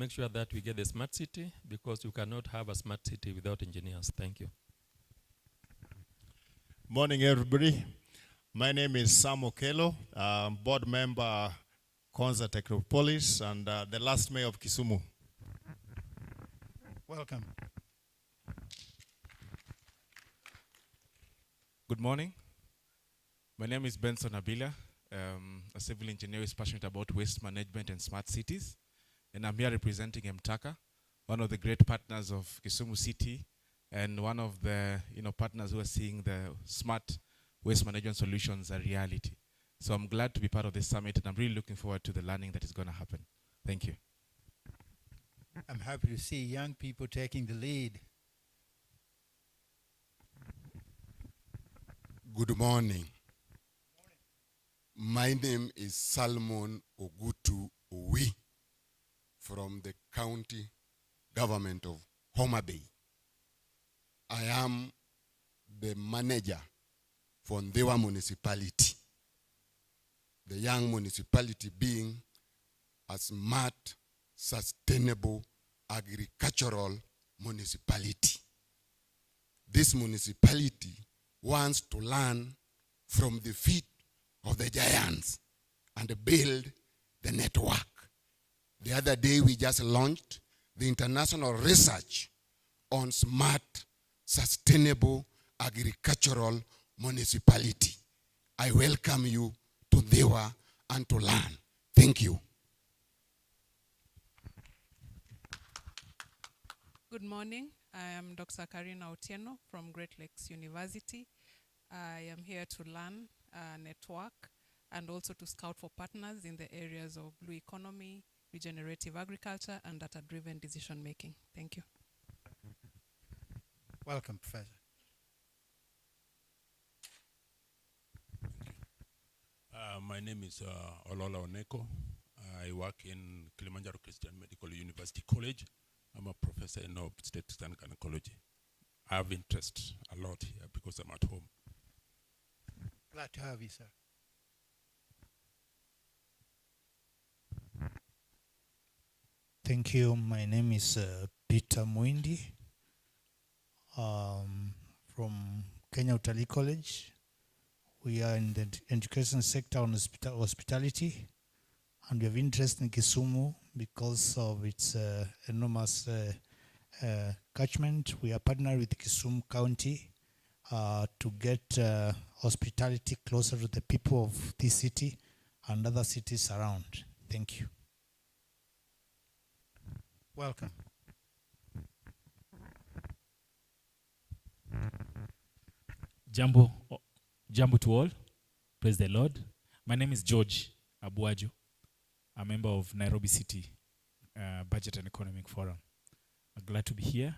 make sure that we get the smart city, because you cannot have a smart city without engineers. Thank you. Morning, everybody. My name is Sam Okello, board member, Konza Technopolis, and the last mayor of Kisumu. Welcome. Good morning. My name is Benson Abila, a civil engineer who is passionate about waste management and smart cities. And I'm here representing MTACA, one of the great partners of Kisumu City, and one of the partners who are seeing the smart waste management solutions a reality. So I'm glad to be part of this summit, and I'm really looking forward to the learning that is going to happen. Thank you. I'm happy to see young people taking the lead. Good morning. My name is Salmon Ogutu Owi from the county government of Homa Bay. I am the manager for Ndewa municipality, the young municipality being a smart, sustainable agricultural municipality. This municipality wants to learn from the feet of the giants and build the network. The other day we just launched the international research on smart, sustainable agricultural municipality. I welcome you to Ndewa and to learn. Thank you. Good morning. I am Dr. Karina Otieno from Great Lakes University. I am here to learn, network, and also to scout for partners in the areas of blue economy, regenerative agriculture, and data-driven decision making. Thank you. Welcome, Professor. My name is Olola Oneko. I work in Kilimanjaro Christian Medical University College. I'm a professor in obstetrics and gynecology. I have interest a lot here because I'm at home. Glad to have you, sir. Thank you. My name is Peter Mwindi from Kenya Utalii College. We are in the education sector on hospitality, and we have interest in Kisumu because of its enormous catchment. We are partnered with Kisumu County to get hospitality closer to the people of this city and other cities around. Thank you. Welcome. Jambo to all. Praise the Lord. My name is George Abuajo, a member of Nairobi City Budget and Economic Forum. I'm glad to be here,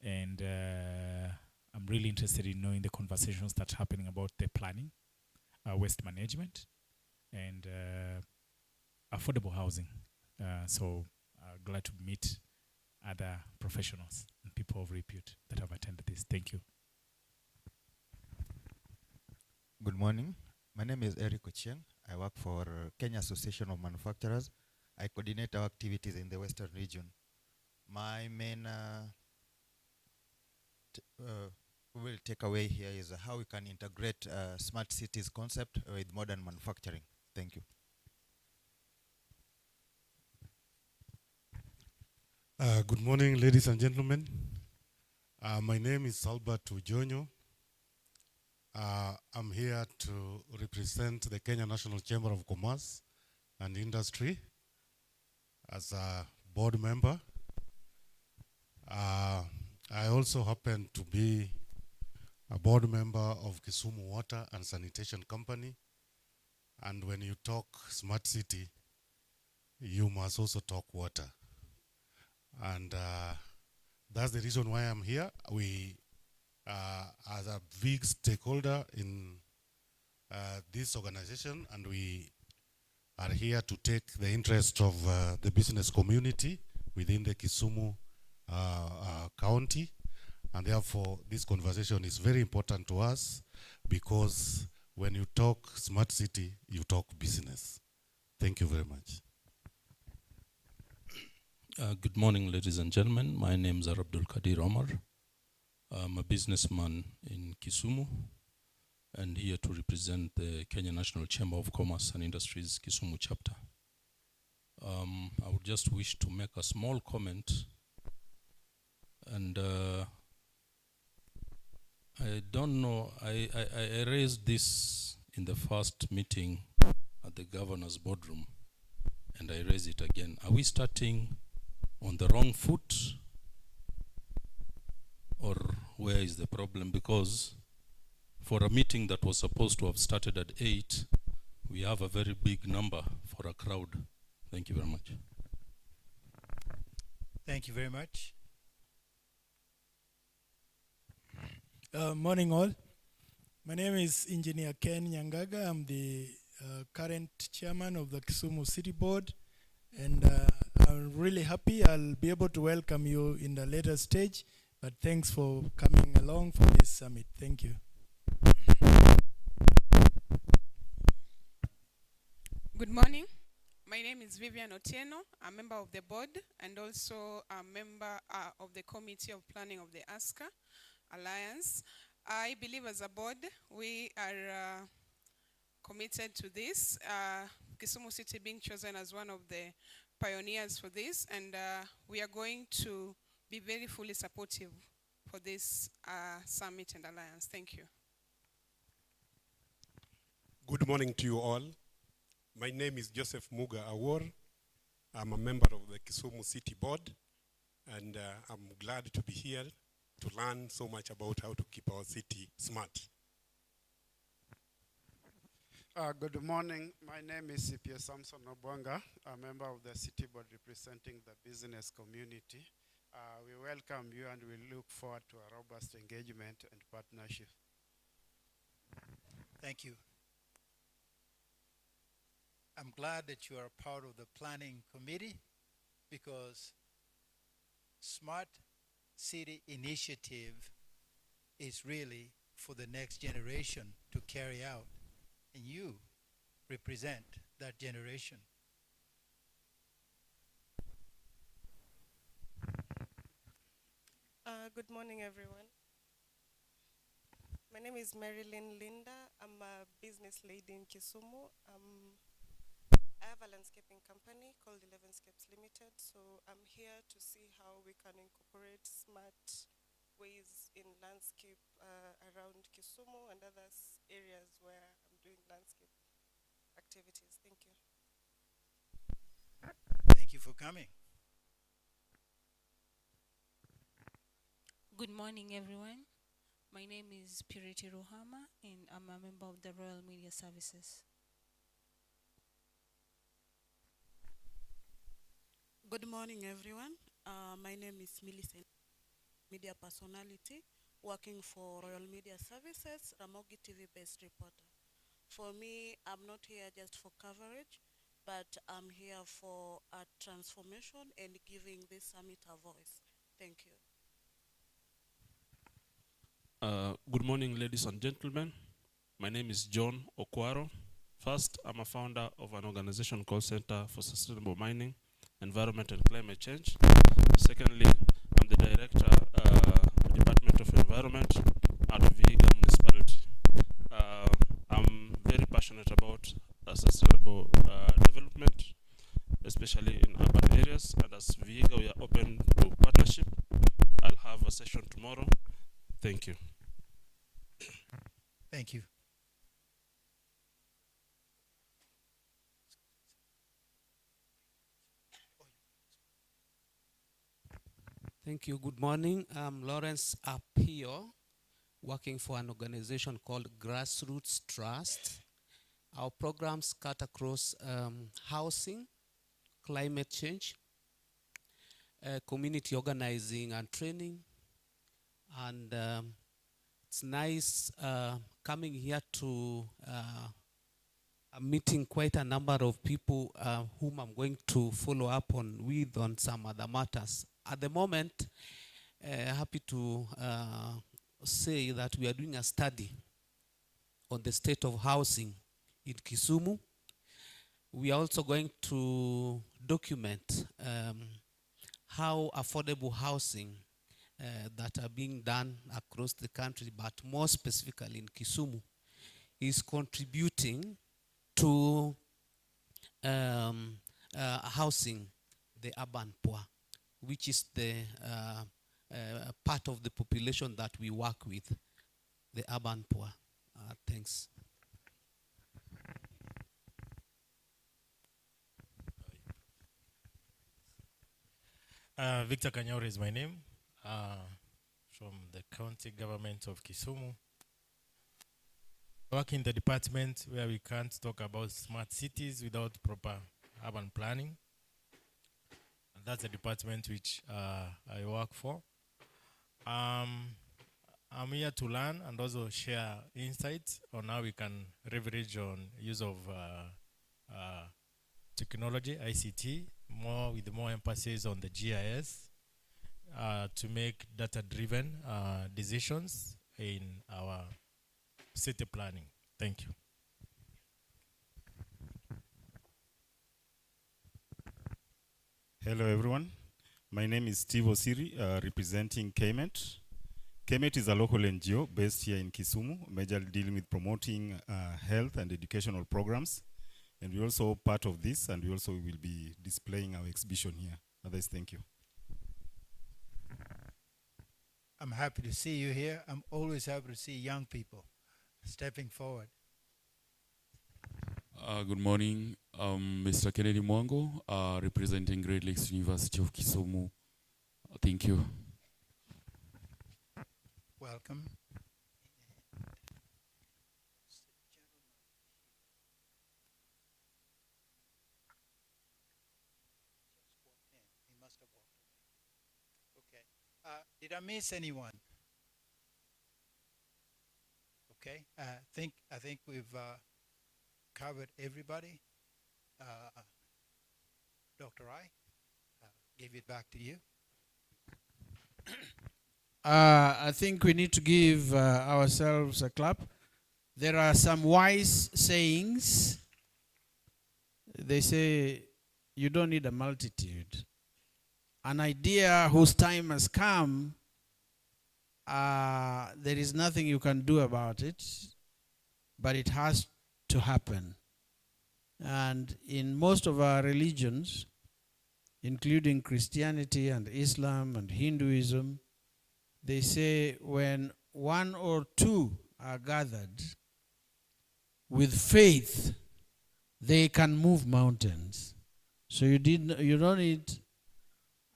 and I'm really interested in knowing the conversations that are happening about the planning, waste management, and affordable housing. So glad to meet other professionals and people of repute that have attended this. Thank you. Good morning. My name is Eric Ochieng. I work for Kenya Association of Manufacturers. I coordinate our activities in the Western region. My main will take away here is how we can integrate smart cities concept with modern manufacturing. Thank you. Good morning, ladies and gentlemen. My name is Albert Ujonyo. I'm here to represent the Kenya National Chamber of Commerce and Industry as a board member. I also happen to be a board member of Kisumu Water and Sanitation Company. And when you talk smart city, you must also talk water. And that's the reason why I'm here. We as a big stakeholder in this organization, and we are here to take the interest of the business community within the Kisumu county, and therefore this conversation is very important to us, because when you talk smart city, you talk business. Thank you very much. Good morning, ladies and gentlemen. My name is Abdul Kadir Omar. I'm a businessman in Kisumu and here to represent the Kenya National Chamber of Commerce and Industries Kisumu chapter. I would just wish to make a small comment, and I don't know, I raised this in the first meeting at the governor's boardroom, and I raise it again. Are we starting on the wrong foot, or where is the problem? Because for a meeting that was supposed to have started at 8, we have a very big number for a crowd. Thank you very much. Thank you very much. Morning all. My name is Engineer Ken Nyangaga. I'm the current chairman of the Kisumu City Board, and I'm really happy I'll be able to welcome you in the later stage, but thanks for coming along for this summit. Thank you. Good morning. My name is Vivian Otieno. I'm a member of the board and also a member of the Committee of Planning of the Asca Alliance. I believe as a board, we are committed to this. Kisumu City being chosen as one of the pioneers for this, and we are going to be very fully supportive for this summit and alliance. Thank you. Good morning to you all. My name is Joseph Muga Awor. I'm a member of the Kisumu City Board, and I'm glad to be here to learn so much about how to keep our city smart. Good morning. My name is CPA Samson Obwanga, a member of the City Board representing the business community. We welcome you and we look forward to a robust engagement and partnership. Thank you. I'm glad that you are part of the planning committee because Smart City Initiative is really for the next generation to carry out, and you represent that generation. Good morning, everyone. My name is Marilyn Linda. I'm a business lady in Kisumu. I have a landscaping company called Elevenscapes Limited, so I'm here to see how we can incorporate smart ways in landscape around Kisumu and other areas where I'm doing landscape activities. Thank you. Thank you for coming. Good morning, everyone. My name is Purity Ruhama, and I'm a member of the Royal Media Services. Good morning, everyone. My name is Millicent, media personality, working for Royal Media Services, Ramogi TV-based reporter. For me, I'm not here just for coverage, but I'm here for a transformation and giving this summit a voice. Thank you. Good morning, ladies and gentlemen. My name is John Okwaro. First, I'm a founder of an organization called Center for Sustainable Mining, Environment and Climate Change. Secondly, I'm the director, Department of Environment at Vihiga Municipality. I'm very passionate about sustainable development, especially in urban areas. And as Vihiga, we are open to partnership. I'll have a session tomorrow. Thank you. Thank you. Thank you. Good morning. I'm Lawrence Apio, working for an organization called Grassroots Trust. Our programs cut across housing, climate change, community organizing and training. And it's nice coming here to meeting quite a number of people whom I'm going to follow up on some other matters. At the moment, happy to say that we are doing a study on the state of housing in Kisumu. We are also going to document how affordable housing that are being done across the country, but more specifically in Kisumu, is contributing to housing the urban poor, which is the part of the population that we work with, the urban poor. Thanks. Victor Kanyauri is my name, from the county government of Kisumu. I work in the department where we can't talk about smart cities without proper urban planning. And that's the department which I work for. I'm here to learn and also share insights on how we can leverage on use of technology, ICT, with more emphasis on the GIS to make data-driven decisions in our city planning. Thank you. Hello, everyone. My name is Steve Osiri, representing KMET. KMET is a local NGO based here in Kisumu, majorly dealing with promoting health and educational programs. And we're also part of this, and we also will be displaying our exhibition here. Otherwise, thank you. I'm happy to see you here. I'm always happy to see young people stepping forward. Good morning. Mr. Kennedy Mwango, representing Great Lakes University of Kisumu. Thank you. Welcome. Did I miss anyone? Okay, I think we've covered everybody. Dr. I, give it back to you. I think we need to give ourselves a clap. There are some wise sayings. They say you don't need a multitude. An idea whose time has come, there is nothing you can do about it, but it has to happen. And in most of our religions, including Christianity and Islam and Hinduism, they say when one or two are gathered with faith, they can move mountains. So you don't need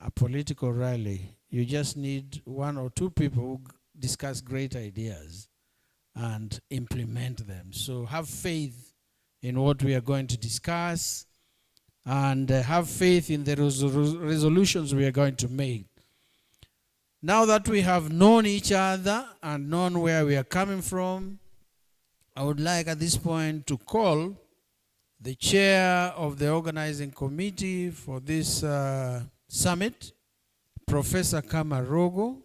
a political rally. You just need one or two people who discuss great ideas and implement them. So have faith in what we are going to discuss, and have faith in the resolutions we are going to make. Now that we have known each other and known where we are coming from, I would like at this point to call the chair of the organizing committee for this summit, Professor Kamarogo,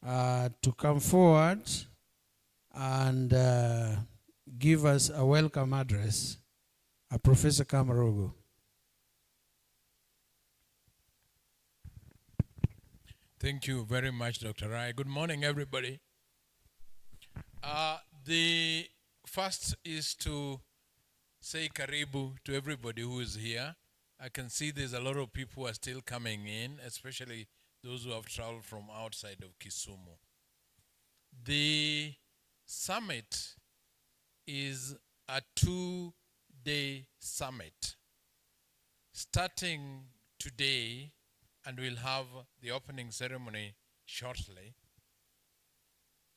to come forward and give us a welcome address. Professor Kamarogo. Thank you very much, Dr. Rai. Good morning, everybody. The first is to say karibu to everybody who is here. I can see there's a lot of people who are still coming in, especially those who have traveled from outside of Kisumu. The summit is a 2-day summit, starting today, and we'll have the opening ceremony shortly,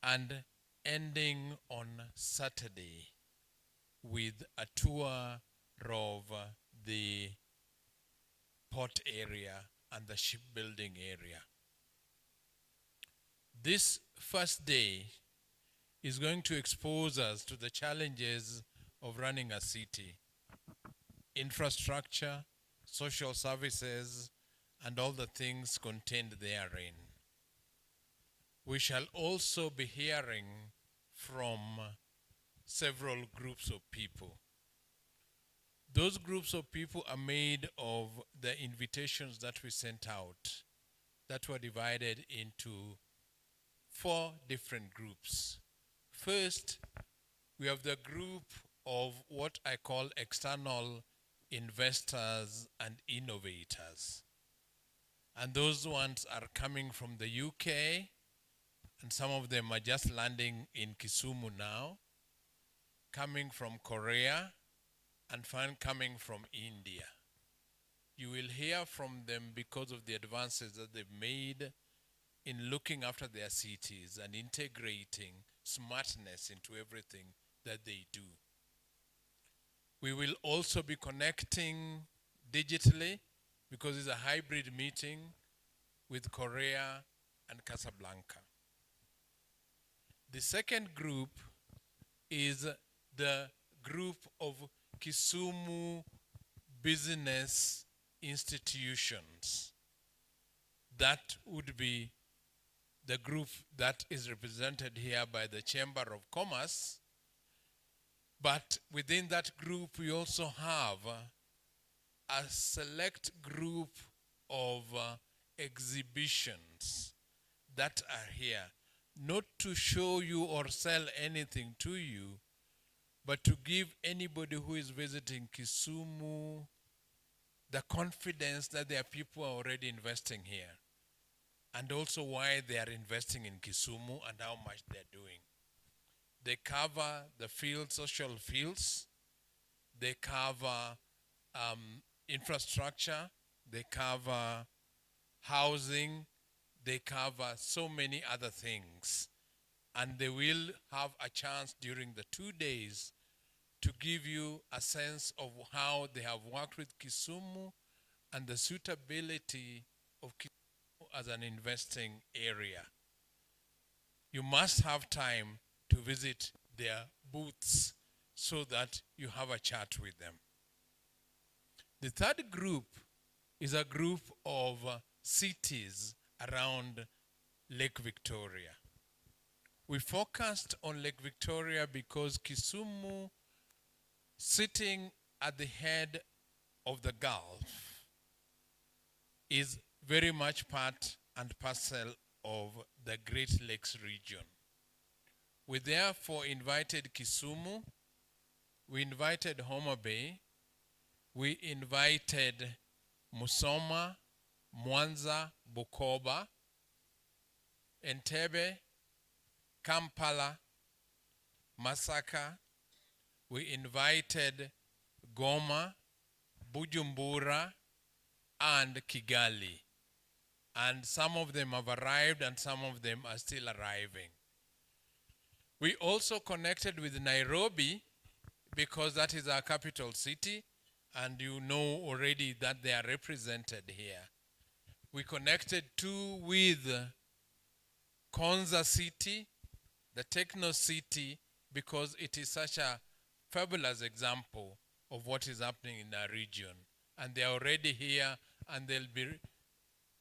and ending on Saturday with a tour of the port area and the shipbuilding area. This first day is going to expose us to the challenges of running a city: infrastructure, social services, and all the things contained therein. We shall also be hearing from several groups of people. Those groups of people are made of the invitations that we sent out that were divided into 4 different groups. First, we have the group of what I call external investors and innovators. And those ones are coming from the UK, and some of them are just landing in Kisumu now, coming from Korea, and coming from India. You will hear from them because of the advances that they've made in looking after their cities and integrating smartness into everything that they do. We will also be connecting digitally because it's a hybrid meeting with Korea and Casablanca. The second group is the group of Kisumu business institutions. That would be the group that is represented here by the Chamber of Commerce. But within that group, we also have a select group of exhibitions that are here, not to show you or sell anything to you, but to give anybody who is visiting Kisumu the confidence that there are people already investing here, and also why they are investing in Kisumu and how much they're doing. They cover the fields, social fields. They cover infrastructure. They cover housing. They cover so many other things. And they will have a chance during the 2 days to give you a sense of how they have worked with Kisumu and the suitability of Kisumu as an investing area. You must have time to visit their booths so that you have a chat with them. The third group is a group of cities around Lake Victoria. We focused on Lake Victoria because Kisumu, sitting at the head of the Gulf, is very much part and parcel of the Great Lakes region. We therefore invited Kisumu, we invited Homa Bay, we invited Musoma, Mwanza, Bukoba, Entebbe, Kampala, Masaka. We invited Goma, Bujumbura, and Kigali. And some of them have arrived and some of them are still arriving. We also connected with Nairobi because that is our capital city, and you know already that they are represented here. We connected too with Konza City, the techno city, because it is such a fabulous example of what is happening in our region. And they are already here, and they'll be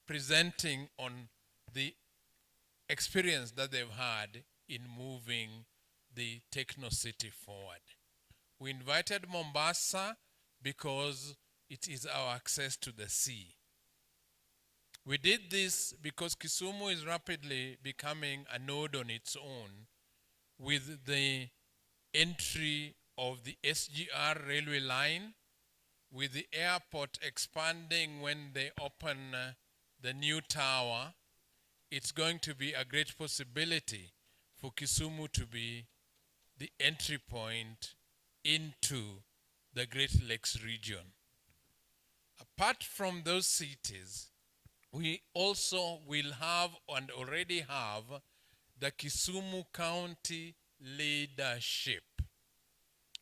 presenting on the experience that they've had in moving the techno city forward. We invited Mombasa because it is our access to the sea. We did this because Kisumu is rapidly becoming a node on its own with the entry of the SGR railway line, with the airport expanding when they open the new tower. It's going to be a great possibility for Kisumu to be the entry point into the Great Lakes region. Apart from those cities, we also will have and already have the Kisumu County leadership.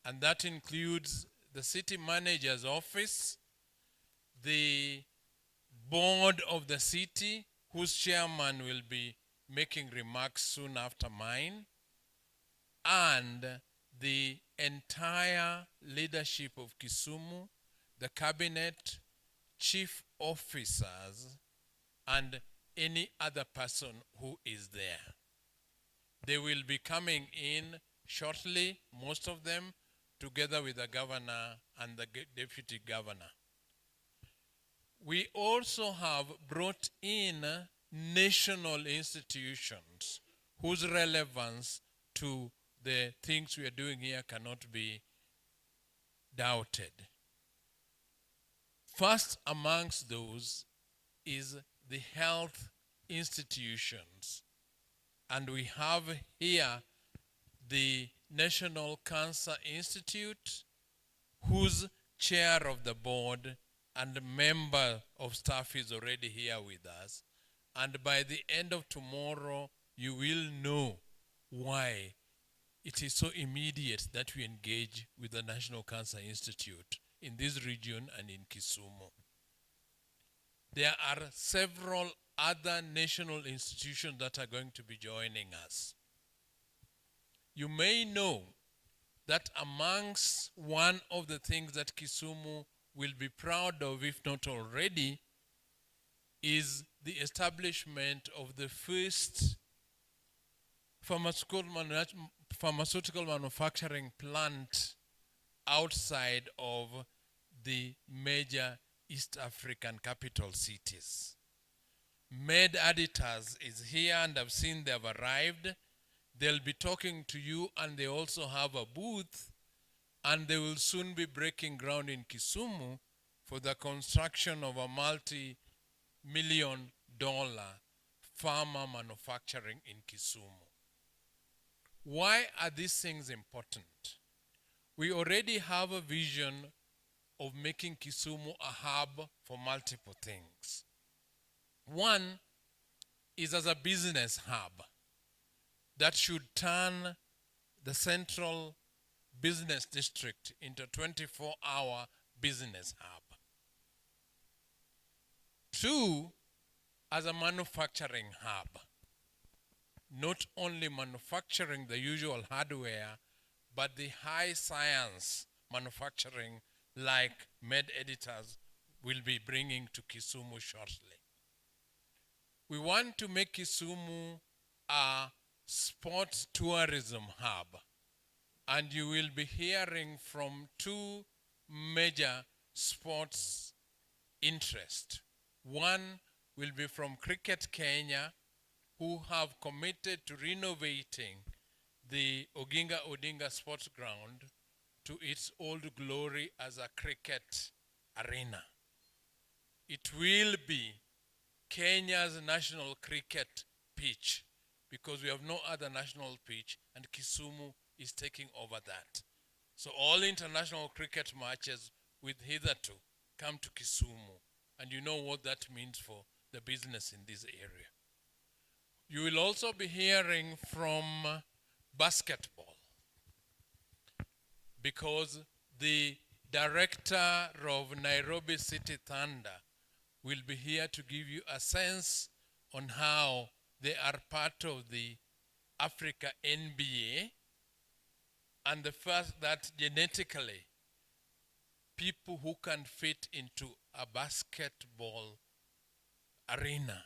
And that includes the city manager's office, the board of the city, whose chairman will be making remarks soon after mine, and the entire leadership of Kisumu, the cabinet, chief officers, and any other person who is there. They will be coming in shortly, most of them, together with the governor and the deputy governor. We also have brought in national institutions whose relevance to the things we are doing here cannot be doubted. First amongst those is the health institutions. And we have here the National Cancer Institute, whose chair of the board and member of staff is already here with us. And by the end of tomorrow, you will know why it is so immediate that we engage with the National Cancer Institute in this region and in Kisumu. There are several other national institutions that are going to be joining us. You may know that amongst one of the things that Kisumu will be proud of, if not already, is the establishment of the first pharmaceutical manufacturing plant outside of the major East African capital cities. Med Editors is here, and I've seen they've arrived. They'll be talking to you, and they also have a booth, and they will soon be breaking ground in Kisumu for the construction of a multi-million-dollar pharma manufacturing in Kisumu. Why are these things important? We already have a vision of making Kisumu a hub for multiple things. One is as a business hub that should turn the central business district into a 24-hour business hub. Two, as a manufacturing hub. Not only manufacturing the usual hardware, but the high science manufacturing like Med Editors will be bringing to Kisumu shortly. We want to make Kisumu a sports tourism hub, and you will be hearing from two major sports interests. One will be from Cricket Kenya, who have committed to renovating the Oginga Odinga Sports Ground to its old glory as a cricket arena. It will be Kenya's national cricket pitch, because we have no other national pitch, and Kisumu is taking over that. So all international cricket matches with hitherto come to Kisumu, and you know what that means for the business in this area. You will also be hearing from basketball, because the director of Nairobi City Thunder will be here to give you a sense on how they are part of the Africa NBA, and the fact that genetically people who can fit into a basketball arena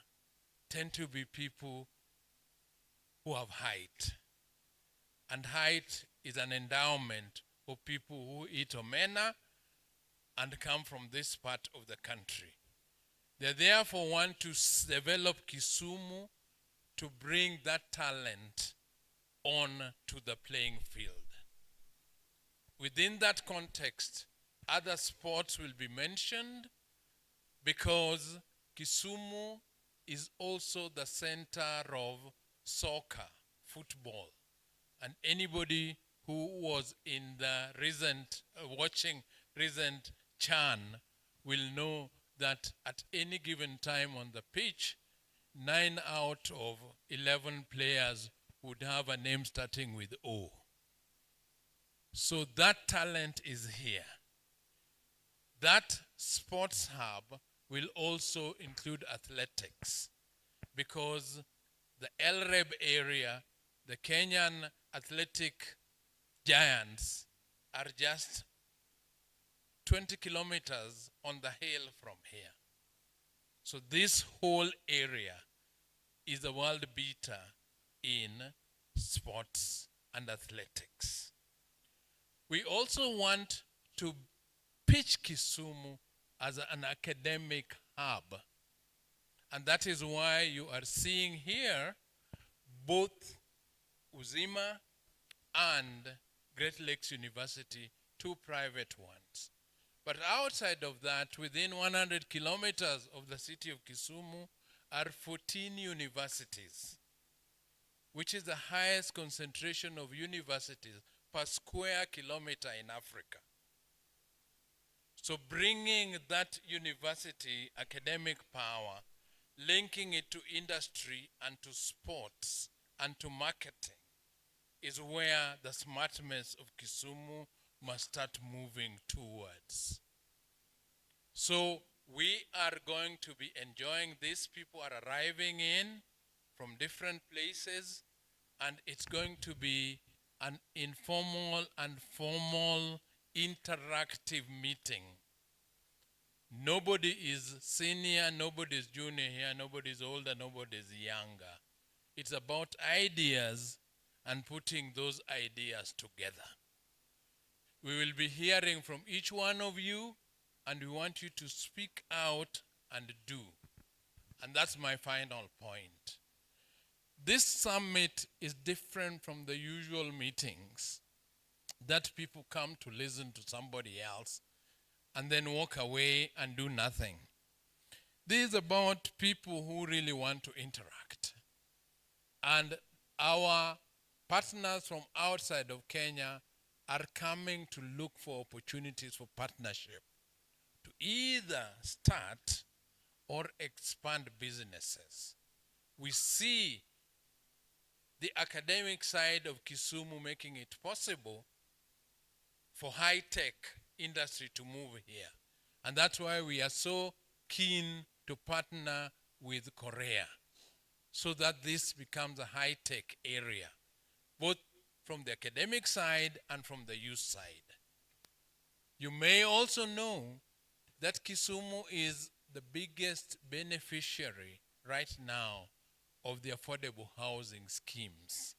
tend to be people who have height. And height is an endowment of people who eat omena and come from this part of the country. They therefore want to develop Kisumu to bring that talent on to the playing field. Within that context, other sports will be mentioned, because Kisumu is also the center of soccer, football. And anybody who was in the recent, watching recent CHAN will know that at any given time on the pitch, 9 out of 11 players would have a name starting with O. So that talent is here. That sports hub will also include athletics, because the LREB area, the Kenyan athletic giants, are just 20 kilometers on the hill from here. So this whole area is a world beater in sports and athletics. We also want to pitch Kisumu as an academic hub. And that is why you are seeing here both Uzima and Great Lakes University, two private ones. But outside of that, within 100 kilometers of the city of Kisumu, are 14 universities, which is the highest concentration of universities per square kilometer in Africa. So bringing that university academic power, linking it to industry and to sports and to marketing is where the smartness of Kisumu must start moving towards. So we are going to be enjoying this. People are arriving in from different places, and it's going to be an informal and formal interactive meeting. Nobody is senior, nobody is junior here, nobody is older, nobody is younger. It's about ideas and putting those ideas together. We will be hearing from each one of you, and we want you to speak out and do. And that's my final point. This summit is different from the usual meetings that people come to listen to somebody else and then walk away and do nothing. This is about people who really want to interact. And our partners from outside of Kenya are coming to look for opportunities for partnership to either start or expand businesses. We see the academic side of Kisumu making it possible for high-tech industry to move here. And that's why we are so keen to partner with Korea so that this becomes a high-tech area, both from the academic side and from the youth side. You may also know that Kisumu is the biggest beneficiary right now of the affordable housing schemes.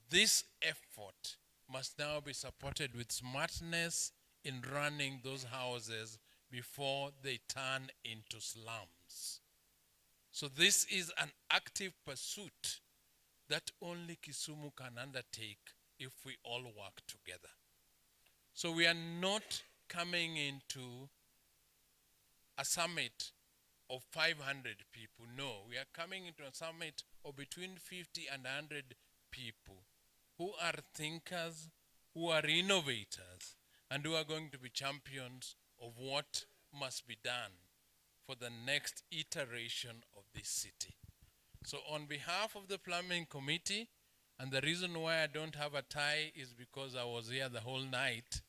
This effort must now be supported with smartness in running those houses before they turn into slums. So this is an active pursuit that only Kisumu can undertake if we all work together. So we are not coming into a summit of 500 people. No, we are coming into a summit of between 50 and 100 people who are thinkers, who are innovators, and who are going to be champions of what must be done for the next iteration of this city. So on behalf of the Plumbing Committee, and the reason why I don't have a tie is because I was here the whole night,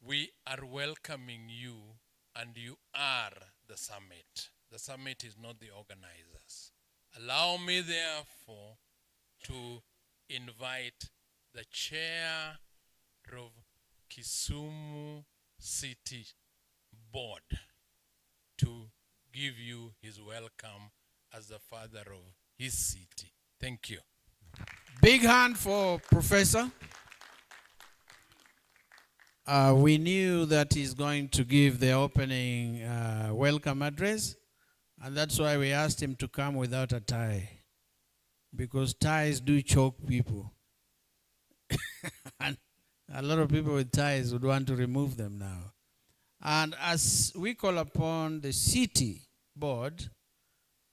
we are welcoming you, and you are the summit. The summit is not the organizers. Allow me, therefore, to invite the chair of Kisumu City Board to give you his welcome as the father of his city. Thank you. Big hand for Professor. We knew that he's going to give the opening welcome address, and that's why we asked him to come without a tie, because ties do choke people. And a lot of people with ties would want to remove them now. And as we call upon the city board,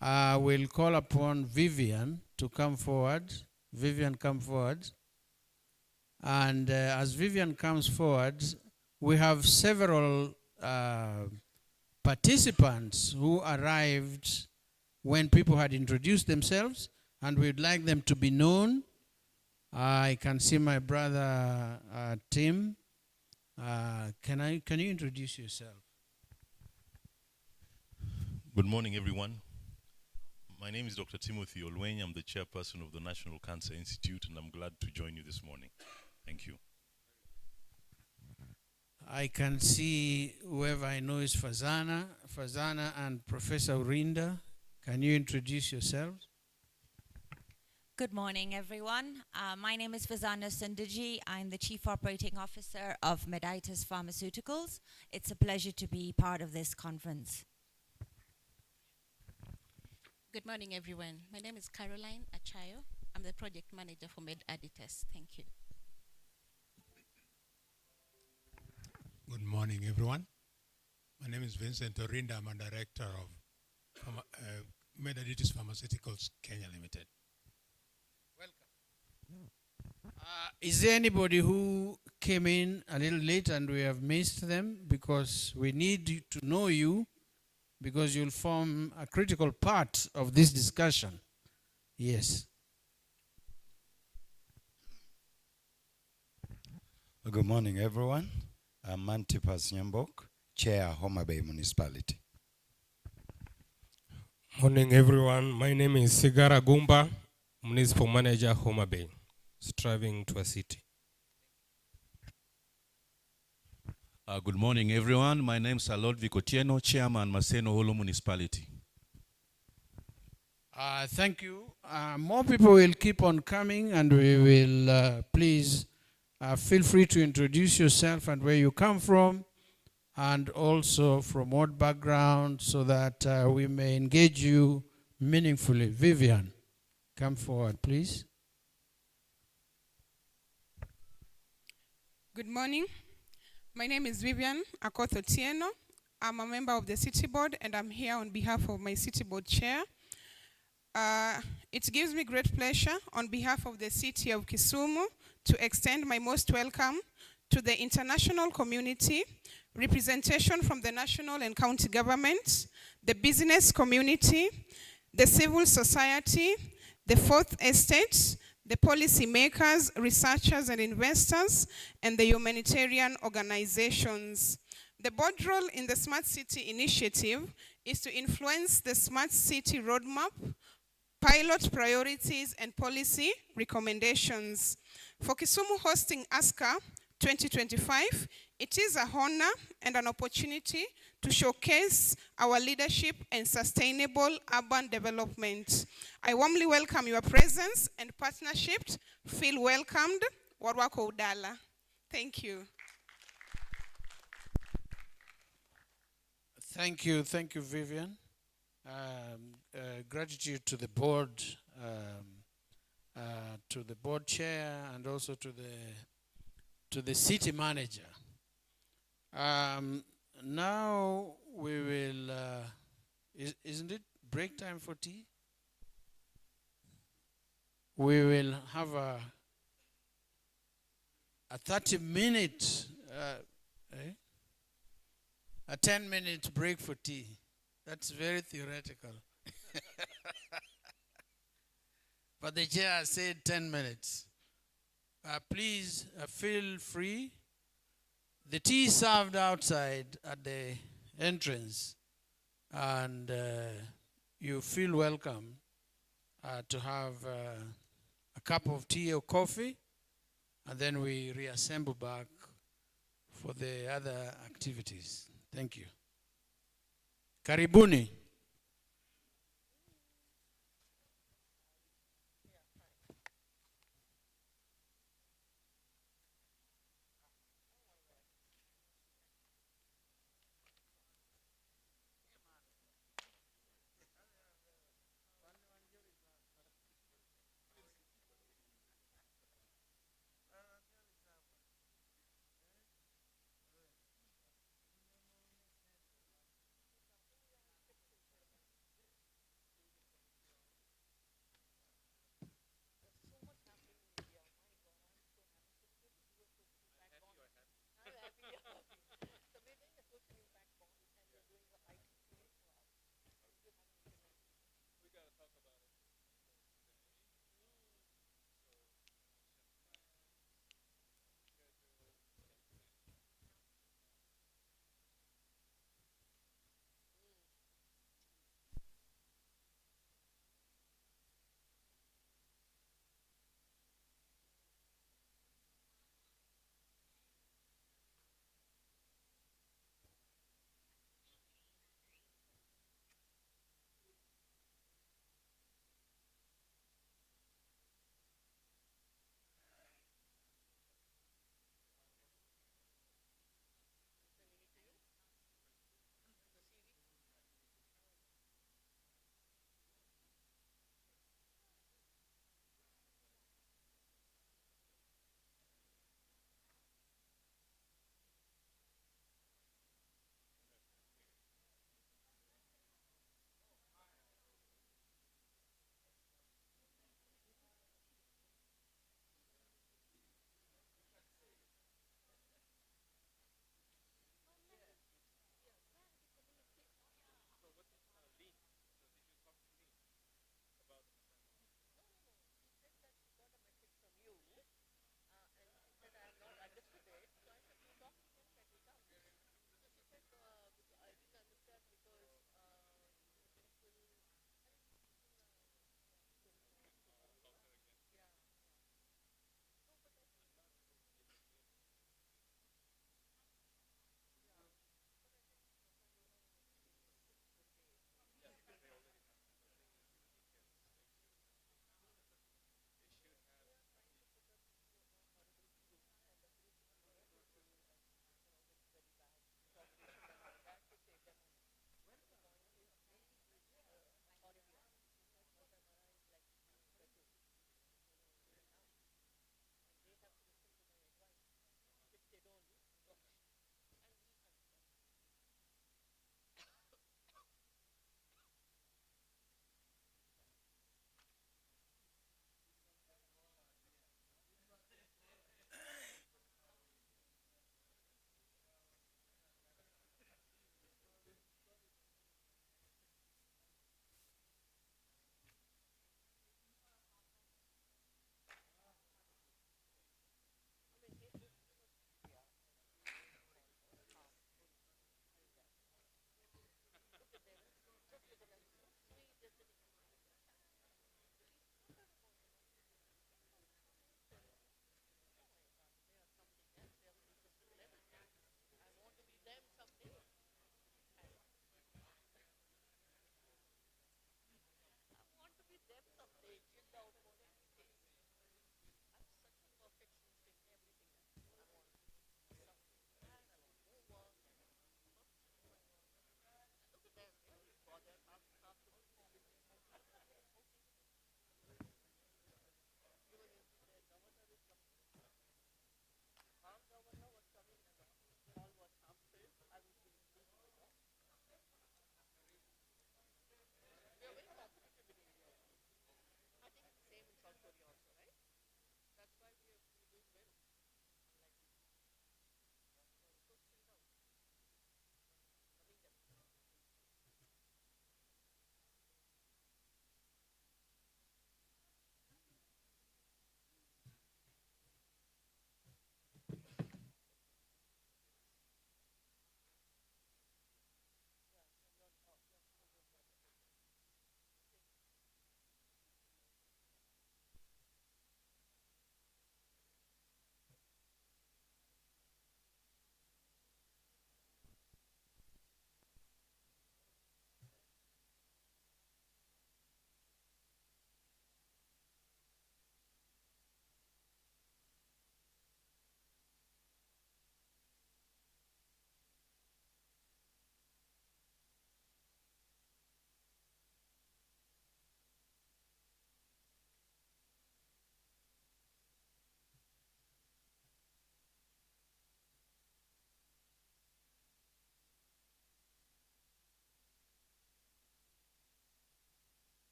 we'll call upon Vivian to come forward. Vivian, come forward. And as Vivian comes forward, we have several participants who arrived when people had introduced themselves, and we'd like them to be known. I can see my brother Tim. Can you introduce yourself? Good morning, everyone. My name is Dr. Timothy Olweny. I'm the chairperson of the National Cancer Institute, and I'm glad to join you this morning. Thank you. I can see whoever I know is Fazana and Professor Urinda. Can you introduce yourselves? Good morning, everyone. My name is Fazana Sundaji. I'm the Chief Operating Officer of Meditis Pharmaceuticals. It's a pleasure to be part of this conference. Good morning, everyone. My name is Caroline Achayo. I'm the project manager for Med Aditas. Thank you. Good morning, everyone. My name is Vincent Orinda. I'm a director of Med Aditas Pharmaceuticals Kenya Limited. Is there anybody who came in a little late and we have missed them? Because we need to know you, because you'll form a critical part of this discussion. Yes. Good morning, everyone. I'm Antipas Nyambok, Chair, Homa Bay Municipality. Morning, everyone. My name is Sigara Gumba, Municipal Manager, Homa Bay, striving to a city. Good morning, everyone. My name is Alod Vicotieno, Chairman, Maseno Holo Municipality. Thank you. More people will keep on coming, and we will please feel free to introduce yourself and where you come from, and also from what background, so that we may engage you meaningfully. Vivian, come forward, please. Good morning. My name is Vivian Akoth Otieno. I'm a member of the City Board, and I'm here on behalf of my City Board Chair. It gives me great pleasure on behalf of the City of Kisumu to extend my most welcome to the international community, representation from the national and county governments, the business community, the civil society, the Fourth Estate, the policy makers, researchers and investors, and the humanitarian organizations. The board role in the Smart City Initiative is to influence the Smart City Roadmap, pilot priorities and policy recommendations. For Kisumu hosting Asca 2025, it is a honor and an opportunity to showcase our leadership and sustainable urban development. I warmly welcome your presence and partnership. Feel welcomed. Warwako Udala. Thank you. Thank you, Vivian. Gratitude to the board, chair, and also to the city manager. Now we will. Isn't it break time for tea? We will have a 30-minute, a 10-minute break for tea. That's very theoretical. But the chair said 10 minutes. Please feel free. The tea is served outside at the entrance, and you feel welcome to have a cup of tea or coffee, and then we reassemble back for the other activities. Thank you. Karibuni.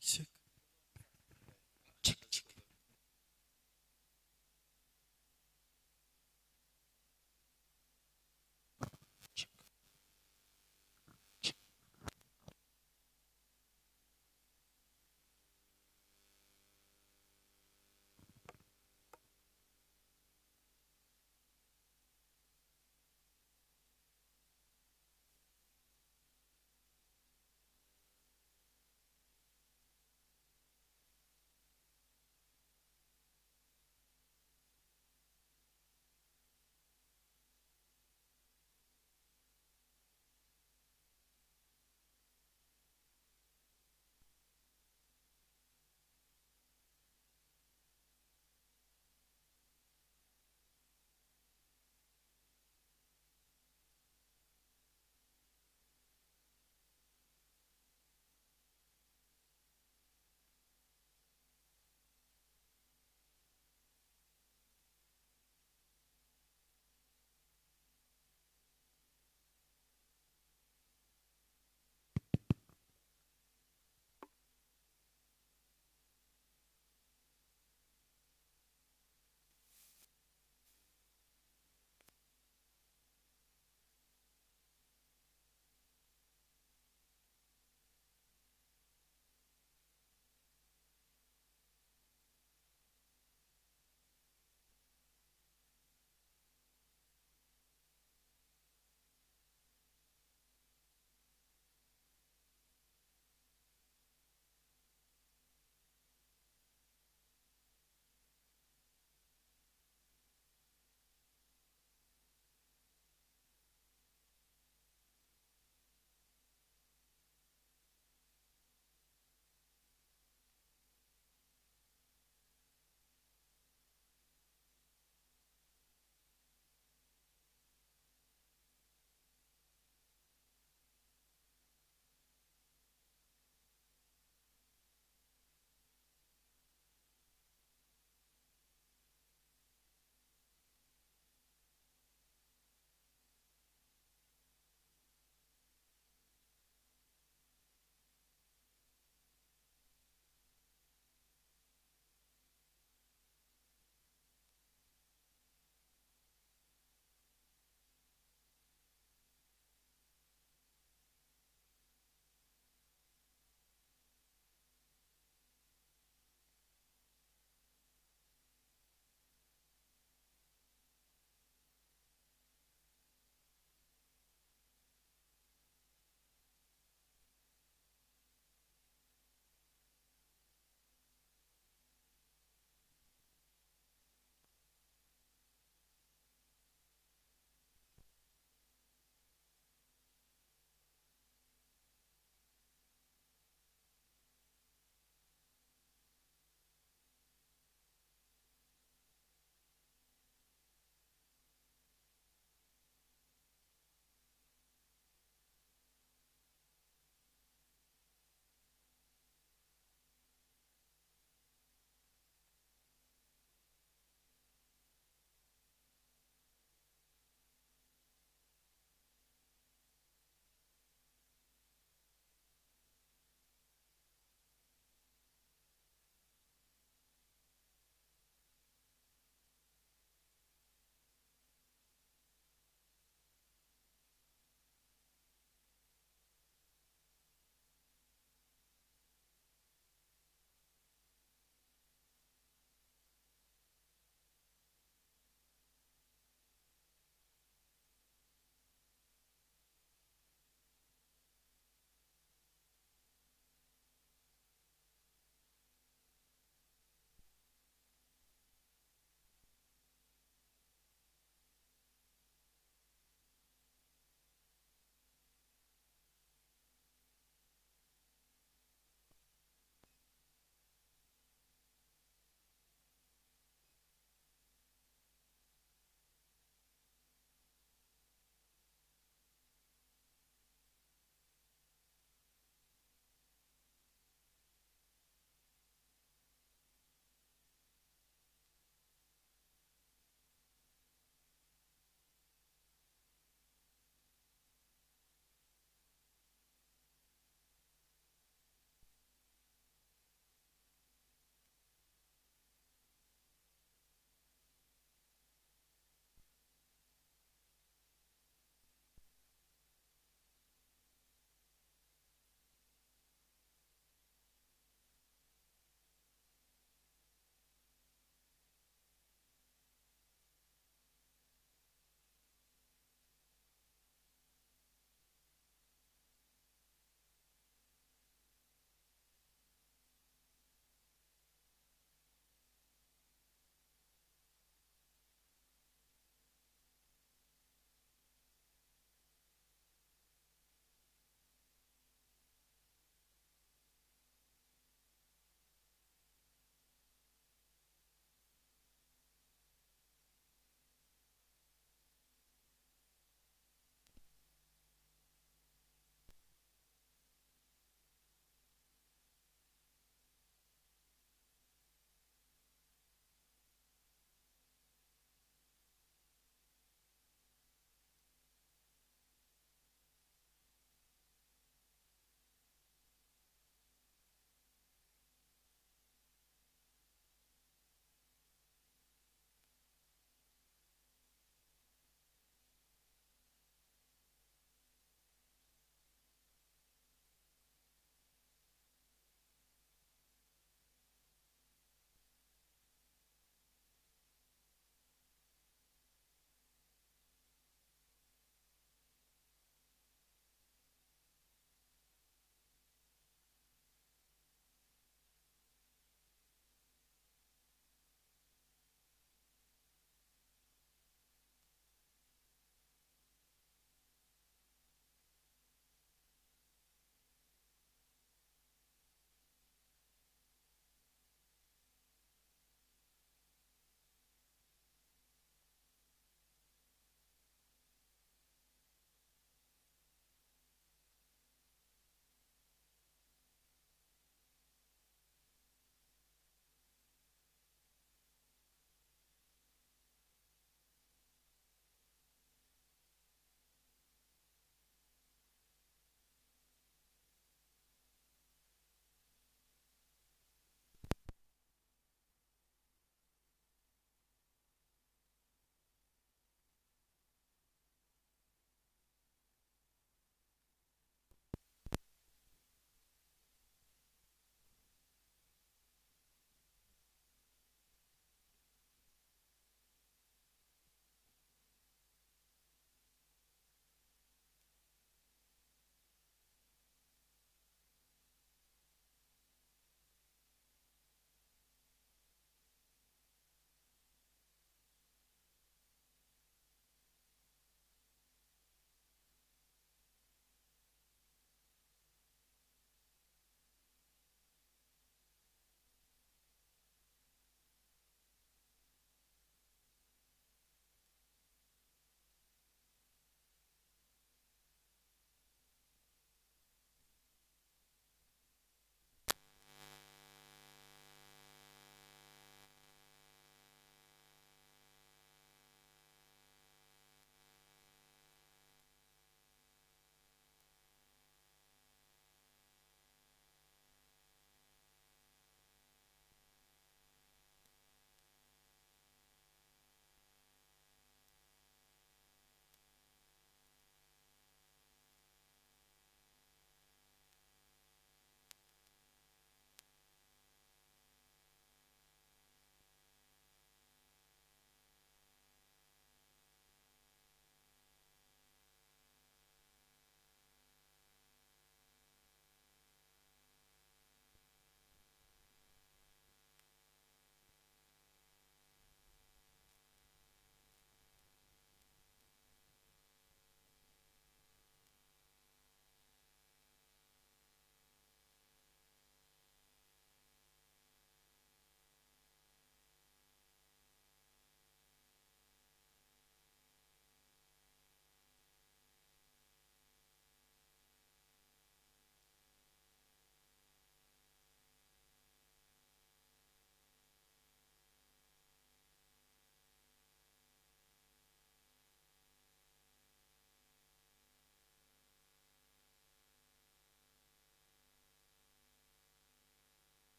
check.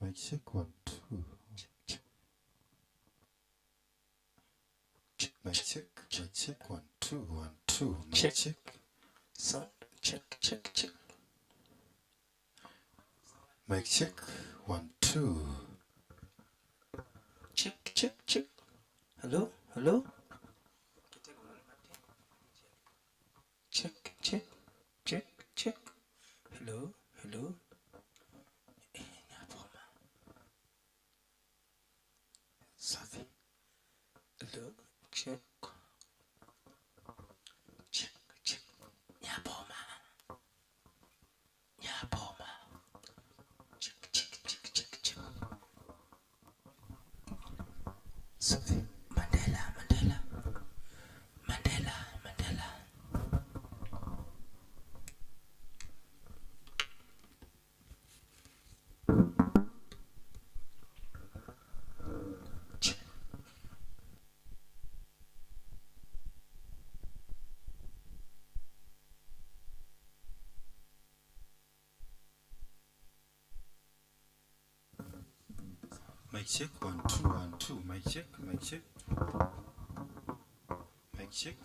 Mic check 1 2. Mic check 1 2 1 2. Mic check. Sound check. Mic check 1 2. Check. Hello. Check. Hello. Safi. Hello. Check. Nyaboma. Check. Safi. Mandela. Mic check 1 2 1 2. Mic check. Mic check.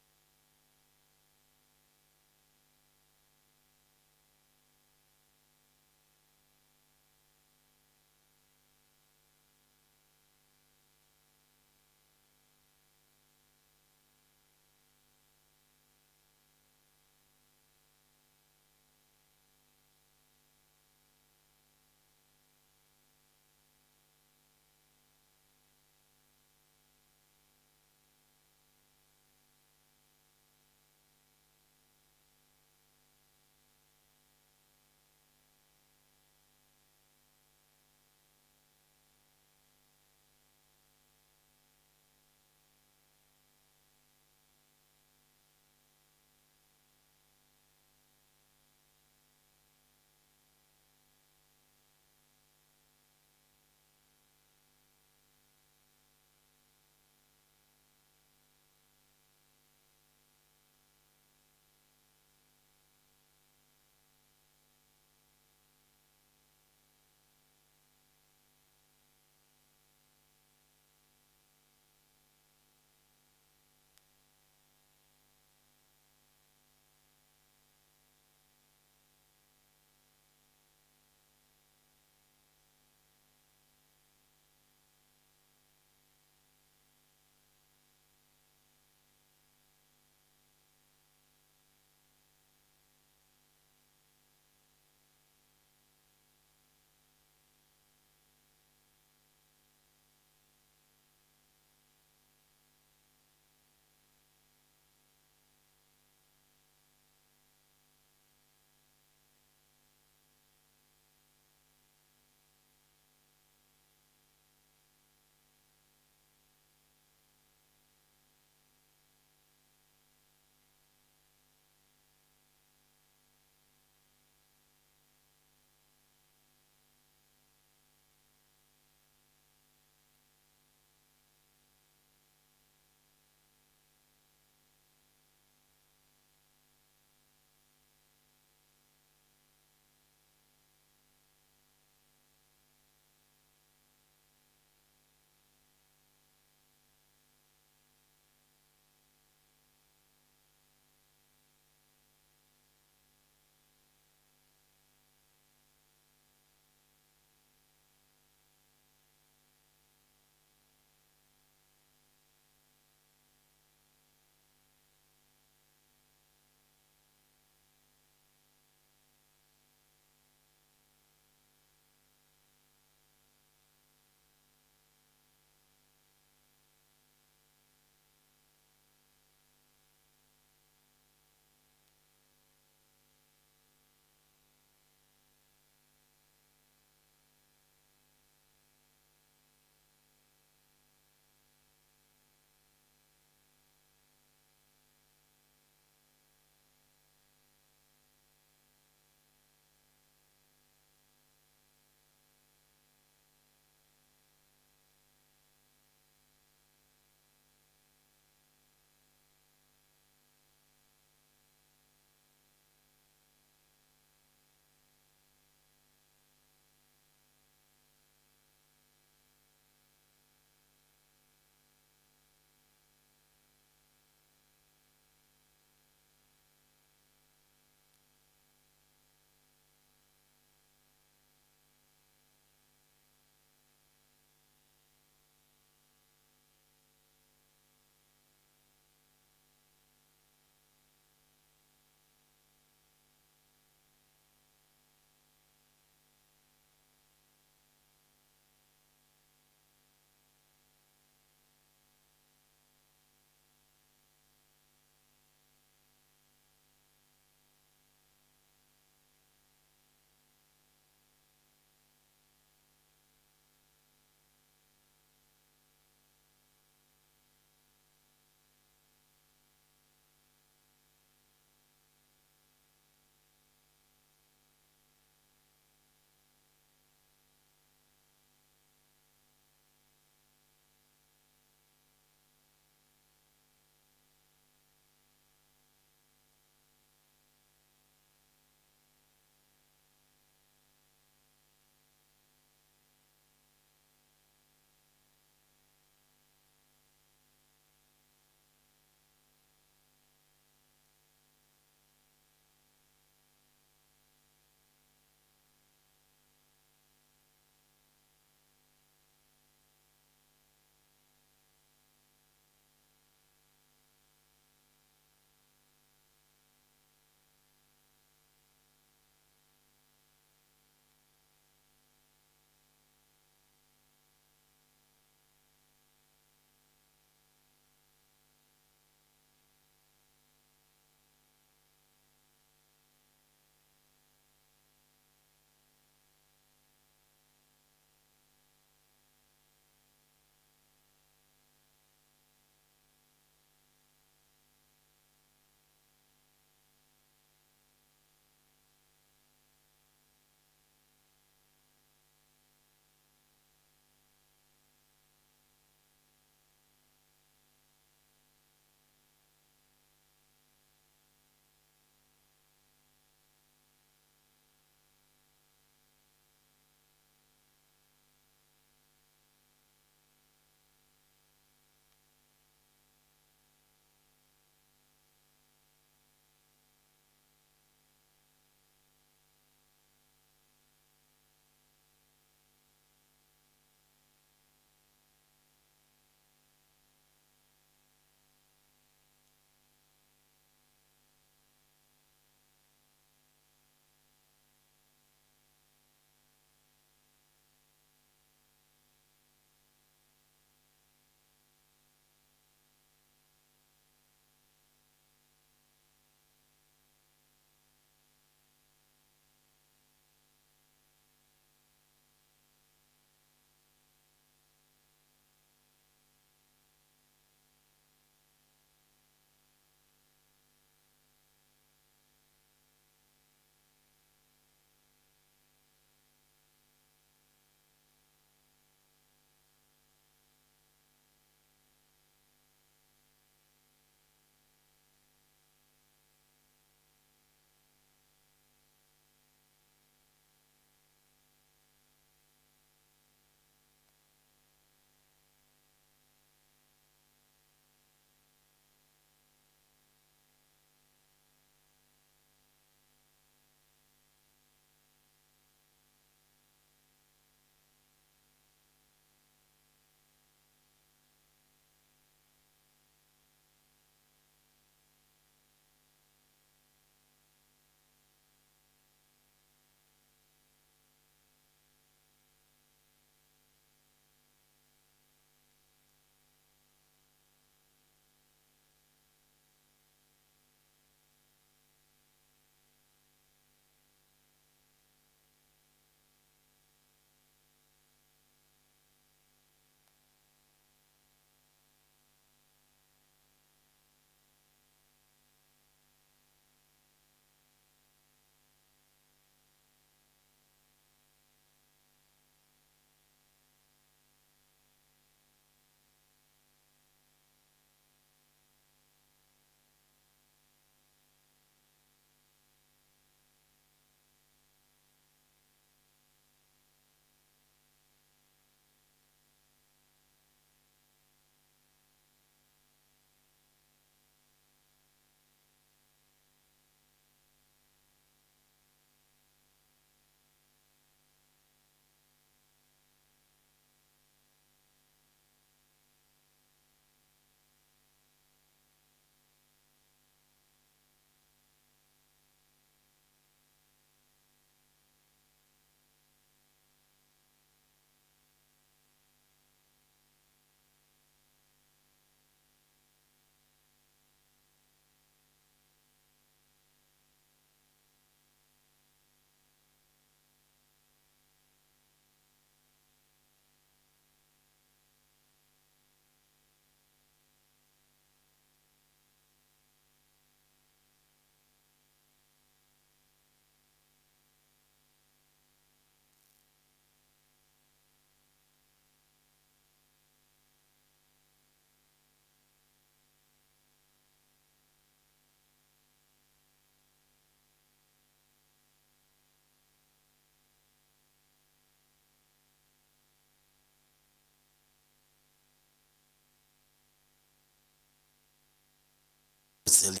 resilience,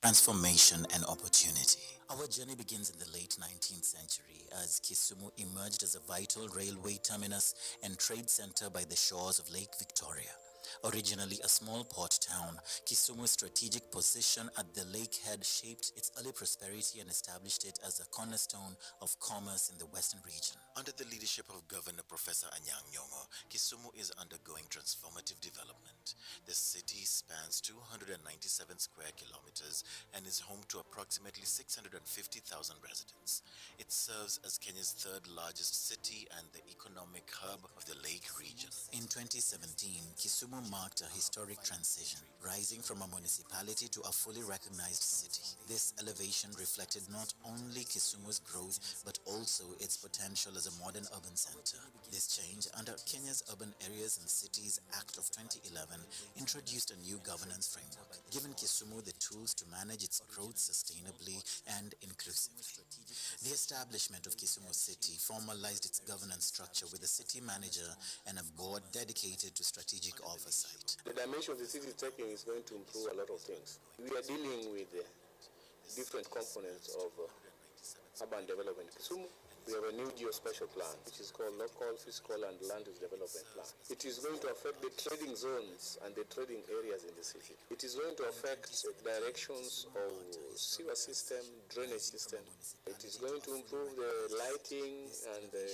transformation, and opportunity. Our journey begins in the late 19th century as Kisumu emerged as a vital railway terminus and trade center by the shores of Lake Victoria. Originally a small port town, Kisumu's strategic position at the lake head shaped its early prosperity and established it as a cornerstone of commerce in the western region. Under the leadership of Governor Professor Anyang' Nyong'o, Kisumu is undergoing transformative development. The city spans 297 square kilometers and is home to approximately 650,000 residents. It serves as Kenya's third largest city and the economic hub of the lake region. In 2017, Kisumu marked a historic transition, rising from a municipality to a fully recognized city. This elevation reflected not only Kisumu's growth, but also its potential as a modern urban center. This change, under Kenya's Urban Areas and Cities Act of 2011, introduced a new governance framework, giving Kisumu the tools to manage its growth sustainably and inclusively. The establishment of Kisumu City formalized its governance structure with a city manager and a board dedicated to strategic oversight. The dimension of the city is taking is going to improve a lot of things. We are dealing with different components of urban development. Kisumu, we have a new geospatial plan, which is called Local, Fiscal, and Land Use Development Plan. It is going to affect the trading zones and the trading areas in the city. It is going to affect directions of sewer system, drainage system. It is going to improve the lighting and the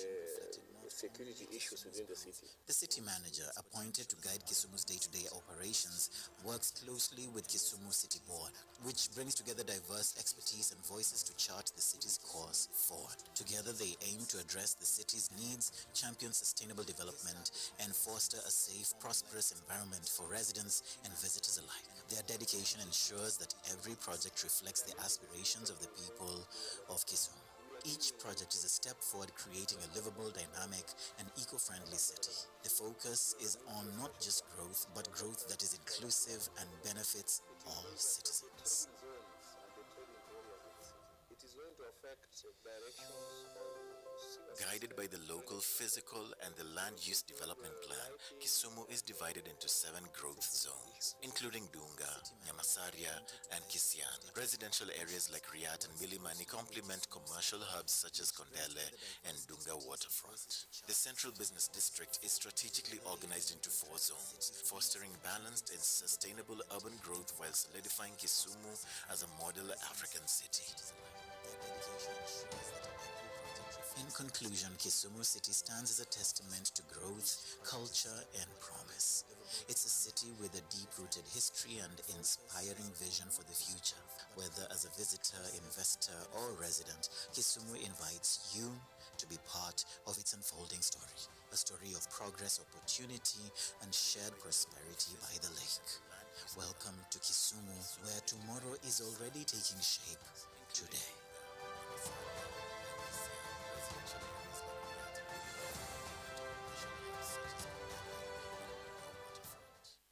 security issues within the city. The city manager, appointed to guide Kisumu's day-to-day operations, works closely with Kisumu City Board, which brings together diverse expertise and voices to chart the city's course forward. Together, they aim to address the city's needs, champion sustainable development, and foster a safe, prosperous environment for residents and visitors alike. Their dedication ensures that every project reflects the aspirations of the people of Kisumu. Each project is a step forward, creating a livable, dynamic, and eco-friendly city. The focus is on not just growth, but growth that is inclusive and benefits all citizens. It is going to affect directions of Guided by the local physical and the land use development plan, Kisumu is divided into 7 growth zones, including Dunga, Nyamasaria, and Kisian. Residential areas like Riat and Milimani complement commercial hubs such as Kondele and Dunga waterfront. The central business district is strategically organized into 4 zones, fostering balanced and sustainable urban growth while solidifying Kisumu as a model African city. In conclusion, Kisumu City stands as a testament to growth, culture, and promise. It's a city with a deep-rooted history and inspiring vision for the future. Whether as a visitor, investor, or resident, Kisumu invites you to be part of its unfolding story. A story of progress, opportunity, and shared prosperity by the lake. Welcome to Kisumu, where tomorrow is already taking shape today.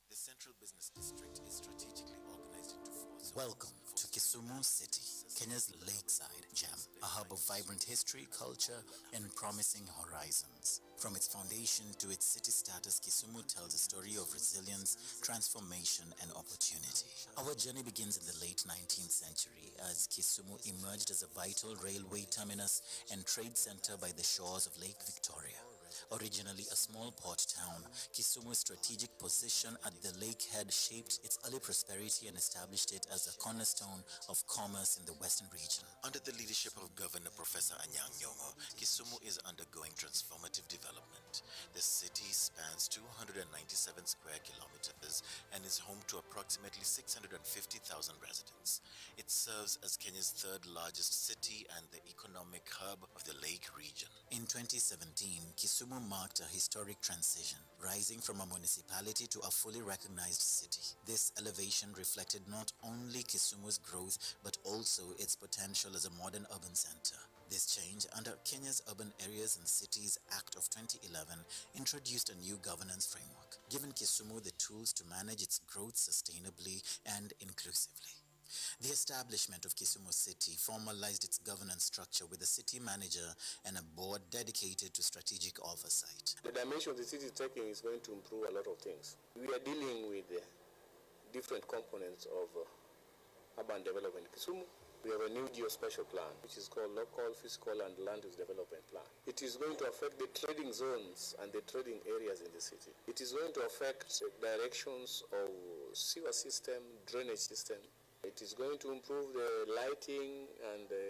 The central business district is strategically organized into 4 zones. Welcome to Kisumu City, Kenya's lakeside gem, a hub of vibrant history, culture, and promising horizons. From its foundation to its city status, Kisumu tells a story of resilience, transformation, and opportunity. Our journey begins in the late 19th century as Kisumu emerged as a vital railway terminus and trade center by the shores of Lake Victoria. Originally a small port town, Kisumu's strategic position at the lake head shaped its early prosperity and established it as a cornerstone of commerce in the western region. Under the leadership of Governor Professor Anyang' Nyong'o, Kisumu is undergoing transformative development. The city spans 297 square kilometers and is home to approximately 650,000 residents. It serves as Kenya's third largest city and the economic hub of the lake region. In 2017, Kisumu marked a historic transition, rising from a municipality to a fully recognized city. This elevation reflected not only Kisumu's growth, but also its potential as a modern urban center. This change, under Kenya's Urban Areas and Cities Act of 2011, introduced a new governance framework, giving Kisumu the tools to manage its growth sustainably and inclusively. The establishment of Kisumu City formalized its governance structure with a city manager and a board dedicated to strategic oversight. The dimension of the city is taking is going to improve a lot of things. We are dealing with different components of urban development in Kisumu. We have a new geospatial plan, which is called Local, Physical, and Land Use Development Plan. It is going to affect the trading zones and the trading areas in the city. It is going to affect directions of sewer system, drainage system. It is going to improve the lighting and the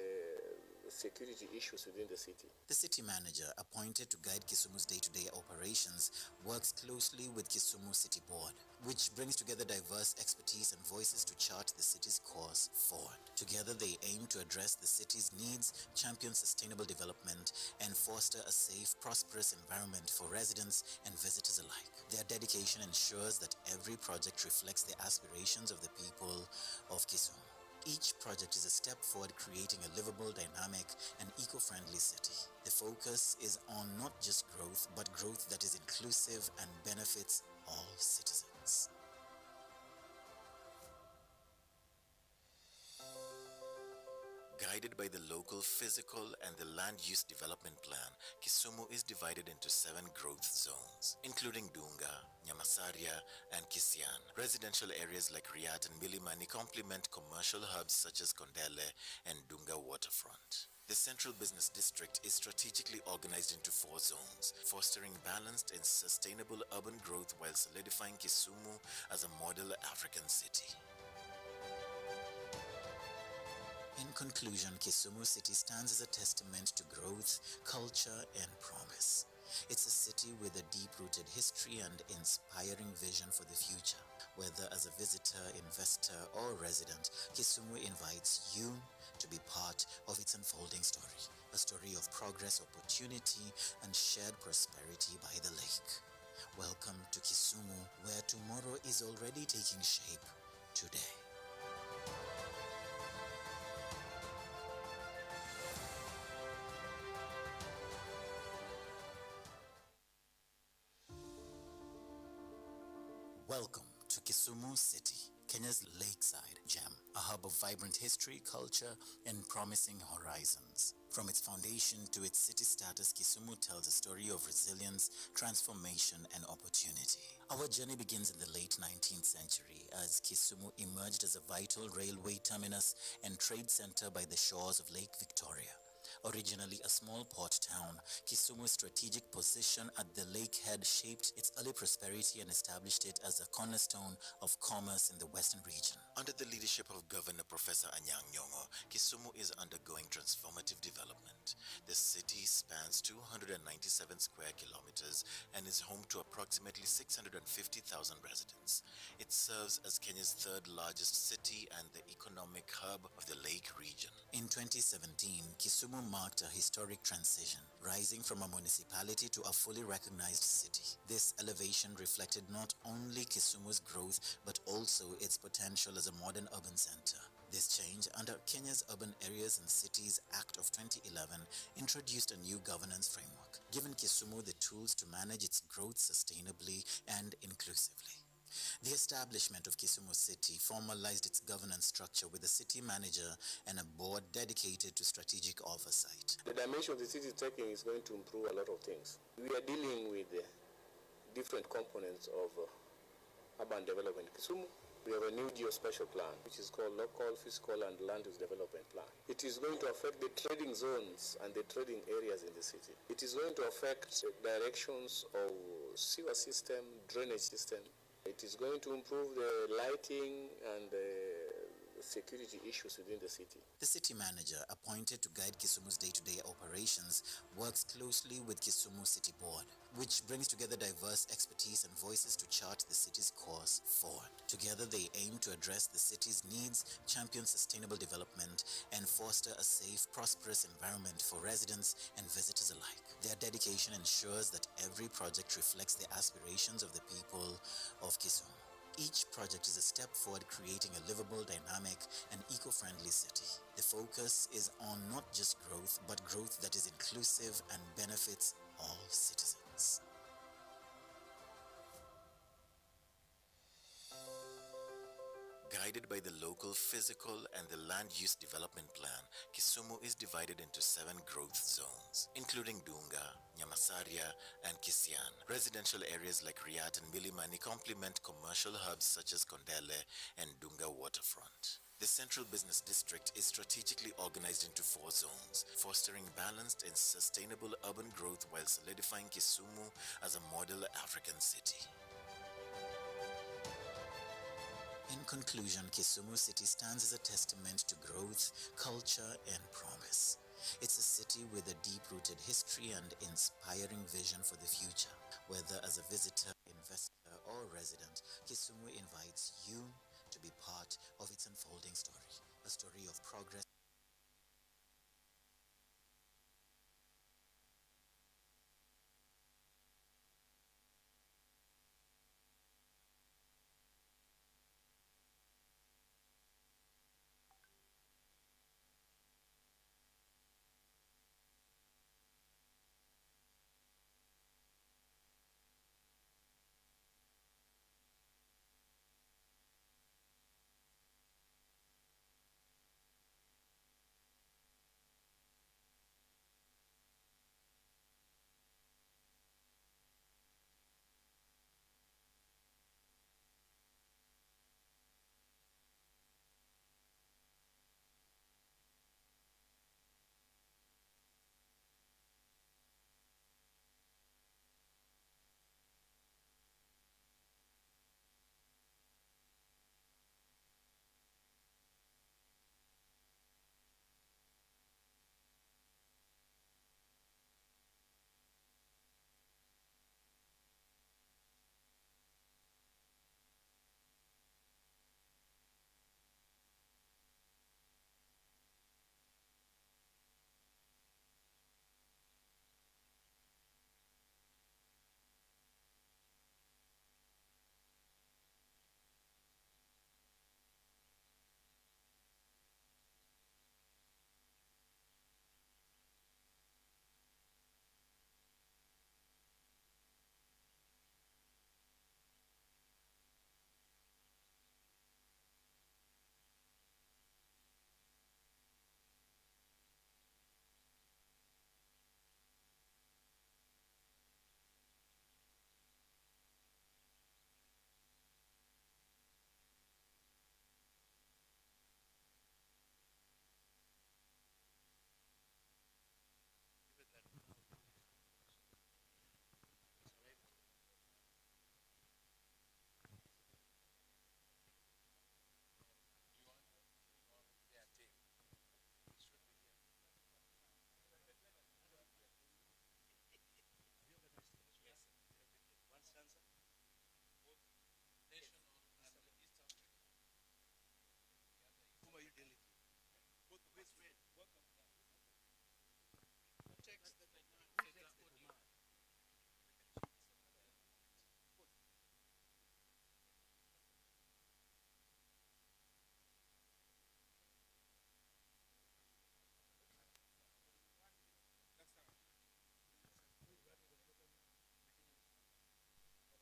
security issues within the city. The city manager, appointed to guide Kisumu's day-to-day operations, works closely with Kisumu City Board, which brings together diverse expertise and voices to chart the city's course forward. Together, they aim to address the city's needs, champion sustainable development, and foster a safe, prosperous environment for residents and visitors alike. Their dedication ensures that every project reflects the aspirations of the people of Kisumu. Each project is a step forward, creating a livable, dynamic, and eco-friendly city. The focus is on not just growth, but growth that is inclusive and benefits all citizens. Guided by the local physical and the land use development plan, Kisumu is divided into 7 growth zones, including Dunga, Nyamasaria, and Kisian. Residential areas like Riat and Milimani complement commercial hubs such as Kondele and Dunga waterfront. The Central Business District is strategically organized into 4 zones, fostering balanced and sustainable urban growth while solidifying Kisumu as a model African city. In conclusion, Kisumu City stands as a testament to growth, culture, and promise. It's a city with a deep-rooted history and inspiring vision for the future. Whether as a visitor, investor, or resident, Kisumu invites you to be part of its unfolding story. A story of progress, opportunity, and shared prosperity by the lake. Welcome to Kisumu, where tomorrow is already taking shape today. Welcome to Kisumu City, Kenya's lakeside gem, a hub of vibrant history, culture, and promising horizons. From its foundation to its city status, Kisumu tells a story of resilience, transformation, and opportunity. Our journey begins in the late 19th century as Kisumu emerged as a vital railway terminus and trade center by the shores of Lake Victoria. Originally a small port town, Kisumu's strategic position at the lake head shaped its early prosperity and established it as a cornerstone of commerce in the western region. Under the leadership of Governor Professor Anyang' Nyong'o, Kisumu is undergoing transformative development. The city spans 297 square kilometers and is home to approximately 650,000 residents. It serves as Kenya's third largest city and the economic hub of the lake region. In 2017, Kisumu marked a historic transition, rising from a municipality to a fully recognized city. This elevation reflected not only Kisumu's growth, but also its potential as a modern urban center. This change, under Kenya's Urban Areas and Cities Act of 2011, introduced a new governance framework, giving Kisumu the tools to manage its growth sustainably and inclusively. The establishment of Kisumu City formalized its governance structure with a city manager and a board dedicated to strategic oversight. The dimension the city is taking is going to improve a lot of things. We are dealing with different components of urban development in Kisumu. We have a new geospatial plan, which is called Local, Physical, and Land Use Development Plan. It is going to affect the trading zones and the trading areas in the city. It is going to affect directions of sewer system, drainage system. It is going to improve the lighting and the security issues within the city. The city manager, appointed to guide Kisumu's day-to-day operations, works closely with Kisumu City Board, which brings together diverse expertise and voices to chart the city's course forward. Together, they aim to address the city's needs, champion sustainable development, and foster a safe, prosperous environment for residents and visitors alike. Their dedication ensures that every project reflects the aspirations of the people of Kisumu. Each project is a step forward, creating a livable, dynamic, and eco-friendly city. The focus is on not just growth, but growth that is inclusive and benefits all citizens. Guided by the local physical and the land use development plan, Kisumu is divided into 7 growth zones, including Dunga, Nyamasaria, and Kisian. Residential areas like Riat and Milimani complement commercial hubs such as Kondele and Dunga waterfront. The Central Business District is strategically organized into 4 zones, fostering balanced and sustainable urban growth while solidifying Kisumu as a model African city. In conclusion, Kisumu City stands as a testament to growth, culture, and promise. It's a city with a deep-rooted history and inspiring vision for the future. Whether as a visitor, investor, or resident, Kisumu invites you to be part of its unfolding story, a story of progress.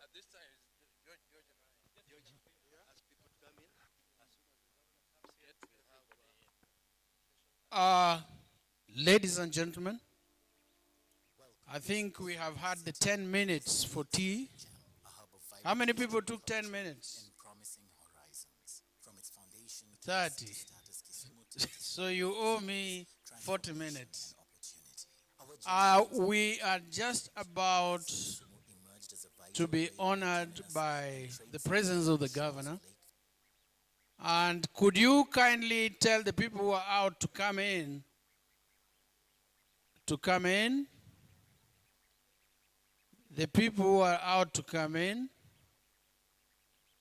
At this time, George and I. Ask people to come in. As soon as the governor comes here, we'll have Ladies and gentlemen, I think we have had the 10 minutes for tea. How many people took 10 minutes? 30. So you owe me 40 minutes. We are just about to be honored by the presence of the governor. And could you kindly tell the people who are out to come in? To come in? The people who are out to come in.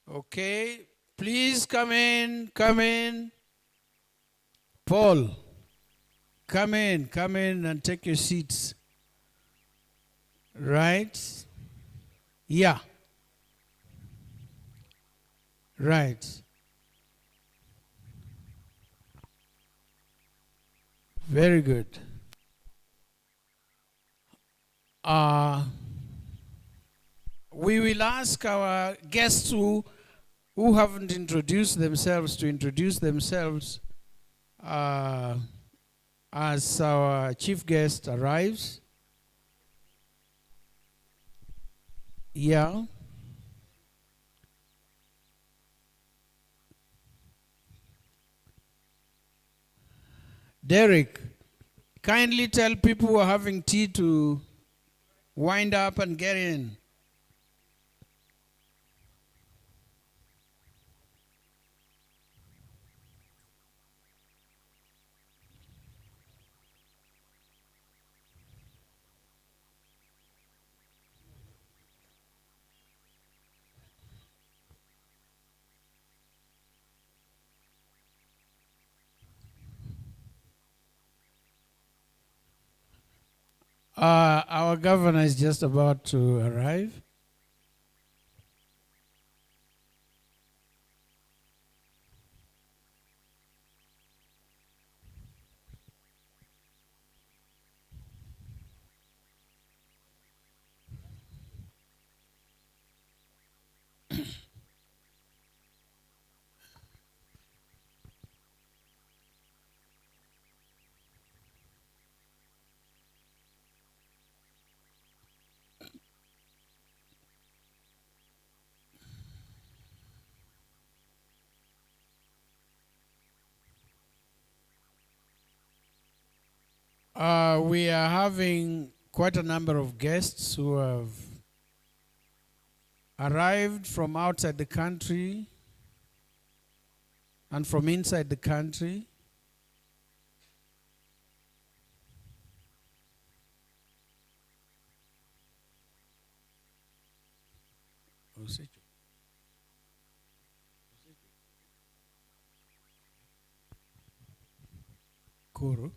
Okay. Please come in, come in. Paul, come in and take your seats. Right? Yeah. Right. Very good. We will ask our guests who haven't introduced themselves to introduce themselves as our chief guest arrives. Yeah. Derek, kindly tell people who are having tea to wind up and get in. Our governor is just about to arrive. We are having quite a number of guests who have arrived from outside the country and from inside the country. Kuru.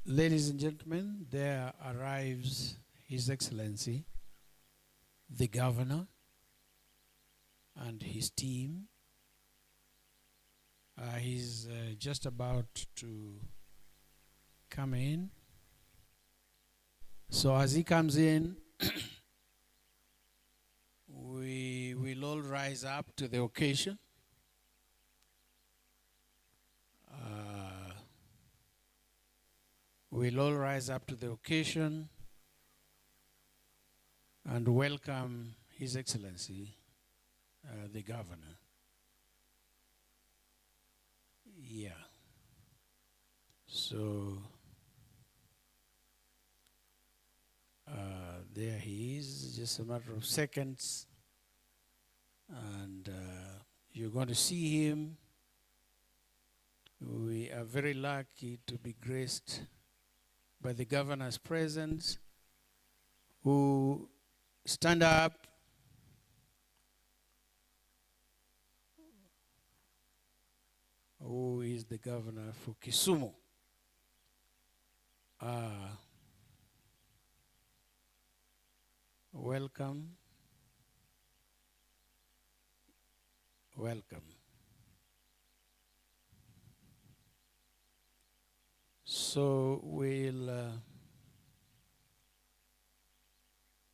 Ladies and gentlemen, there arrives His Excellency, the Governor, and his team. He's just about to come in. So as he comes in, we will all rise up to the occasion. We'll all rise up to the occasion and welcome His Excellency, the Governor. Yeah. So, there he is, just a matter of seconds. And you're going to see him. We are very lucky to be graced by the Governor's presence, who stand up. Who is the Governor for Kisumu? Welcome. Welcome. So we'll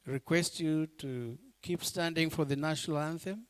request you to keep standing for the national anthem.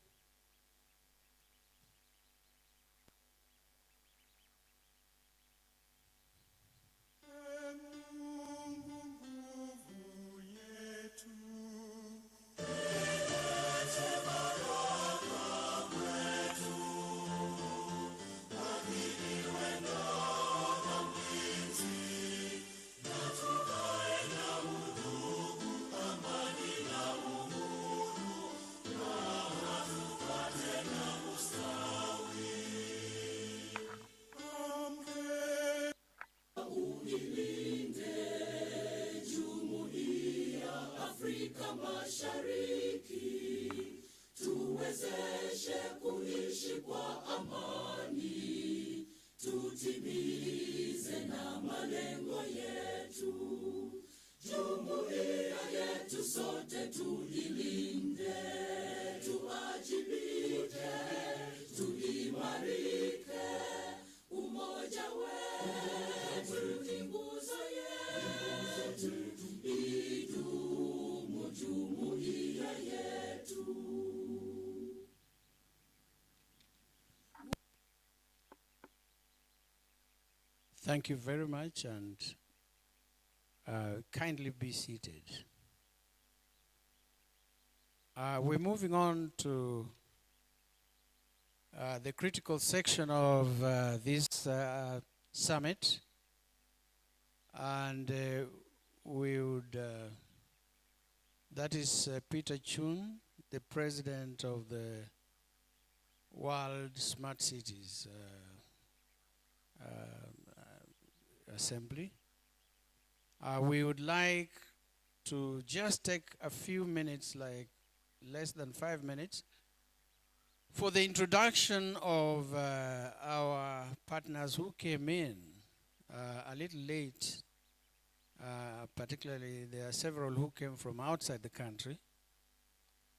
Thank you very much, and kindly be seated. We're moving on to the critical section of this summit, and we would, that is Peter Chun, the president of the World Smart Cities Assembly. We would like to just take a few minutes, like less than 5 minutes, for the introduction of our partners who came in a little late. Particularly, there are several who came from outside the country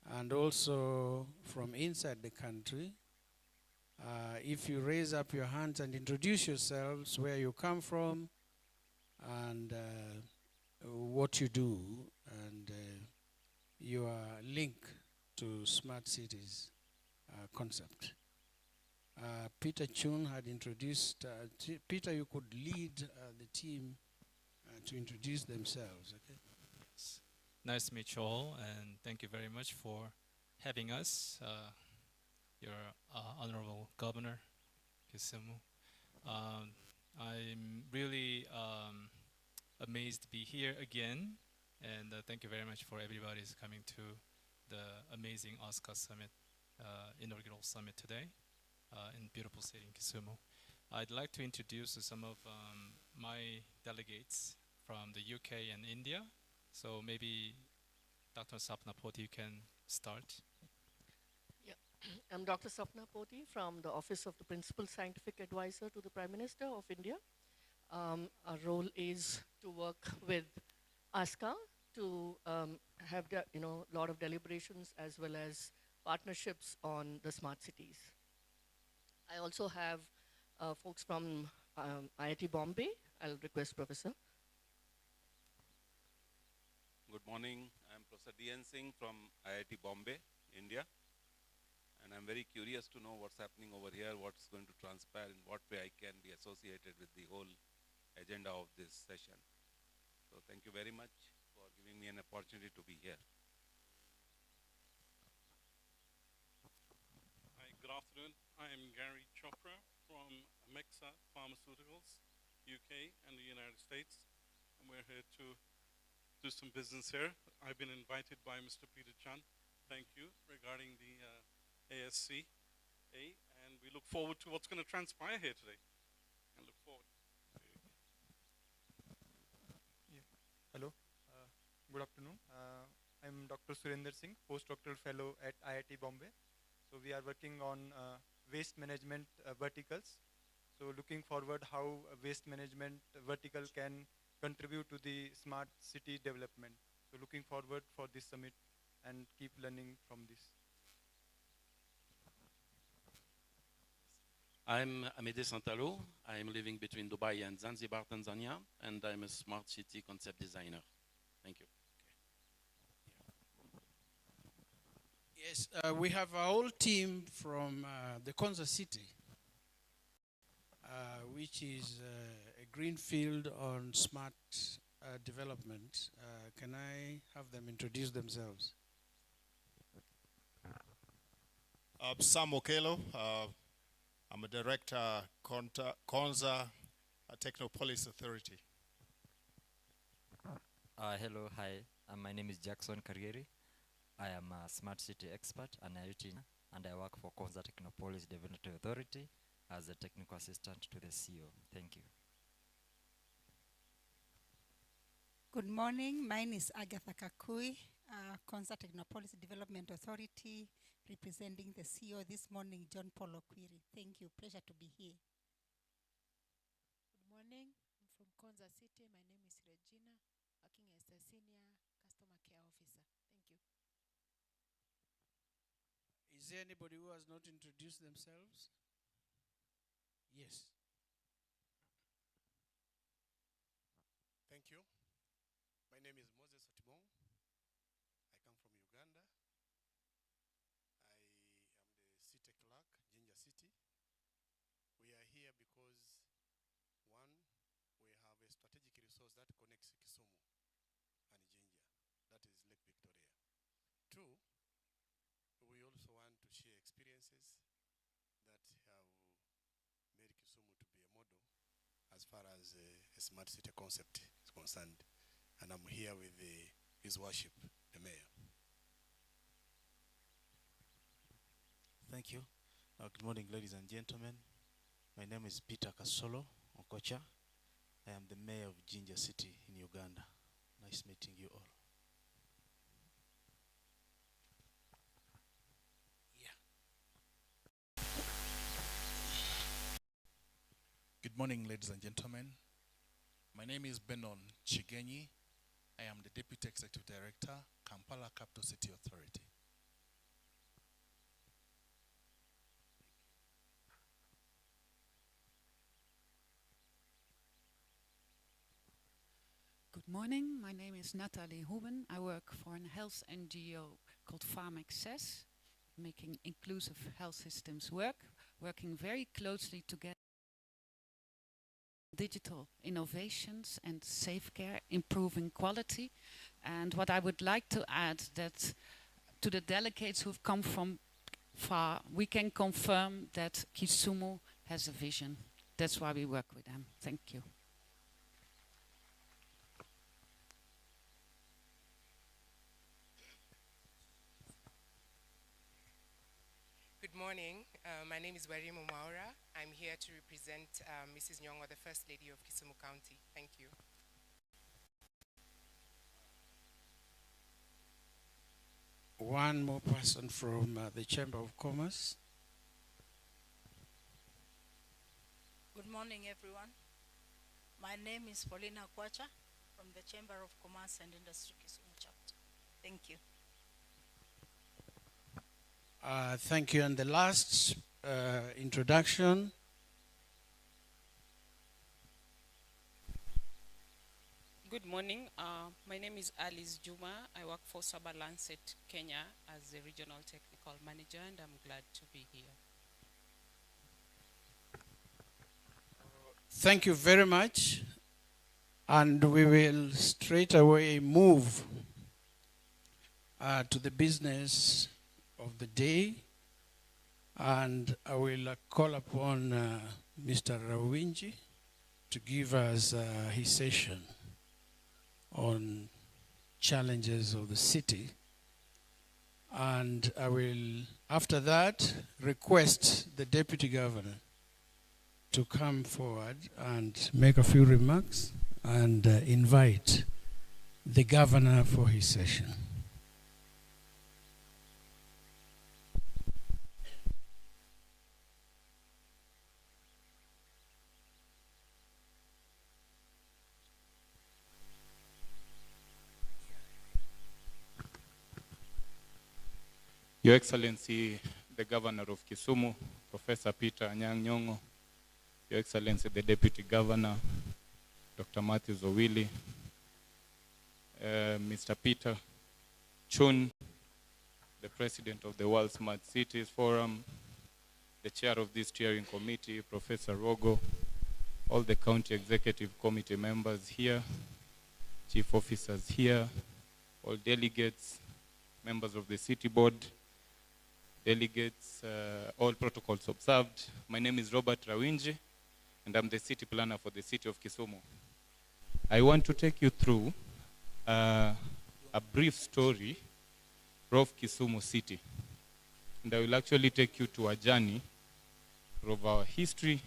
and also from inside the country. If you raise up your hands and introduce yourselves, where you come from, and what you do, and your link to smart cities concept. Peter Chun had introduced, Peter, you could lead the team to introduce themselves, okay? Nice to meet you all, and thank you very much for having us. Your Honorable Governor, Kisumu. I'm really amazed to be here again, and thank you very much for everybody who's coming to the amazing Asca Summit, inaugural summit today in beautiful city in Kisumu. I'd like to introduce some of my delegates from the UK and India. So maybe Dr. Sapna Poti, you can start. I'm Dr. Sapna Poti from the Office of the Principal Scientific Advisor to the Prime Minister of India. Our role is to work with Asca to have a lot of deliberations as well as partnerships on the smart cities. I also have folks from IIT Bombay. I'll request Professor. Good morning. I'm Professor D.N. Singh from IIT Bombay, India. And I'm very curious to know what's happening over here, what's going to transpire, in what way I can be associated with the whole agenda of this session. So thank you very much for giving me an opportunity to be here. Hi, good afternoon. I am Gary Chopra from Amexa Pharmaceuticals, UK and the United States. And we're here to do some business here. I've been invited by Mr. Peter Chan, thank you, regarding the ASCA, and we look forward to what's going to transpire here today. And look forward. Yeah. Hello. Good afternoon. I'm Dr. Surinder Singh, postdoctoral fellow at IIT Bombay. So we are working on waste management verticals. So looking forward how a waste management vertical can contribute to the smart city development. So looking forward for this summit and keep learning from this. I'm Amede Santalo. I'm living between Dubai and Zanzibar, Tanzania, and I'm a smart city concept designer. Thank you. Yes, we have a whole team from the Konza City, which is a green field on smart development. Can I have them introduce themselves? Sam Okelo. I'm a director, Konza Technopolis Authority. Hello, hi. My name is Jackson Karrieri. I am a smart city expert and IoT, and I work for Konza Technopolis Development Authority as a technical assistant to the CEO. Thank you. Good morning. My name is Agatha Kakui, Konza Technopolis Development Authority, representing the CEO this morning, John Paul Okwiri. Thank you. Pleasure to be here. Good morning. I'm from Konza City. My name is Regina, working as a senior customer care officer. Thank you. Is there anybody who has not introduced themselves? Yes. Thank you. My name is Moses Otimo. I come from Uganda. I am the city clerk, Jinja City. We are here because, one, we have a strategic resource that connects Kisumu and Jinja. That is Lake Victoria. Two, we also want to share experiences that have made Kisumu to be a model as far as a smart city concept is concerned. And I'm here with His Worship, the Mayor. Thank you. Good morning, ladies and gentlemen. My name is Peter Kasolo Okocha. I am the Mayor of Jinja City in Uganda. Nice meeting you all. Good morning, ladies and gentlemen. My name is Benon Chigenyi. I am the Deputy Executive Director, Kampala Capital City Authority. Good morning. My name is Natalie Huben. I work for a health NGO called Farm Access, making inclusive health systems work, working very closely together. Digital innovations and safe care, improving quality. And what I would like to add that to the delegates who've come from far, we can confirm that Kisumu has a vision. That's why we work with them. Thank you. Good morning. My name is Warimu Maura. I'm here to represent Mrs. Nyong'o, the First Lady of Kisumu County. Thank you. One more person from the Chamber of Commerce. Good morning, everyone. My name is Paulina Kwacha from the Chamber of Commerce and Industry Kisumu chapter. Thank you. Thank you. And the last introduction. Good morning. My name is Alice Juma. I work for Saba Lancet, Kenya as the Regional Technical Manager, and I'm glad to be here. Thank you very much. And we will straight away move to the business of the day. And I will call upon Mr. Rawinji to give us his session on challenges of the city. And I will, after that, request the Deputy Governor to come forward and make a few remarks and invite the Governor for his session. Your Excellency, the Governor of Kisumu, Professor Peter Anyang' Nyong'o, Your Excellency, the Deputy Governor, Dr. Matthews Owili, Mr. Peter Chun, the President of the World Smart Cities Forum, the Chair of this steering committee, Professor Rogo, all the County Executive Committee members here, Chief Officers here, all delegates, members of the City Board, delegates, all protocols observed. My name is Robert Rawinji, and I'm the city planner for the city of Kisumu. I want to take you through a brief story of Kisumu city. And I will actually take you to a journey of our history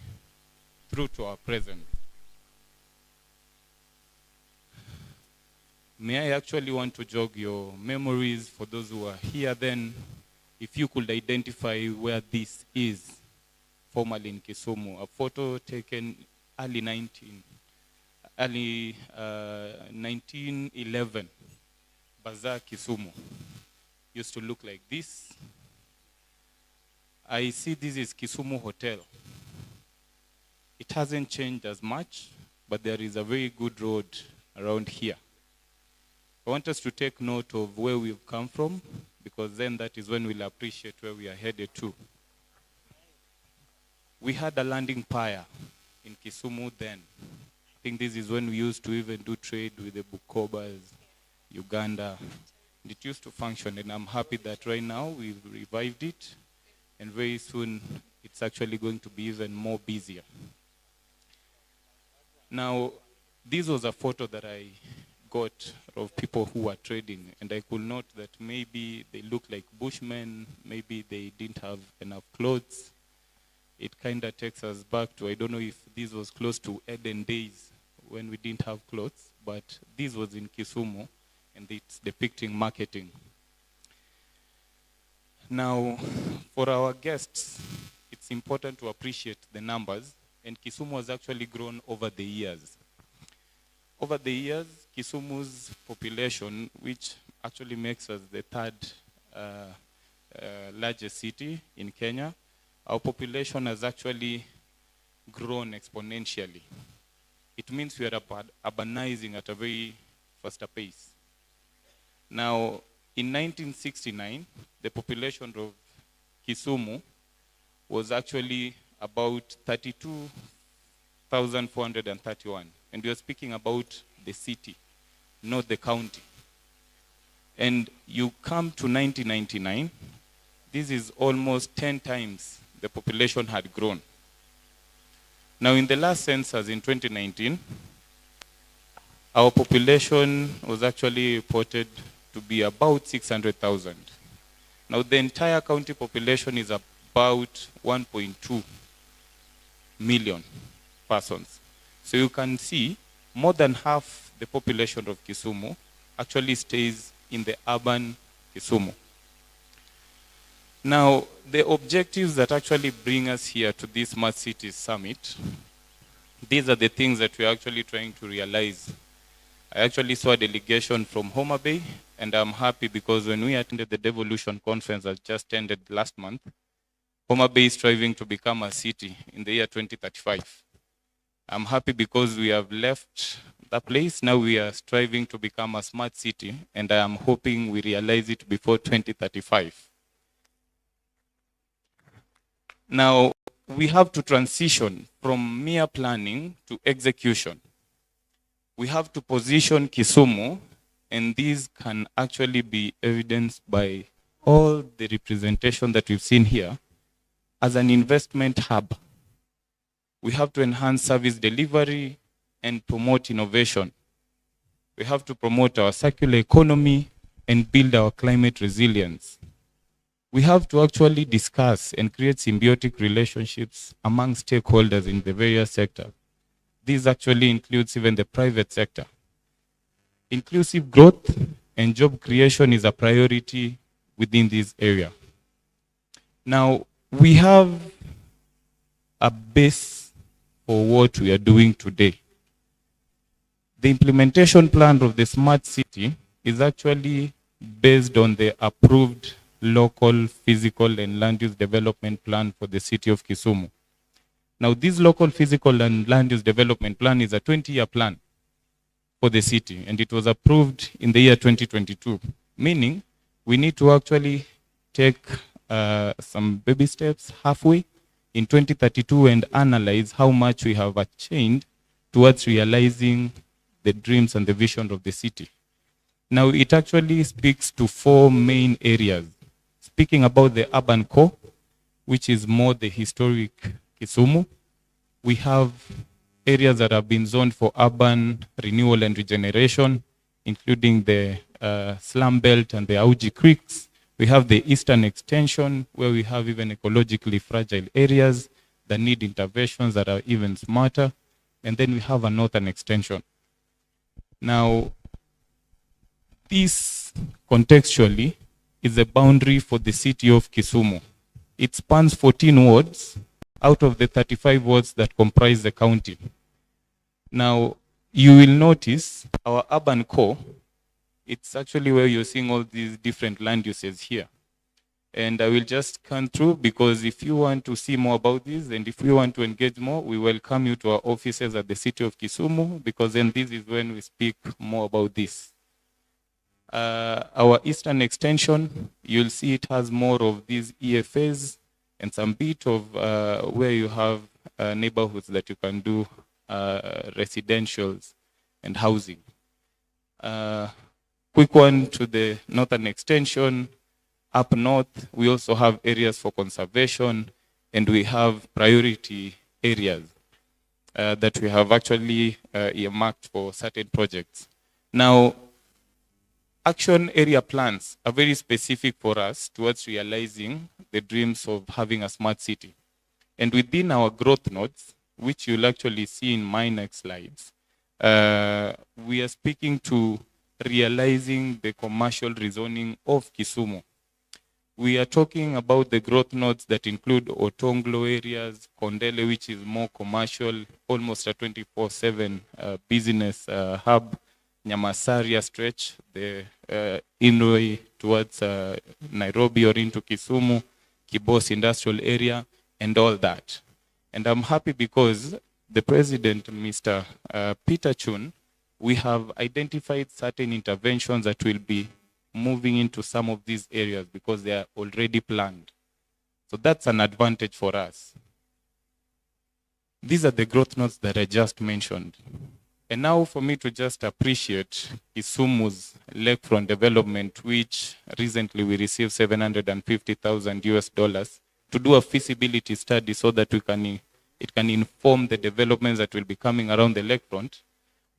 through to our present. May I actually want to jog your memories for those who are here then, if you could identify where this is, formerly in Kisumu, a photo taken early 1911, Bazaar Kisumu, used to look like this. I see this is Kisumu Hotel. It hasn't changed as much, but there is a very good road around here. I want us to take note of where we've come from, because then that is when we'll appreciate where we are headed to. We had a landing pier in Kisumu then. I think this is when we used to even do trade with the Bukobas, Uganda. It used to function, and I'm happy that right now we've revived it, and very soon it's actually going to be even more busier. Now, this was a photo that I got of people who were trading, and I could note that maybe they looked like bushmen, maybe they didn't have enough clothes. It kind of takes us back to, I don't know if this was close to Eden days when we didn't have clothes, but this was in Kisumu, and it's depicting marketing. Now, for our guests, it's important to appreciate the numbers, and Kisumu has actually grown over the years. Over the years, Kisumu's population, which actually makes us the third largest city in Kenya, our population has actually grown exponentially. It means we are urbanizing at a very faster pace. Now, in 1969, the population of Kisumu was actually about 32,431. And we are speaking about the city, not the county. And you come to 1999, this is almost 10 times the population had grown. Now, in the last census in 2019, our population was actually reported to be about 600,000. Now, the entire county population is about 1.2 million persons. So you can see more than half the population of Kisumu actually stays in the urban Kisumu. Now, the objectives that actually bring us here to this Smart Cities Summit These are the things that we're actually trying to realize. I actually saw a delegation from Homa Bay, and I'm happy because when we attended the Devolution Conference that just ended last month, Homa Bay is striving to become a city in the year 2035. I'm happy because we have left that place. Now we are striving to become a smart city, and I am hoping we realize it before 2035. Now, we have to transition from mere planning to execution. We have to position Kisumu, and these can actually be evidenced by all the representation that we've seen here, as an investment hub. We have to enhance service delivery and promote innovation. We have to promote our circular economy and build our climate resilience. We have to actually discuss and create symbiotic relationships among stakeholders in the various sectors. This actually includes even the private sector. Inclusive growth and job creation is a priority within this area. Now, we have a base for what we are doing today. The implementation plan of the smart city is actually based on the approved local, physical, and land use development plan for the city of Kisumu. Now, this local, physical, and land use development plan is a 20-year plan for the city, and it was approved in the year 2022, meaning we need to actually take some baby steps halfway in 2032 and analyze how much we have achieved towards realizing the dreams and the vision of the city. Now, it actually speaks to 4 main areas. Speaking about the urban core, which is more the historic Kisumu, we have areas that have been zoned for urban renewal and regeneration, including the slum belt and the Auji Creeks. We have the eastern extension, where we have even ecologically fragile areas that need interventions that are even smarter. And then we have a northern extension. Now, this contextually is a boundary for the city of Kisumu. It spans 14 wards out of the 35 wards that comprise the county. Now, you will notice our urban core, it's actually where you're seeing all these different land uses here. And I will just come through, because if you want to see more about this and if you want to engage more, we welcome you to our offices at the city of Kisumu, because then this is when we speak more about this. Our eastern extension, you'll see it has more of these EFAs and some bit of where you have neighborhoods that you can do residentials and housing. Quick one to the northern extension. Up north, we also have areas for conservation, and we have priority areas that we have actually earmarked for certain projects. Now, action area plans are very specific for us towards realizing the dreams of having a smart city. And within our growth nodes, which you'll actually see in my next slides, we are speaking to realizing the commercial rezoning of Kisumu. We are talking about the growth nodes that include Otonglo areas, Kondele, which is more commercial, almost a 24/7 business hub, Nyamasaria stretch, the inway towards Nairobi or into Kisumu, Kibos industrial area, and all that. And I'm happy because the president, Mr. Peter Chun, we have identified certain interventions that will be moving into some of these areas because they are already planned. So that's an advantage for us. These are the growth nodes that I just mentioned. And now for me to just appreciate Kisumu's lakefront development, which recently we received $750,000 to do a feasibility study so that it can inform the developments that will be coming around the lakefront.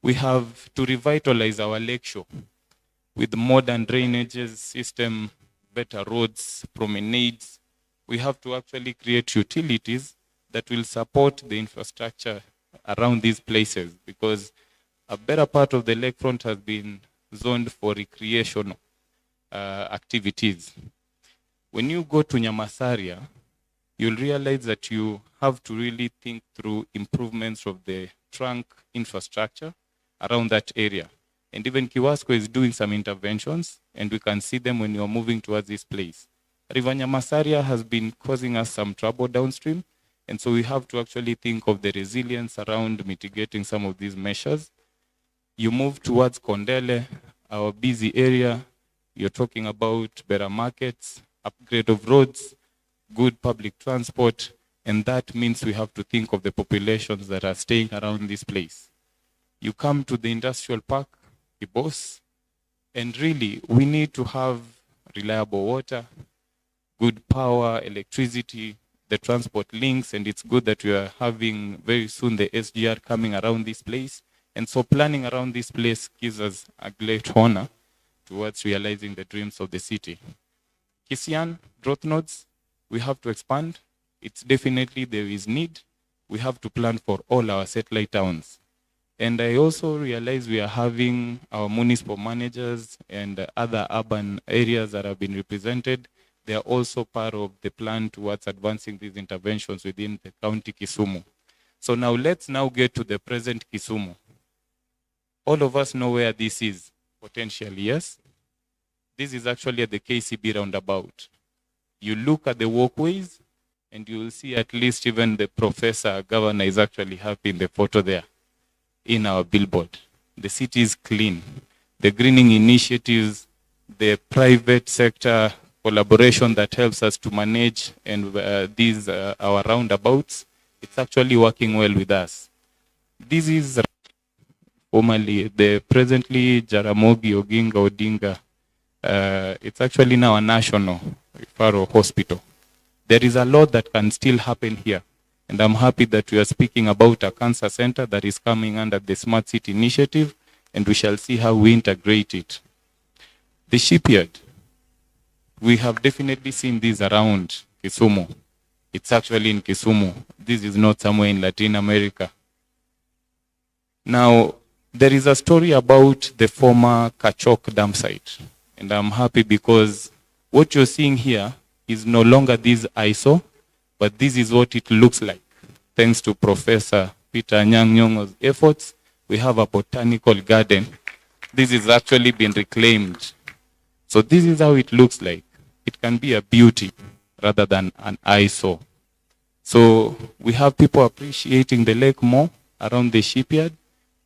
We have to revitalize our lakeshore with modern drainages system, better roads, promenades. We have to actually create utilities that will support the infrastructure around these places, because a better part of the lakefront has been zoned for recreational activities. When you go to Nyamasaria, you'll realize that you have to really think through improvements of the trunk infrastructure around that area. And even Kiwasco is doing some interventions, and we can see them when you're moving towards this place. River Nyamasaria has been causing us some trouble downstream, and so we have to actually think of the resilience around mitigating some of these measures. You move towards Kondele, our busy area, you're talking about better markets, upgrade of roads, good public transport, and that means we have to think of the populations that are staying around this place. You come to the industrial park, Kibos, and really we need to have reliable water, good power, electricity, the transport links, and it's good that we are having very soon the SGR coming around this place. And so planning around this place gives us a great honor towards realizing the dreams of the city. Kisian, growth nodes, we have to expand. It's definitely there is need. We have to plan for all our satellite towns. And I also realize we are having our municipal managers and other urban areas that have been represented. They are also part of the plan towards advancing these interventions within the county Kisumu. So now let's now get to the present Kisumu. All of us know where this is, potentially, yes? This is actually at the KCB roundabout. You look at the walkways, and you will see at least even the professor, governor, is actually happy in the photo there in our billboard. The city is clean. The greening initiatives, the private sector collaboration that helps us to manage and these our roundabouts, it's actually working well with us. This is formerly the presently Jaramogi Oginga Odinga. It's actually now a national referral hospital. There is a lot that can still happen here. And I'm happy that we are speaking about a cancer center that is coming under the Smart City Initiative, and we shall see how we integrate it. The shipyard, we have definitely seen this around Kisumu. It's actually in Kisumu. This is not somewhere in Latin America. Now, there is a story about the former Kachok dam site. And I'm happy because what you're seeing here is no longer this ISO, but this is what it looks like. Thanks to Professor Peter Nyang'nyong'o's efforts, we have a botanical garden. This has actually been reclaimed. So this is how it looks like. It can be a beauty rather than an eyesore. So we have people appreciating the lake more around the shipyard,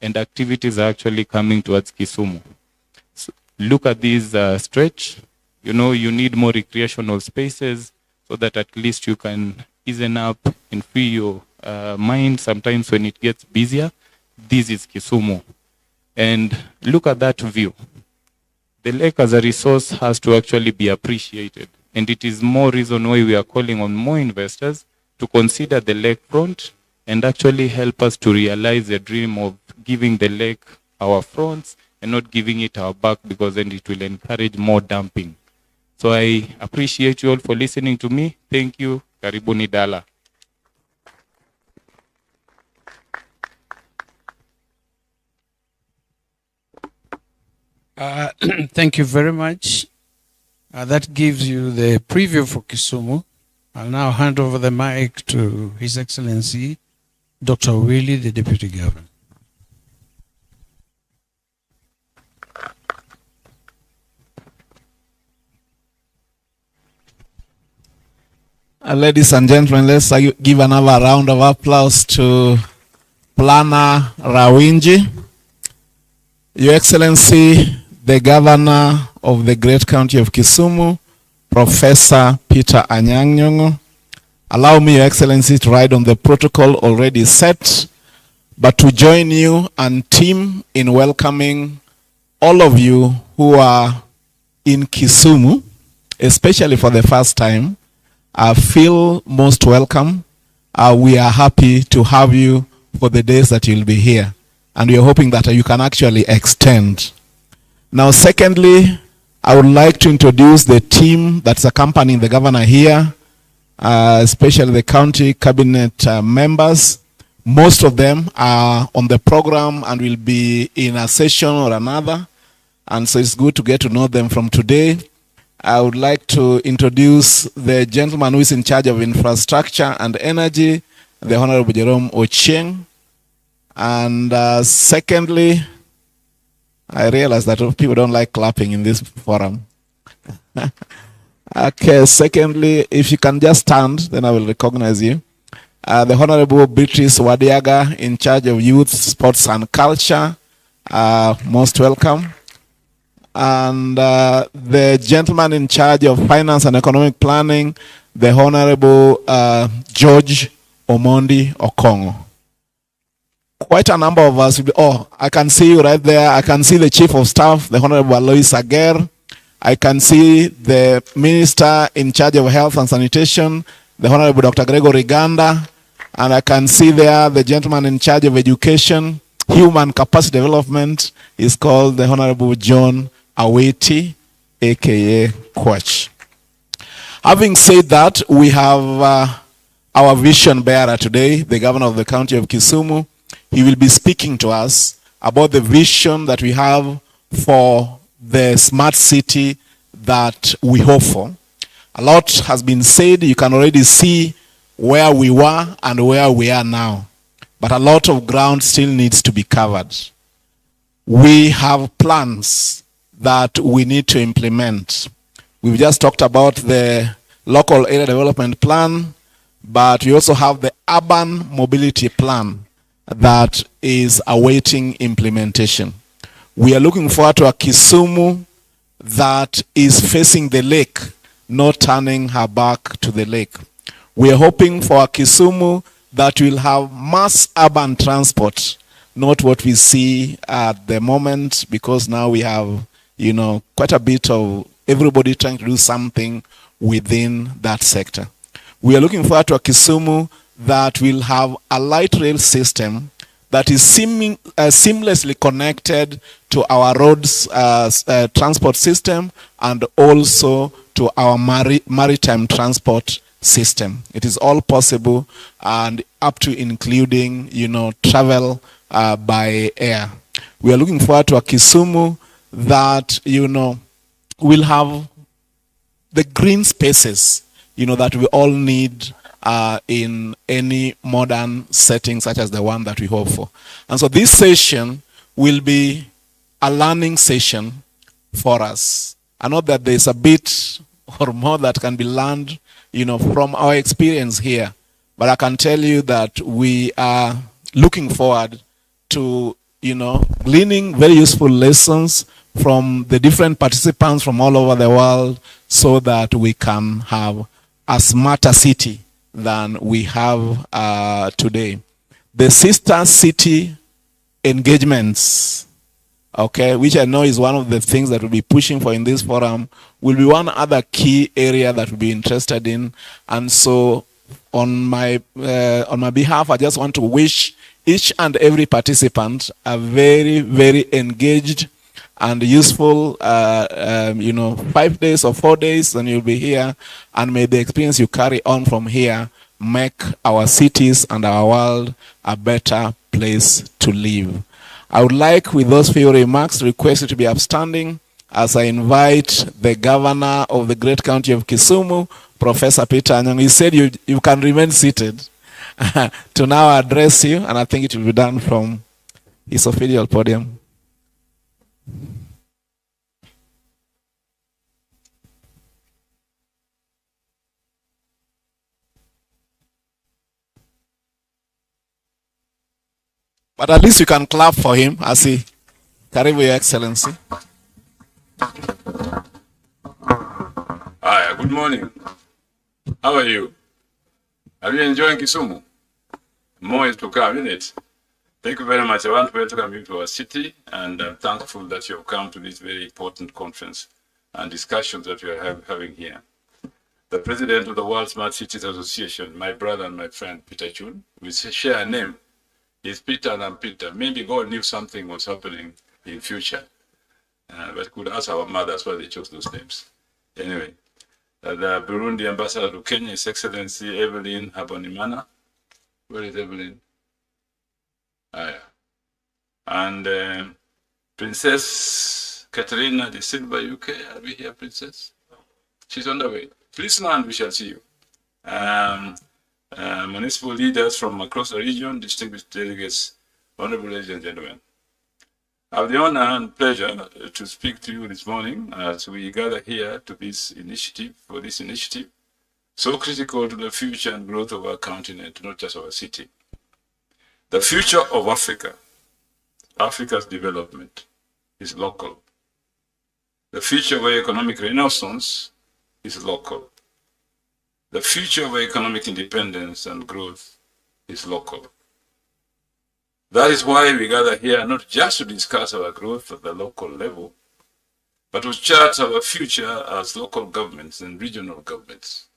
and activities are actually coming towards Kisumu. So look at this stretch. You know, you need more recreational spaces so that at least you can easen up and free your mind sometimes when it gets busier. This is Kisumu. And look at that view. The lake as a resource has to actually be appreciated. And it is more reason why we are calling on more investors to consider the lakefront and actually help us to realize the dream of giving the lake our fronts and not giving it our back, because then it will encourage more dumping. So I appreciate you all for listening to me. Thank you. Karibuni Dala. Thank you very much. That gives you the preview for Kisumu. I'll now hand over the mic to His Excellency, Dr. Willie, the Deputy Governor. Ladies and gentlemen, let's give another round of applause to Planner Rawinji. Your Excellency, the Governor of the great county of Kisumu, Professor Peter Anyang'-Nyong'o. Allow me, Your Excellency, to ride on the protocol already set, but to join you and team in welcoming all of you who are in Kisumu, especially for the first time. Feel most welcome. We are happy to have you for the days that you'll be here. And we are hoping that you can actually extend. Now, secondly, I would like to introduce the team that's accompanying the governor here, especially the county cabinet members. Most of them are on the program and will be in a session or another. And so it's good to get to know them from today. I would like to introduce the gentleman who is in charge of infrastructure and energy, the Honorable Jerome Ochieng. And secondly, I realize that people don't like clapping in this forum. Okay, secondly, if you can just stand, then I will recognize you. The Honorable Beatrice Wadiaga, in charge of youth, sports and culture. Most welcome. And the gentleman in charge of finance and economic planning, the Honorable George Omondi Okongo. Quite a number of us will be, oh, I can see you right there. I can see the Chief of Staff, the Honorable Alois Ager. I can see the Minister in charge of Health and Sanitation, the Honorable Dr. Gregory Ganda. And I can see there the gentleman in charge of education, human capacity development, is called the Honorable John Aweti, aka Kwach. Having said that, we have our vision bearer today, the governor of the county of Kisumu. He will be speaking to us about the vision that we have for the smart city that we hope for. A lot has been said. You can already see where we were and where we are now. But a lot of ground still needs to be covered. We have plans that we need to implement. We've just talked about the local area development plan, but we also have the urban mobility plan that is awaiting implementation. We are looking forward to a Kisumu that is facing the lake, not turning her back to the lake. We are hoping for a Kisumu that will have mass urban transport, not what we see at the moment, because now we have, you know, quite a bit of everybody trying to do something within that sector. We are looking forward to a Kisumu that will have a light rail system that is seamlessly connected to our roads transport system and also to our maritime transport system. It is all possible and up to including, you know, travel by air. We are looking forward to a Kisumu that, you know, will have the green spaces, you know, that we all need in any modern setting such as the one that we hope for. And so this session will be a learning session for us. I know that there's a bit or more that can be learned, you know, from our experience here. But I can tell you that we are looking forward to, you know, gleaning very useful lessons from the different participants from all over the world so that we can have a smarter city than we have today. The sister city engagements, okay, which I know is one of the things that we'll be pushing for in this forum, will be one other key area that we'll be interested in. And so on my behalf, I just want to wish each and every participant a very, very engaged and useful, 5 days or 4 days, and you'll be here. And may the experience you carry on from here make our cities and our world a better place to live. I would like, with those few remarks, request you to be upstanding as I invite the governor of the great county of Kisumu, Professor Peter Anyang. He said you can remain seated to now address you, and I think it will be done from his official podium. But at least you can clap for him as he Karibu, Your Excellency. Hi, good morning. How are you? Are you enjoying Kisumu? More is to come, isn't it? Thank you very much. I want to welcome you to our city, and I'm thankful that you have come to this very important conference and discussions that we are having here. The president of the World Smart Cities Association, my brother and my friend, Peter Chun, we share a name. He's Peter and I'm Peter. Maybe God knew something was happening in future, but could ask our mothers why they chose those names. Anyway, the Burundi ambassador to Kenya, His Excellency Evelyn Habonimana. Where is Evelyn? Yeah. And Princess Katerina de Silva, UK. Are we here, Princess? She's on the way. Please land, we shall see you. Municipal leaders from across the region, distinguished delegates, honorable ladies and gentlemen. I have the honor and pleasure to speak to you this morning as we gather here to this initiative, so critical to the future and growth of our continent, not just our city. The future of Africa, Africa's development, is local. The future of our economic renaissance is local. The future of our economic independence and growth is local. That is why we gather here not just to discuss our growth at the local level, but to chart our future as local governments and regional governments.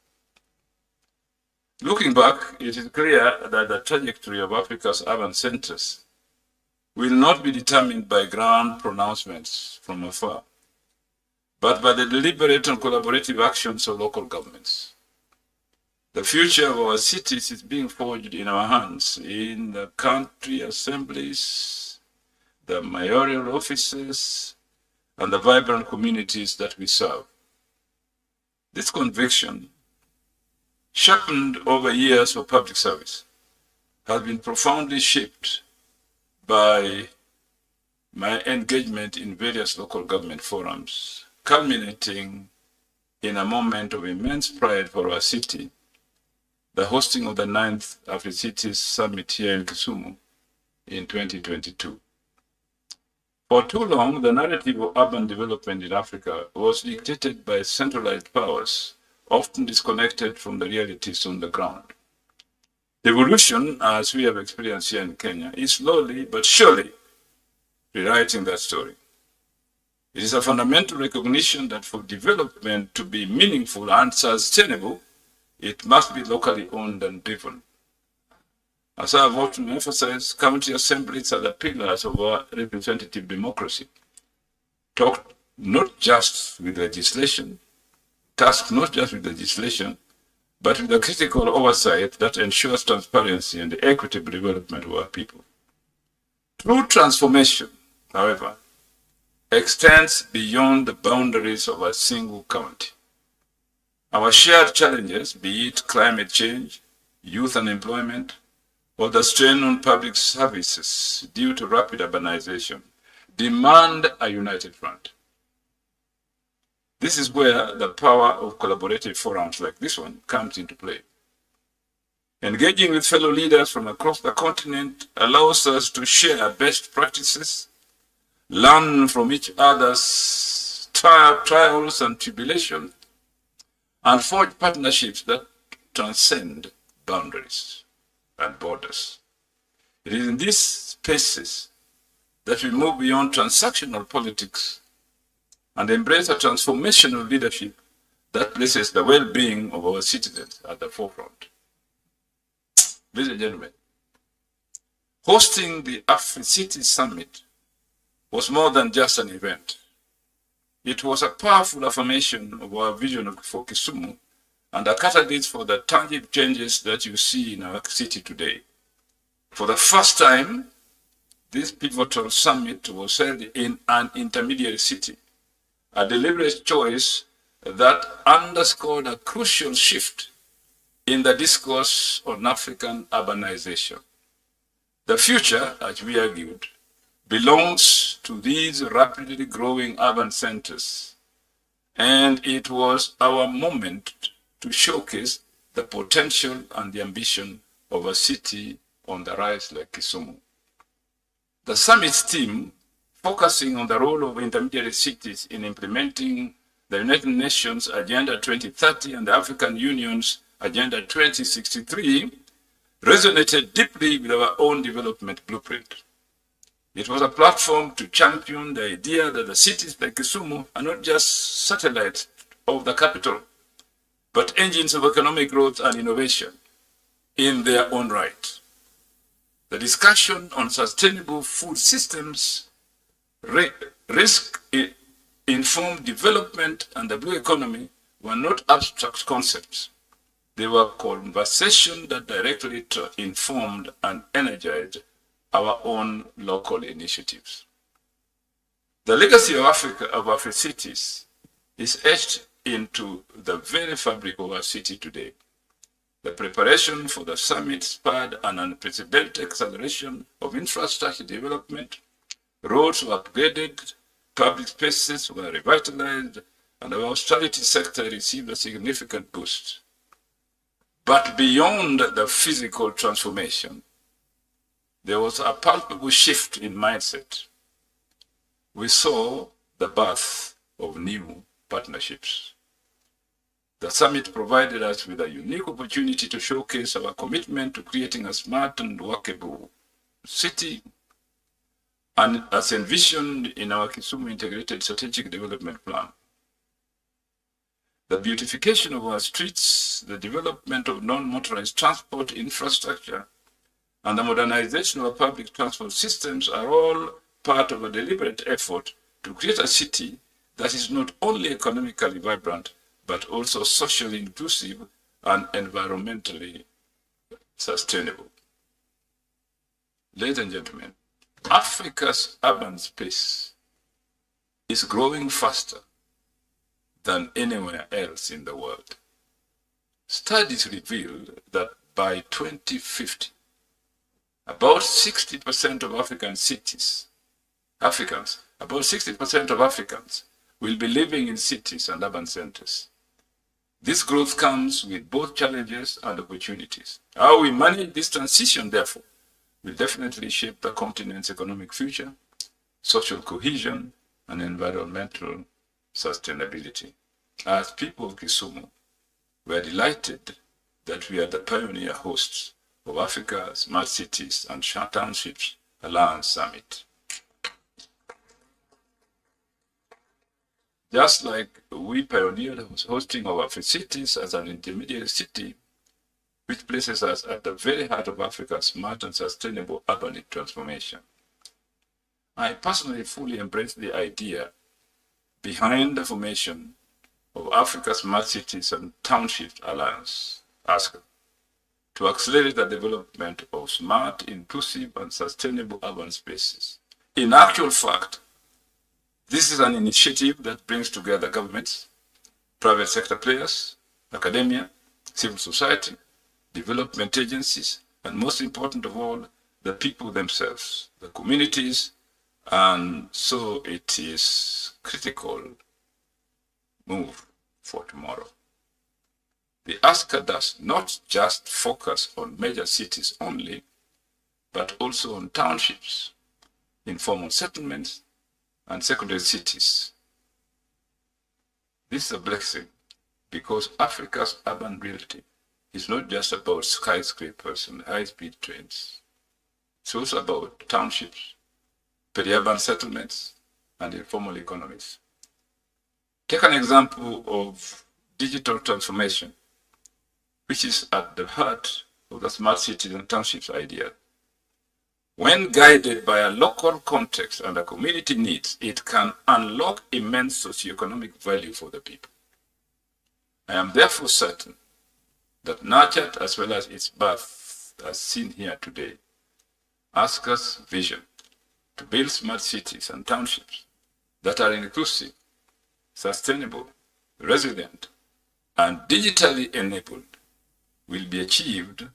Looking back, it is clear that the trajectory of Africa's urban centers will not be determined by grand pronouncements from afar, but by the deliberate and collaborative actions of local governments. The future of our cities is being forged in our hands, in the country assemblies, the mayoral offices, and the vibrant communities that we serve. This conviction, sharpened over years of public service, has been profoundly shaped by my engagement in various local government forums, culminating in a moment of immense pride for our city, the hosting of the 9th Afri-Cities Summit here in Kisumu in 2022. For too long, the narrative of urban development in Africa was dictated by centralized powers, often disconnected from the realities on the ground. Evolution, as we have experienced here in Kenya, is slowly but surely rewriting that story. It is a fundamental recognition that for development to be meaningful and sustainable, it must be locally owned and driven. As I have often emphasized, county assemblies are the pillars of our representative democracy. Tasked not just with legislation, but with the critical oversight that ensures transparency and the equitable development of our people. True transformation, however, extends beyond the boundaries of a single county. Our shared challenges, be it climate change, youth unemployment, or the strain on public services due to rapid urbanization, demand a united front. This is where the power of collaborative forums like this one comes into play. Engaging with fellow leaders from across the continent allows us to share best practices, learn from each other's trials and tribulations, and forge partnerships that transcend boundaries and borders. It is in these spaces that we move beyond transactional politics and embrace a transformational leadership that places the well-being of our citizens at the forefront. Ladies and gentlemen, hosting the Afri-Cities Summit was more than just an event. It was a powerful affirmation of our vision for Kisumu and a catalyst for the tangible changes that you see in our city today. For the first time, this pivotal summit was held in an intermediary city, a deliberate choice that underscored a crucial shift in the discourse on African urbanization. The future, as we argued, belongs to these rapidly growing urban centers, and it was our moment to showcase the potential and the ambition of a city on the rise like Kisumu. The summit's theme, focusing on the role of intermediary cities in implementing the United Nations Agenda 2030 and the African Union's Agenda 2063, resonated deeply with our own development blueprint. It was a platform to champion the idea that the cities like Kisumu are not just satellites of the capital, but engines of economic growth and innovation in their own right. The discussion on sustainable food systems, risk-informed development, and the blue economy were not abstract concepts. They were conversations that directly informed and energized our own local initiatives. The legacy of Africa, of Afri-Cities, is etched into the very fabric of our city today. The preparation for the summit spurred an unprecedented acceleration of infrastructure development. Roads were upgraded, public spaces were revitalized, and our hospitality sector received a significant boost. But beyond the physical transformation, there was a palpable shift in mindset. We saw the birth of new partnerships. The summit provided us with a unique opportunity to showcase our commitment to creating a smart and workable city, and as envisioned in our Kisumu Integrated Strategic Development Plan. The beautification of our streets, the development of non-motorized transport infrastructure, and the modernization of our public transport systems are all part of a deliberate effort to create a city that is not only economically vibrant, but also socially inclusive and environmentally sustainable. Ladies and gentlemen, Africa's urban space is growing faster than anywhere else in the world. Studies reveal that by 2050, about 60% of African cities, about 60% of Africans will be living in cities and urban centers. This growth comes with both challenges and opportunities. How we manage this transition, therefore, will definitely shape the continent's economic future, social cohesion, and environmental sustainability. As people of Kisumu, we are delighted that we are the pioneer hosts of Africa Smart Cities and Townships Alliance Summit. Just like we pioneered hosting our cities as an intermediate city, which places us at the very heart of Africa's smart and sustainable urban transformation. I personally fully embrace the idea behind the formation of Africa's Smart Cities and Townships Alliance, Asca, to accelerate the development of smart, inclusive, and sustainable urban spaces. In actual fact, this is an initiative that brings together governments, private sector players, academia, civil society, development agencies, and most important of all, the people themselves, the communities, and so it is critical move for tomorrow. The Asca does not just focus on major cities only, but also on townships, informal settlements, and secondary cities. This is a blessing because Africa's urban reality is not just about skyscrapers and high-speed trains. It's also about townships, peri-urban settlements, and informal economies. Take an example of digital transformation, which is at the heart of the smart cities and townships idea. When guided by a local context and a community needs, it can unlock immense socioeconomic value for the people. I am therefore certain that nurtured as well as its birth, as seen here today, Asca's vision to build smart cities and townships that are inclusive, sustainable, resilient, and digitally enabled will be achieved,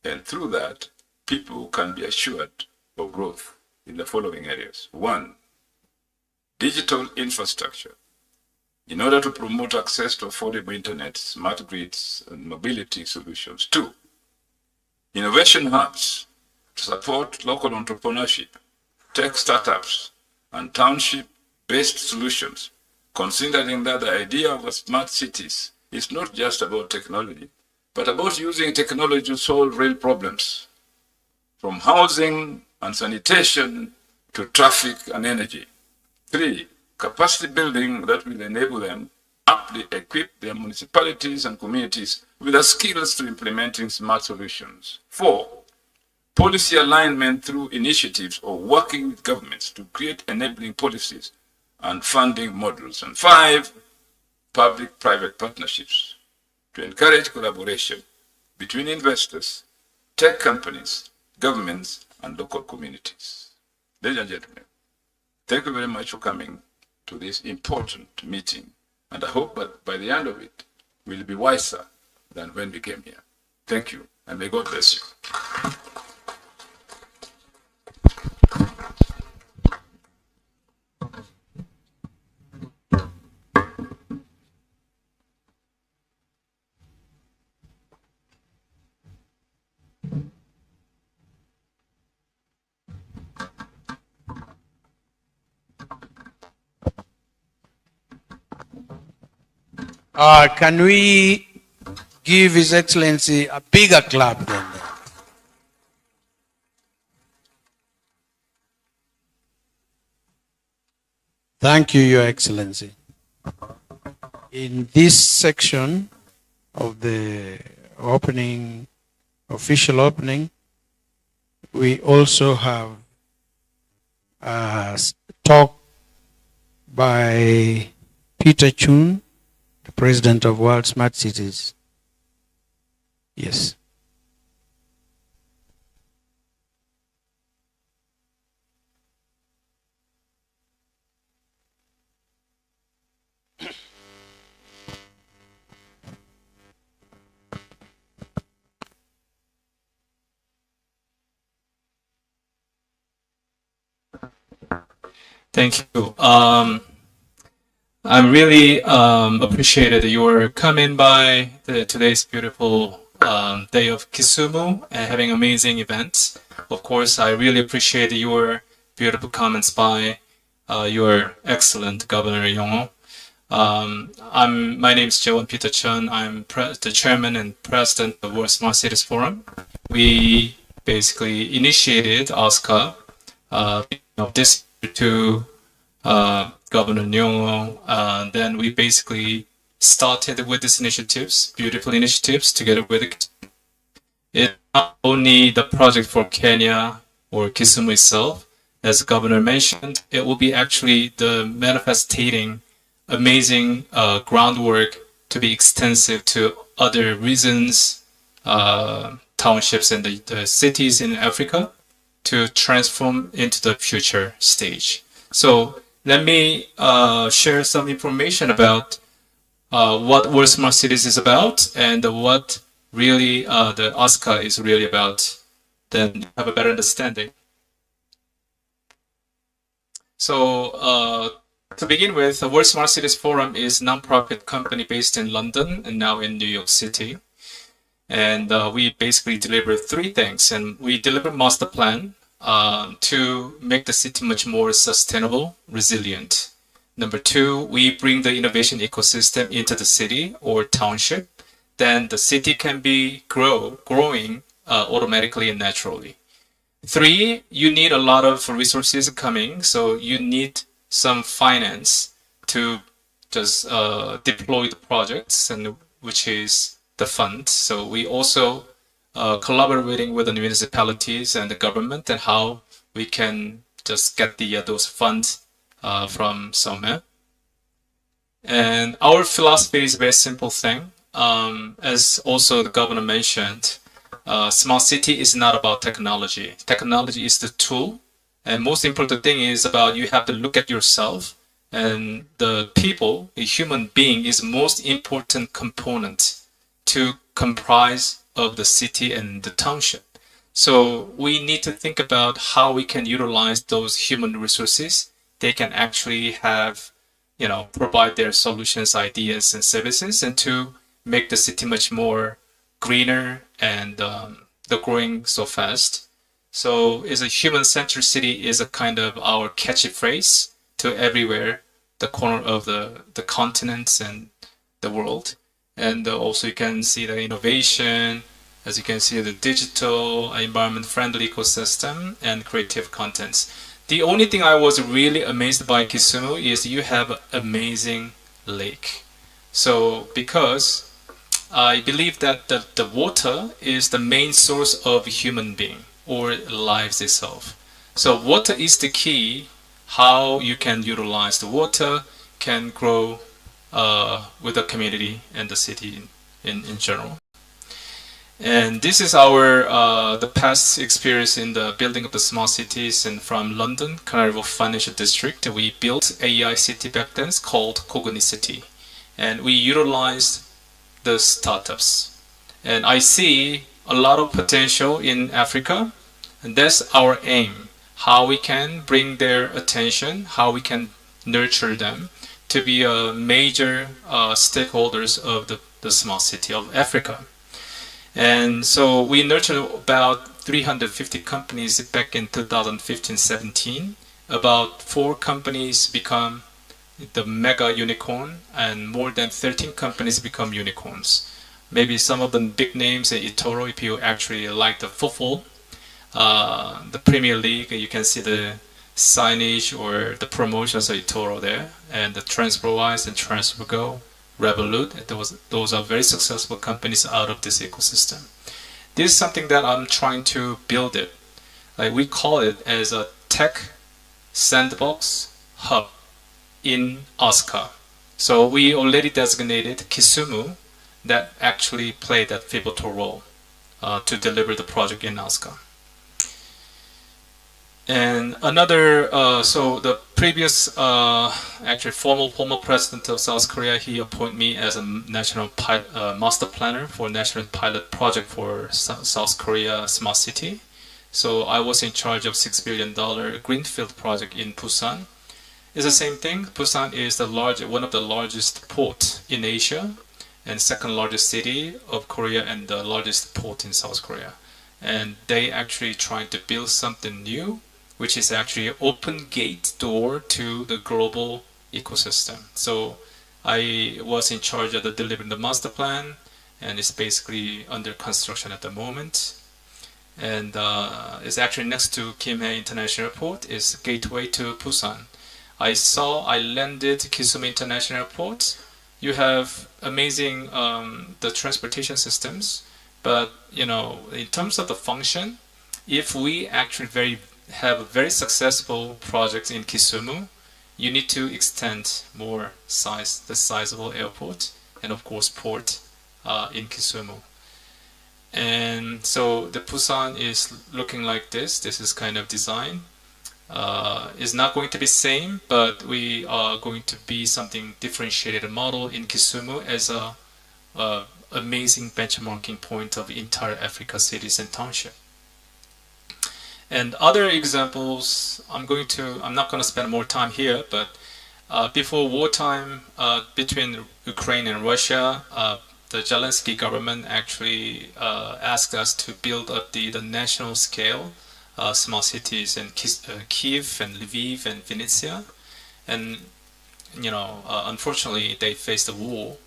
and through that, people can be assured of growth in the following areas. 1, digital infrastructure. In order to promote access to affordable internet, smart grids, and mobility solutions. 2, innovation hubs to support local entrepreneurship, tech startups, and township-based solutions, considering that the idea of smart cities is not just about technology, but about using technology to solve real problems, from housing and sanitation to traffic and energy. 3, capacity building that will enable them aptly equip their municipalities and communities with the skills to implementing smart solutions. 4, policy alignment through initiatives or working with governments to create enabling policies and funding models. And 5, public-private partnerships to encourage collaboration between investors, tech companies, governments, and local communities. Ladies and gentlemen, thank you very much for coming to this important meeting And I hope that by the end of it, we'll be wiser than when we came here. Thank you, and may God bless you. Can we give His Excellency a bigger clap than that? Thank you, Your Excellency. In this section of the opening, official opening, we also have a talk by Peter Chun, the President of World Smart Cities. Yes. Thank you. I'm really appreciated your coming by today's beautiful day of Kisumu and having amazing events. Of course, I really appreciate your beautiful comments by your excellent Governor Yongo. My name is Joan Peter Chun. I'm the chairman and president of World Smart Cities Forum. We basically initiated Asca of this year to Governor Nyong'o. Then we basically started with these initiatives, beautiful initiatives, together with it. It's not only the project for Kenya or Kisumu itself, as the governor mentioned, it will be actually the manifesting amazing groundwork to be extensive to other regions, townships, and the cities in Africa to transform into the future stage. So let me share some information about what World Smart Cities is about and what really the Asca is really about. Then you have a better understanding. So to begin with, the World Smart Cities Forum is a nonprofit company based in London and now in New York City. And we basically deliver three things. And we deliver master plan to make the city much more sustainable, resilient. Number two, we bring the innovation ecosystem into the city or township. Then the city can be growing automatically and naturally. Three, you need a lot of resources coming, so you need some finance to just deploy the projects, and which is the fund. So we also collaborating with the municipalities and the government and how we can just get those funds from somewhere. And our philosophy is a very simple thing. As also the governor mentioned, smart city is not about technology. Technology is the tool. And most important thing is about you have to look at yourself, and the people, a human being, is most important component to comprise of the city and the township. So we need to think about how we can utilize those human resources. They can actually have, provide their solutions, ideas, and services, and to make the city much more greener and the growing so fast. So is a human-centered city is a kind of our catchy phrase to everywhere, the corner of the continents and the world. And also you can see the innovation, as you can see the digital, environment-friendly ecosystem and creative contents. The only thing I was really amazed by Kisumu is you have an amazing lake. So because I believe that the water is the main source of human being or lives itself. So water is the key. How you can utilize the water can grow with the community and the city in general. And this is our the past experience in the building of the smart cities. And from London, Canary Wharf Financial District, we built AI city back then. It's called Cognicity. and we utilized the startups. And I see a lot of potential in Africa, and that's our aim. How we can bring their attention, how we can nurture them to be a major stakeholders of the smart city of Africa. And so we nurtured about 350 companies back in 2015-17. About 4 companies become the mega unicorn, and more than 13 companies become unicorns. Maybe some of the big names in eToro, if you actually like the football, the Premier League, you can see the signage or the promotions of eToro there, and the TransferWise and TransferGo, Revolut, those are very successful companies out of this ecosystem. This is something that I'm trying to build it. Like we call it as a tech sandbox hub in Asca. So we already designated Kisumu that actually played that pivotal role to deliver the project in Asca. And another, so the previous, actually former president of South Korea, he appointed me as a national master planner for national pilot project for South Korea smart city. So I was in charge of $6 billion greenfield project in Busan. It's the same thing. Busan is one of the largest port in Asia, and second largest city of Korea, and the largest port in South Korea. And they actually trying to build something new, which is actually open gate door to the global ecosystem. So I was in charge of delivering the master plan, and it's basically under construction at the moment. And it's actually next to Kimhae International Airport. It's gateway to Busan. I landed Kisumu International Airport. You have amazing the transportation systems, but you know, in terms of the function, if we actually have a very successful project in Kisumu, you need to extend more the sizable airport and of course port in Kisumu. And so the Busan is looking like this. This is kind of design. It's not going to be same, but we are going to be something differentiated model in Kisumu as a amazing benchmarking point of entire Africa cities and township. And other examples, I'm not going to spend more time here, but before wartime between Ukraine and Russia, the Zelensky government actually asked us to build up the national scale small cities in Kiev and Lviv and Vinnytsia. And you know, unfortunately they faced a war.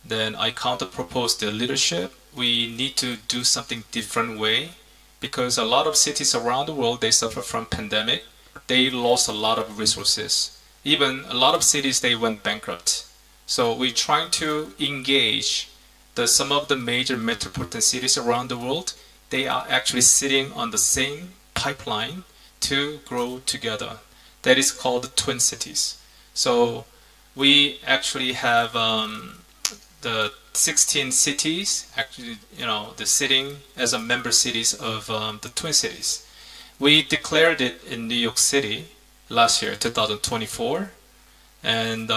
Then I counter-proposed the leadership. We need to do something different way, because a lot of cities around the world, they suffer from pandemic. They lost a lot of resources. Even a lot of cities, they went bankrupt. So we're trying to engage some of the major metropolitan cities around the world. They are actually sitting on the same pipeline to grow together. That is called the twin cities. So we actually have the 16 cities, actually, you know, the sitting as a member cities of the Twin Cities. We declared it in New York City last year, 2024, and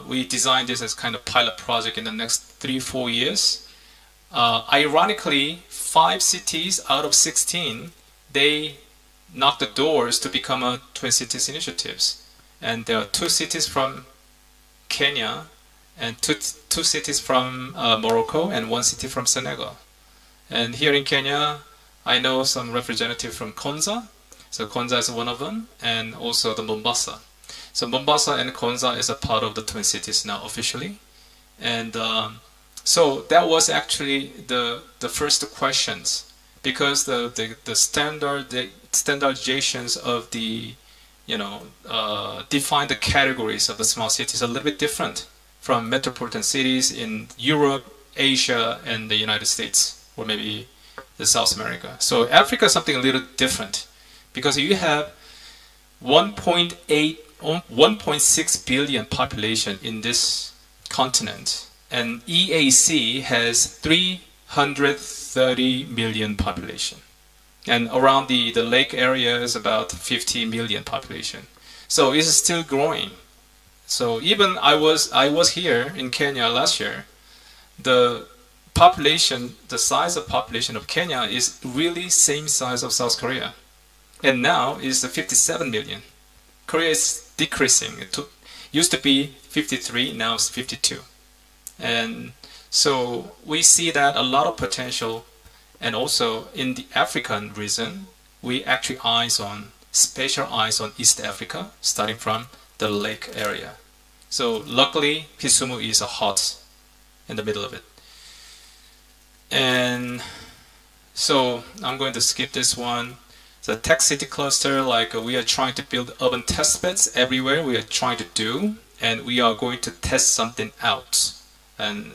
we designed this as kind of pilot project in the next 3-4 years. Ironically, 5 cities out of 16, they knocked the doors to become a Twin Cities initiatives, and there are 2 cities from Kenya, and two cities from Morocco, and 1 city from Senegal. And here in Kenya, I know some representative from Konza. So Konza is one of them, and also the Mombasa. So Mombasa and Konza is a part of the Twin Cities now officially. And so that was actually the first questions, because the standardizations of the, you know, define the categories of the small cities a little bit different from metropolitan cities in Europe, Asia, and the United States, or maybe the South America. So Africa is something a little different, because you have 1.6 billion population in this continent, and EAC has 330 million population. And around the lake area is about 50 million population. So it's still growing. So even I was here in Kenya last year. The population, the size of population of Kenya is really same size of South Korea, and now is 57 million. Korea is decreasing. Used to be 53, now it's 52, and so we see that a lot of potential, and also in the African region, we actually special eyes on East Africa, starting from the lake area. So luckily, Kisumu is a hot in the middle of it. And so I'm going to skip this one. The tech city cluster, like we are trying to build urban test beds everywhere we are trying to do, and we are going to test something out and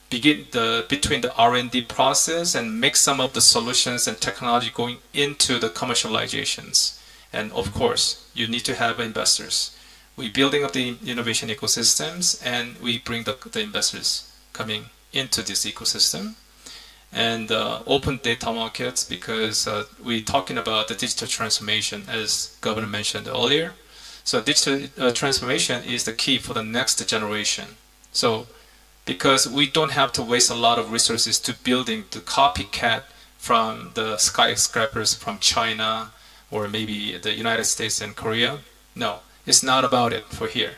begin between the R&D process and make some of the solutions and technology going into the commercializations. And of course, you need to have investors. We're building up the innovation ecosystems, and we bring the investors coming into this ecosystem. And open data markets, because we're talking about the digital transformation, as Governor mentioned earlier. So digital transformation is the key for the next generation. So because we don't have to waste a lot of resources to building the copycat from the skyscrapers from China or maybe the United States and Korea. No, it's not about it for here.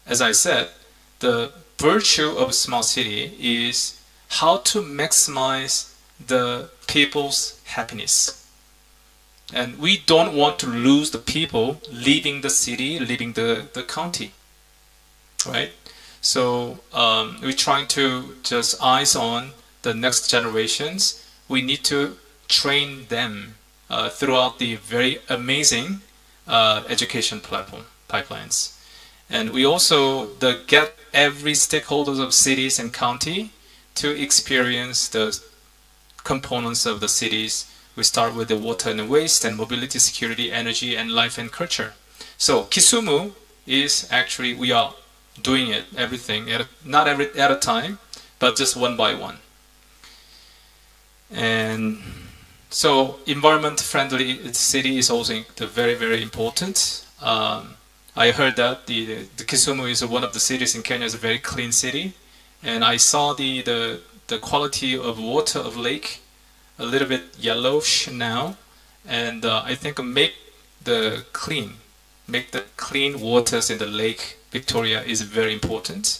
As I said, the virtue of a small city is how to maximize the people's happiness. And we don't want to lose the people leaving the city, leaving the county, right? So we're trying to just eyes on the next generations. We need to train them throughout the very amazing education pipelines. And we also get every stakeholders of cities and county to experience the components of the cities. We start with the water and waste and mobility, security, energy, and life and culture. So Kisumu is actually, we are doing it, everything, not at a time, but just one by one. And so environment-friendly city is also very, very important. I heard that the Kisumu is one of the cities in Kenya is a very clean city. And I saw the quality of water of lake a little bit yellowish now, and I think make the clean waters in the lake Victoria is very important.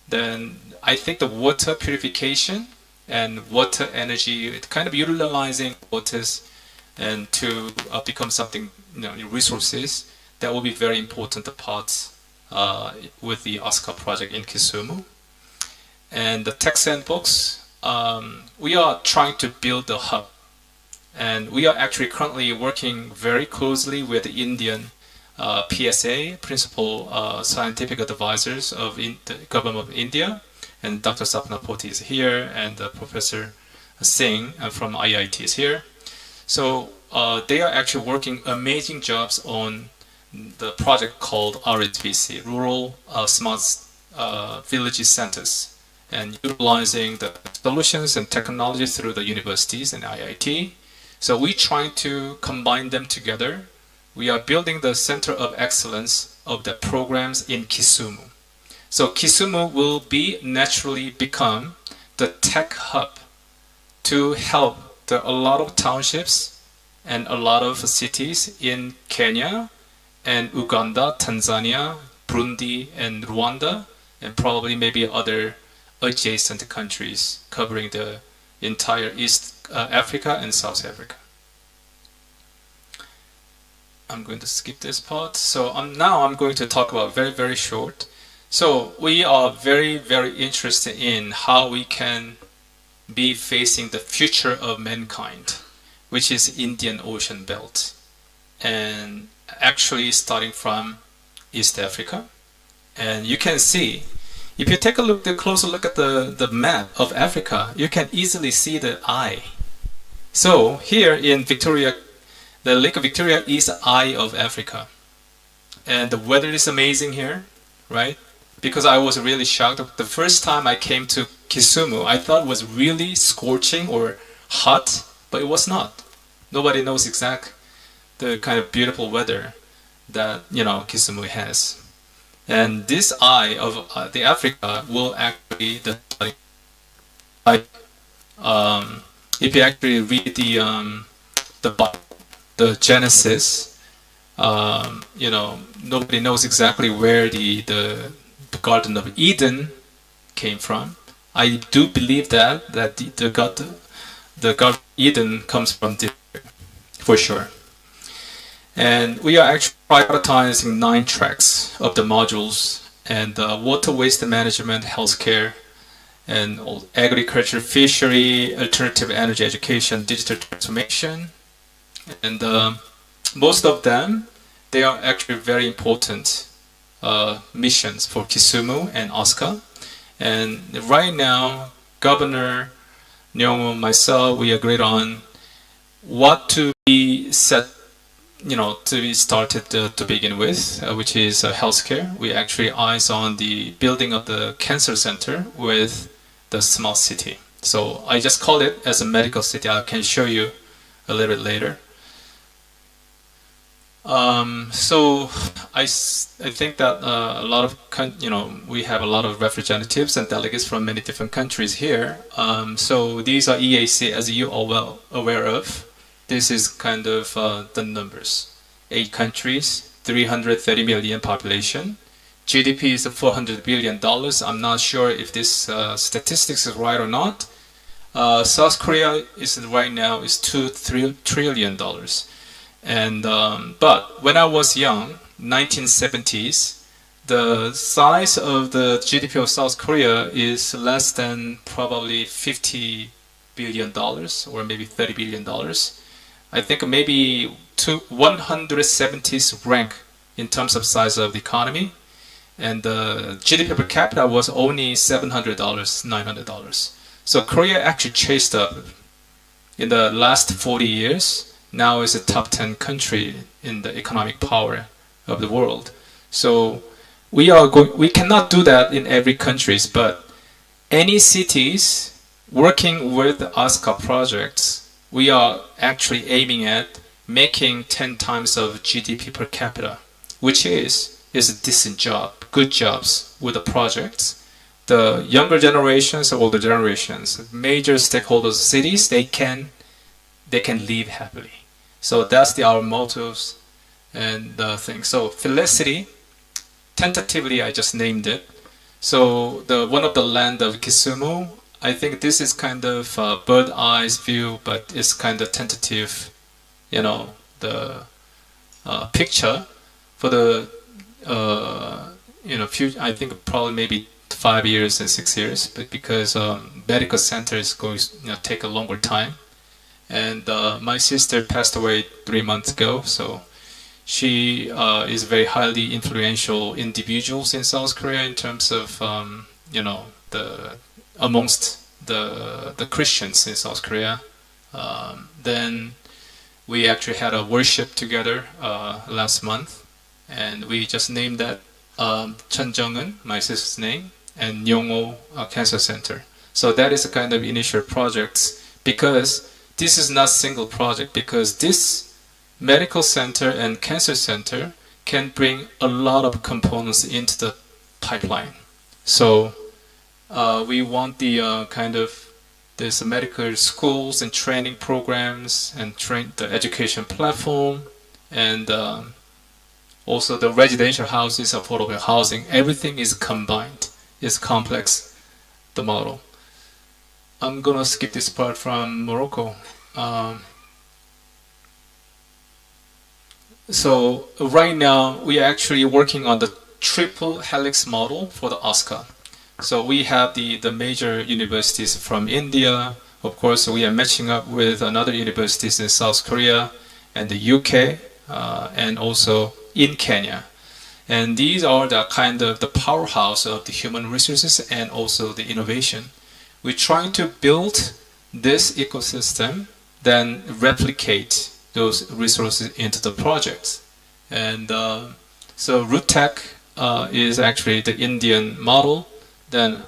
Then I think the water purification and water energy, kind of utilizing waters and to become something, resources, that will be very important part with the Asca project in Kisumu. And the tech sandbox, we are trying to build a hub. And we are actually currently working very closely with the Indian PSA, Principal Scientific Advisors of the Government of India. And Dr. Sapna Poti is here, and Professor Singh from IIT is here. So they are actually working amazing jobs on the project called RSVC, Rural Smart Villages Centers, and utilizing the solutions and technologies through the universities and IIT. So we're trying to combine them together. We are building the center of excellence of the programs in Kisumu. So Kisumu will naturally become the tech hub to help a lot of townships and a lot of cities in Kenya and Uganda, Tanzania, Burundi, and Rwanda, and probably maybe other adjacent countries covering the entire East Africa and South Africa. I'm going to skip this part. So now I'm going to talk about very, very short. So we are very, very interested in how we can be facing the future of mankind, which is Indian Ocean Belt. And actually starting from East Africa. And you can see, if you take a closer look at the map of Africa, you can easily see the eye. So here in Victoria, the Lake of Victoria is the eye of Africa. And the weather is amazing here, right? Because I was really shocked. The first time I came to Kisumu, I thought it was really scorching or hot, but it was not. Nobody knows exactly the kind of beautiful weather that, Kisumu has. And this eye of the Africa will actually, if you actually read the Genesis, you know, nobody knows exactly where the Garden of Eden came from. I do believe that the Garden of Eden comes from this, for sure. And we are actually prioritizing 9 tracks of the modules, and water waste management, healthcare, and agriculture, fishery, alternative energy education, digital transformation. And most of them, they are actually very important missions for Kisumu and Asca. And right now, Governor Nyong'o, myself, we agreed on what to be set, you know, to be started to begin with, which is healthcare. We actually eyes on the building of the cancer center with the small city. So I just call it as a medical city. I can show you a little bit later. So I think that a lot of, you know, we have a lot of representatives and delegates from many different countries here. So these are EAC, as you are well aware of. This is kind of the numbers. 8 countries, 330 million population. GDP is $400 billion. I'm not sure if this statistics is right or not. South Korea is right now is $2 trillion. And but when I was young, 1970s, the size of the GDP of South Korea is less than probably $50 billion or maybe $30 billion. I think maybe 170th rank in terms of size of the economy, and the GDP per capita was only $700, $900. So Korea actually chased up in the last 40 years. Now is a top 10 country in the economic power of the world. So we cannot do that in every countries, but any cities working with the Asca projects, we are actually aiming at making 10 times of GDP per capita, which is a decent job, good jobs with the projects. The younger generations, older generations, major stakeholders, cities, they can live happily. So that's our mottos and things. So Felicity, tentatively I just named it. So one of the land of Kisumu, I think this is kind of a bird eyes view, but it's kind of tentative, you know, the picture for the you know, future. I think probably maybe 5 years and 6 years, but because medical center is going to, you know, take a longer time. And my sister passed away 3 months ago, so she is very highly influential individuals in South Korea in terms of you know, amongst the Christians in South Korea. Then we actually had a worship together last month, and we just named that Chun Jung-eun, my sister's name, and Nyong'o Cancer Center. So that is a kind of initial projects, because this is not single project, because this medical center and cancer center can bring a lot of components into the pipeline. So we want the kind of this medical schools and training programs and the education platform, and also the residential houses, affordable housing. Everything is combined. It's complex, the model. I'm gonna skip this part from Morocco. So right now we are actually working on the triple helix model for the Asca. So we have the major universities from India. Of course, we are matching up with another universities in South Korea and the UK and also in Kenya. And these are the kind of the powerhouse of the human resources and also the innovation. We're trying to build this ecosystem, then replicate those resources into the projects. And so RootTech is actually the Indian model, then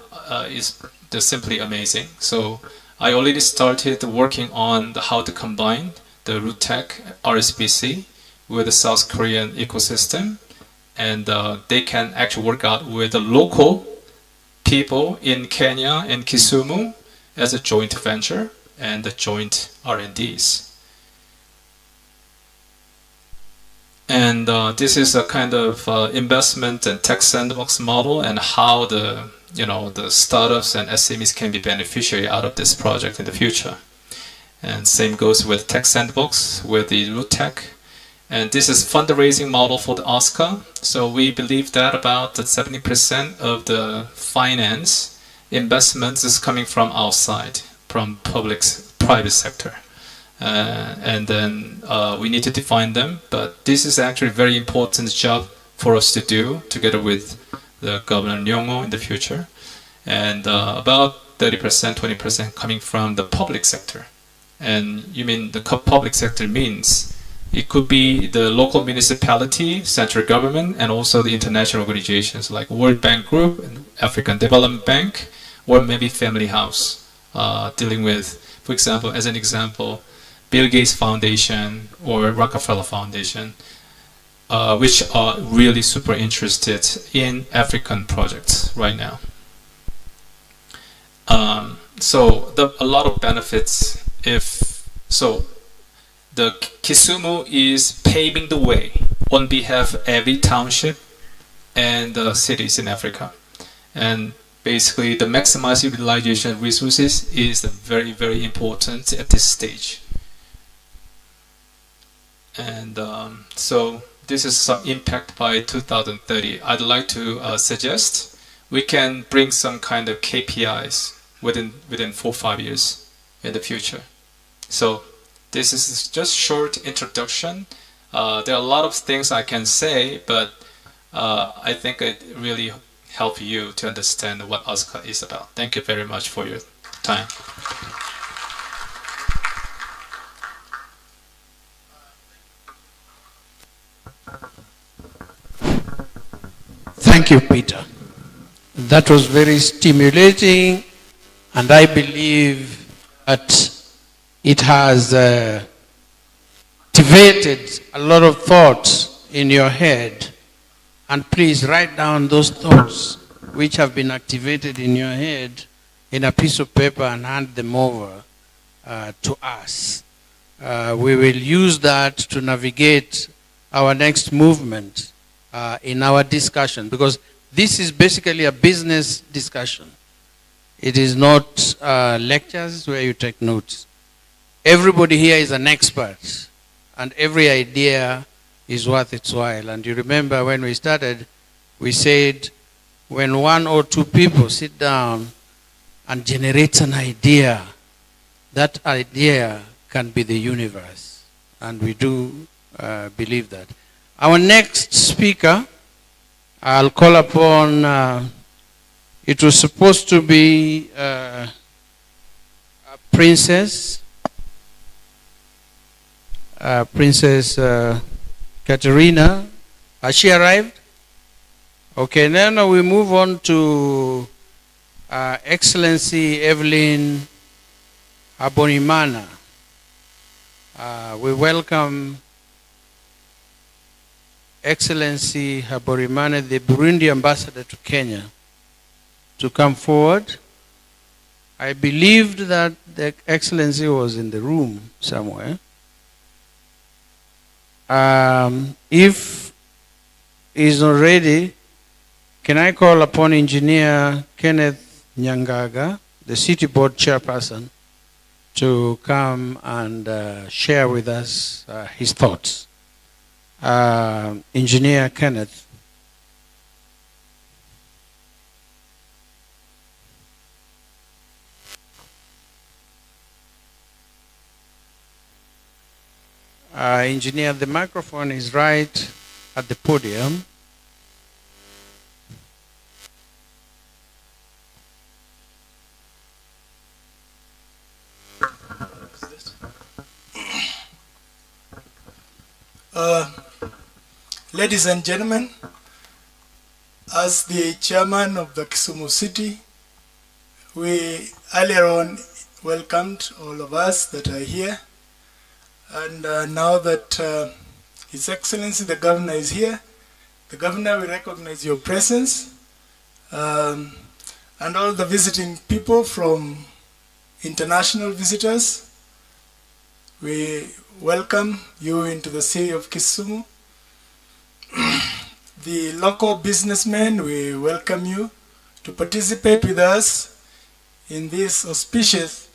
is simply amazing. So I already started working on how to combine the RootTech RSBC with the South Korean ecosystem. and they can actually work out with the local people in Kenya and Kisumu as a joint venture and the joint R&Ds. And this is a kind of investment and tech sandbox model, and how the the startups and SMEs can be beneficiary out of this project in the future. And same goes with tech sandbox with the root tech. And this is fundraising model for the Asca. So we believe that about 70% of the finance investments is coming from outside, from private sector. And then we need to define them, but this is actually a very important job for us to do together with the Governor Nyong'o in the future. And about 30%, 20% coming from the public sector. And you mean the public sector means it could be the local municipality, central government, and also the international organizations like World Bank Group and African Development Bank, or maybe Family House, dealing with, for example, as an example, Bill Gates Foundation or Rockefeller Foundation, which are really super interested in African projects right now. So a lot of benefits. The Kisumu is paving the way on behalf of every township and cities in Africa. And basically the maximized utilization of resources is very, very important at this stage. And so this is some impact by 2030. I'd like to suggest we can bring some kind of KPIs within 4 or 5 years in the future. So this is just short introduction. There are a lot of things I can say, but I think it really help you to understand what Asca is about. Thank you very much for your time. Thank you, Peter. That was very stimulating, and I believe that it has activated a lot of thoughts in your head. And please write down those thoughts which have been activated in your head in a piece of paper and hand them over to us. We will use that to navigate our next movement in our discussion, because this is basically a business discussion. It is not lectures where you take notes. Everybody here is an expert, and every idea is worth its while. And you remember when we started, we said when 1 or 2 people sit down and generate an idea, that idea can be the universe. And we do believe that. Our next speaker, I'll call upon, it was supposed to be a Princess Katerina. Has she arrived? Okay, now we move on to Excellency Evelyn Abonimana. We welcome Excellency Haborimana, the Burundi ambassador to Kenya, to come forward. I believed that the Excellency was in the room somewhere. If he's not ready, can I call upon Engineer Kenneth Nyangaga, the City Board Chairperson, to come and share with us his thoughts. Engineer Kenneth. Engineer, the microphone is right at the podium. Ladies and gentlemen, as the chairman of the Kisumu city, we earlier on welcomed all of us that are here. And now that His Excellency the Governor is here, The Governor, we recognize your presence, and all the visiting people from international visitors. We welcome you into the city of Kisumu. The local businessmen, we welcome you to participate with us in this auspicious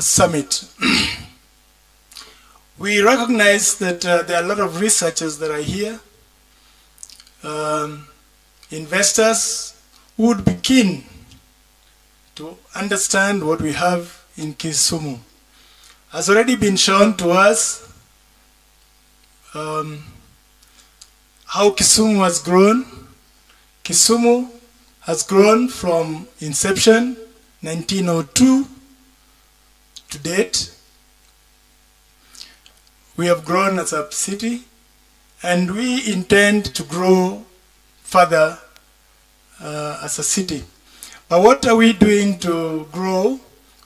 summit. We recognize that there are a lot of researchers that are here, investors who would be keen to understand what we have in Kisumu. Has already been shown to us how Kisumu has grown. Kisumu has grown from inception, 1902, to date. We have grown as a city, and we intend to grow further as a city. But what are we doing to grow?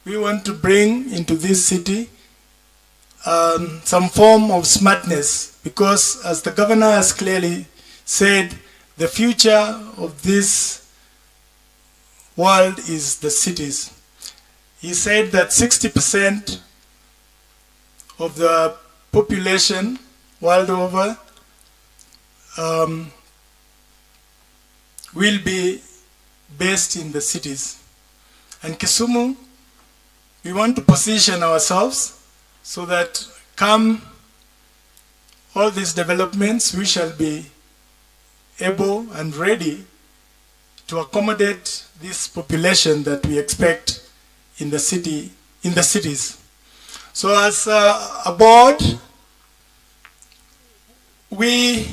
We want to bring into this city some form of smartness, because as the governor has clearly said, the future of this world is the cities. He said that 60% of the population world over will be based in the cities. And Kisumu, we want to position ourselves so that come all these developments, we shall be able and ready to accommodate this population that we expect in the city, in the cities. So as a board, we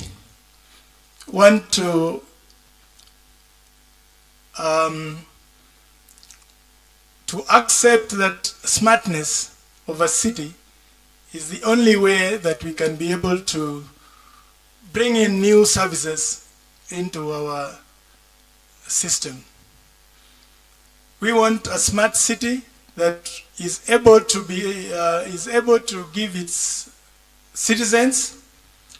want to accept that smartness of a city is the only way that we can be able to bring in new services into our system. We want a smart city that is able to give its citizens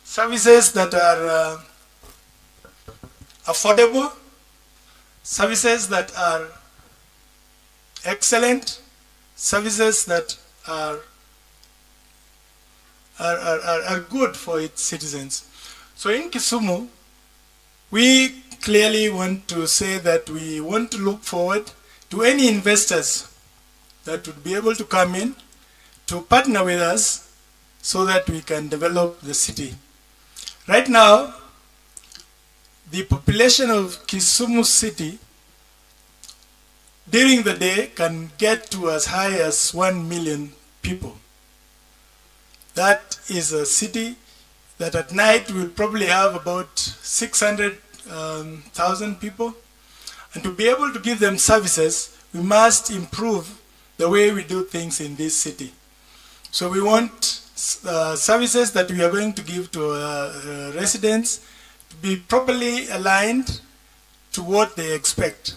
services that are affordable, services that are excellent, services that are good for its citizens. So in Kisumu, we clearly want to say that we want to look forward to any investors that would be able to come in to partner with us so that we can develop the city. Right now, the population of Kisumu city during the day can get to as high as 1 million people. That is a city that at night will probably have about 600,000 people. And to be able to give them services, we must improve the way we do things in this city. So we want services that we are going to give to residents to be properly aligned to what they expect.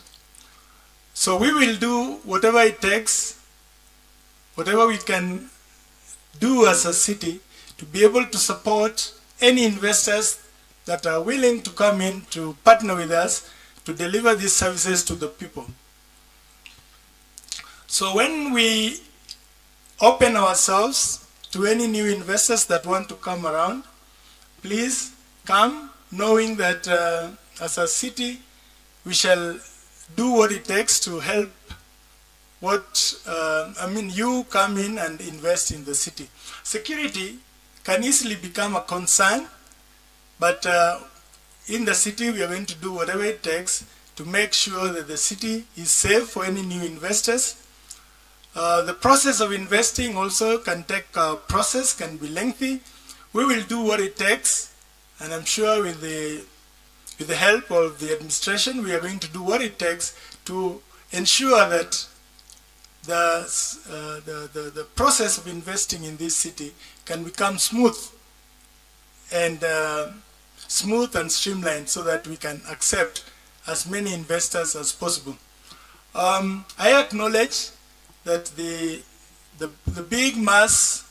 So we will do whatever it takes, whatever we can do as a city to be able to support any investors that are willing to come in to partner with us to deliver these services to the people. So when we open ourselves to any new investors that want to come around, please come knowing that as a city we shall do what it takes to help you come in and invest in the city. Security can easily become a concern, but in the city we are going to do whatever it takes to make sure that the city is safe for any new investors. The process of investing also can take a process, can be lengthy. We will do what it takes, and I'm sure with the help of the administration, we are going to do what it takes to ensure that the process of investing in this city can become smooth and streamlined so that we can accept as many investors as possible. I acknowledge that the big mass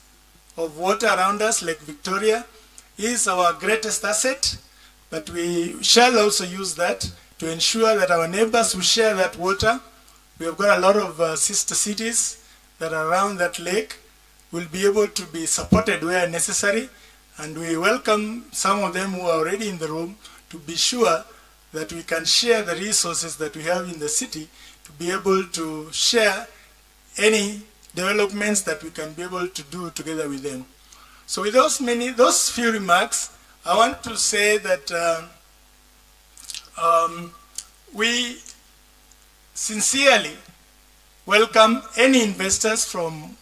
of water around us, Lake Victoria, is our greatest asset, but we shall also use that to ensure that our neighbors who share that water, we have got a lot of sister cities that are around that lake, will be able to be supported where necessary, and we welcome some of them who are already in the room to be sure that we can share the resources that we have in the city to be able to share any developments that we can be able to do together with them. So with those few remarks, I want to say that we sincerely welcome any investors from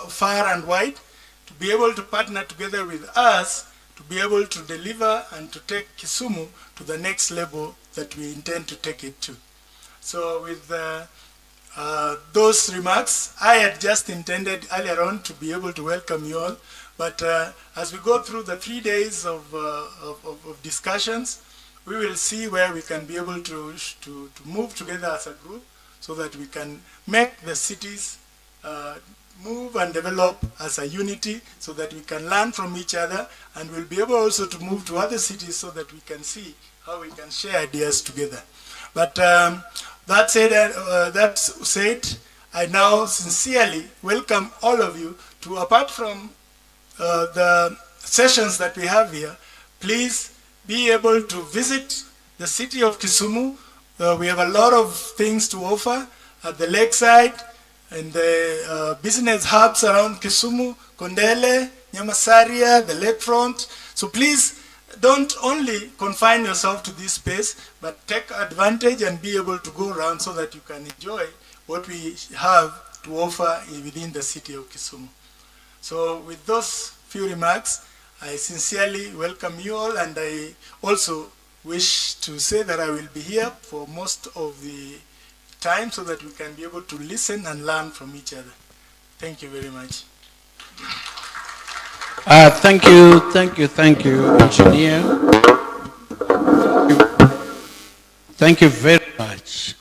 far and wide to be able to partner together with us to be able to deliver and to take Kisumu to the next level that we intend to take it to. So with those remarks, I had just intended earlier on to be able to welcome you all, but as we go through the 3 days of discussions, we will see where we can be able to move together as a group so that we can make the cities move and develop as a unity so that we can learn from each other, and we'll be able also to move to other cities so that we can see how we can share ideas together. But that said, I now sincerely welcome all of you to, apart from the sessions that we have here, please be able to visit the city of Kisumu. We have a lot of things to offer at the lakeside and the business hubs around Kisumu, Kondele, Nyamasaria, the lakefront. So please don't only confine yourself to this space, but take advantage and be able to go around so that you can enjoy what we have to offer within the city of Kisumu. So with those few remarks, I sincerely welcome you all, and I also wish to say that I will be here for most of the time so that we can be able to listen and learn from each other. Thank you very much. Thank you, engineer. Thank you very much.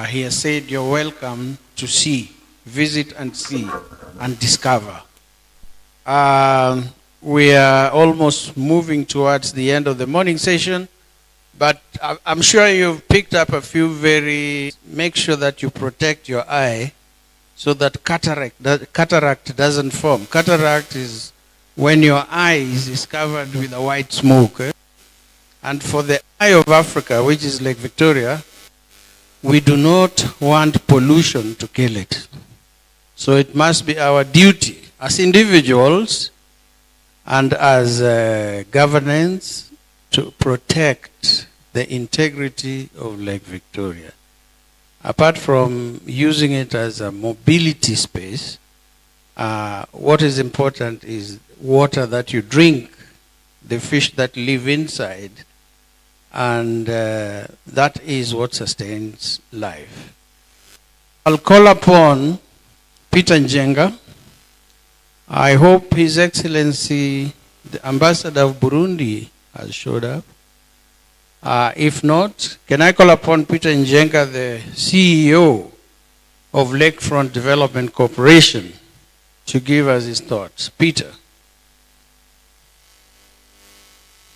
He has said you're welcome to see, visit and see and discover. We are almost moving towards the end of the morning session, but I'm sure you've picked up a few make sure that you protect your eye so that cataract doesn't form. Cataract is when your eye is covered with a white smoke. And for the eye of Africa, which is Lake Victoria, we do not want pollution to kill it. So it must be our duty as individuals and as governance to protect the integrity of Lake Victoria. Apart from using it as a mobility space, what is important is water that you drink, the fish that live inside, and that is what sustains life. I'll call upon Peter Njenga. I hope His Excellency, the Ambassador of Burundi, has showed up. If not, can I call upon Peter Njenga, the CEO of Lakefront Development Corporation, to give us his thoughts. Peter.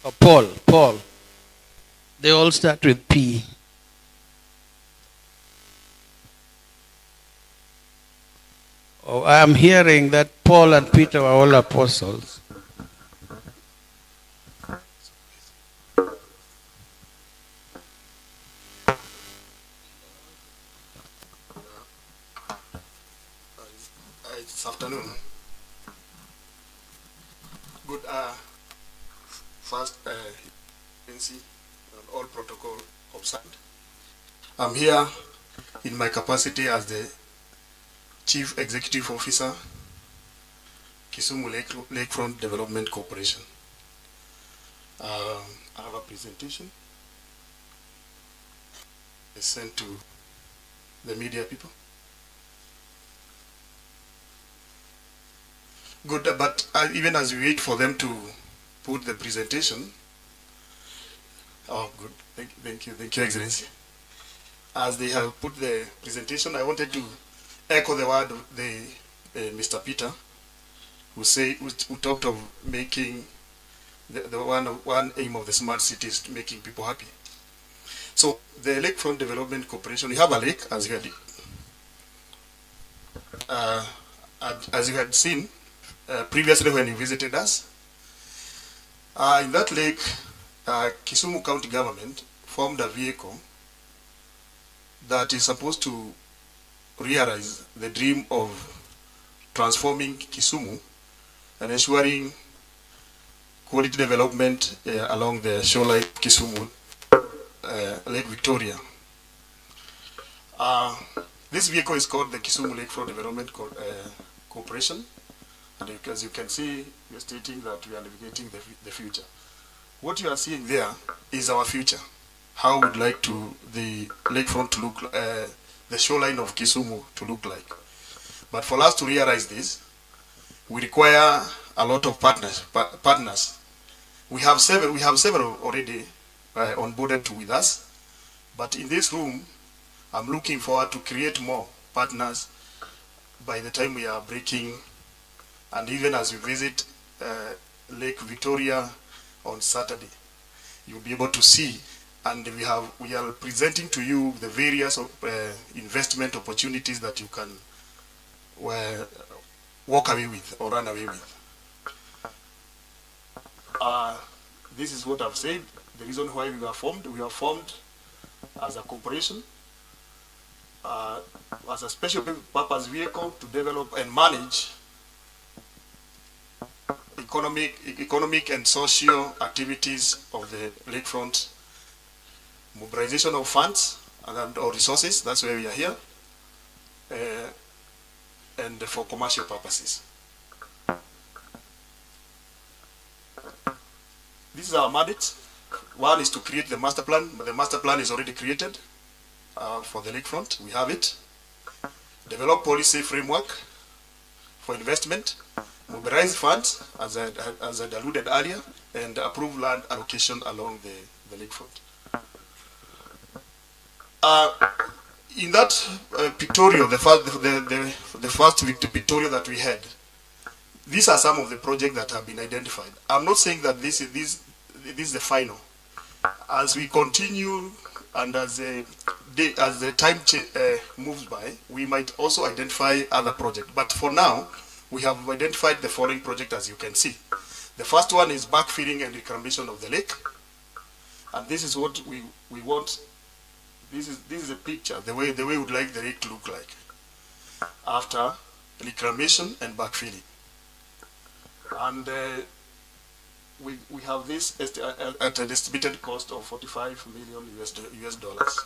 Or Paul. They all start with P. Oh, I'm hearing that Paul and Peter were all apostles. This afternoon. Good. First, all protocol observed. I'm here in my capacity as the Chief Executive Officer, Kisumu Lakefront Development Corporation. I have a presentation I sent to the media people. Good, but even as we wait for them to put the presentation, oh, good, thank you, Excellency. As they have put the presentation, I wanted to echo the word of Mr. Peter, who talked of making the one aim of the smart city is making people happy. So the Lakefront Development Corporation, we have a lake, as you had seen previously when you visited us. In that lake, Kisumu County government formed a vehicle that is supposed to realize the dream of transforming Kisumu and ensuring quality development along the shoreline of Kisumu, Lake Victoria. This vehicle is called the Kisumu Lakefront Development Corporation, and as you can see, we are stating that we are navigating the future. What you are seeing there is our future. How we'd like the lakefront to look, the shoreline of Kisumu to look like. But for us to realize this, we require a lot of partners. We have several already onboarded with us, but in this room, I'm looking forward to create more partners by the time we are breaking, and even as you visit Lake Victoria on Saturday, you'll be able to see, and we are presenting to you the various investment opportunities that you can walk away with or run away with. This is what I've said. The reason why we were formed as a corporation, as a special purpose vehicle to develop and manage economic and social activities of the lakefront, mobilization of funds or resources, that's why we are here, and for commercial purposes. This is our mandate. One is to create the master plan, but the master plan is already created for the lakefront. We have it. Develop policy framework for investment, mobilize funds, as I alluded earlier, and approve land allocation along the lakefront. In that pictorial, the first pictorial that we had, these are some of the projects that have been identified. I'm not saying that this is the final. As we continue and as the time moves by, we might also identify other projects. But for now, we have identified the following project, as you can see. The first one is backfilling and reclamation of the lake, and this is what we want. This is a picture, the way we would like the lake to look like after reclamation and backfilling. And we have this at an estimated cost of $45 million US dollars.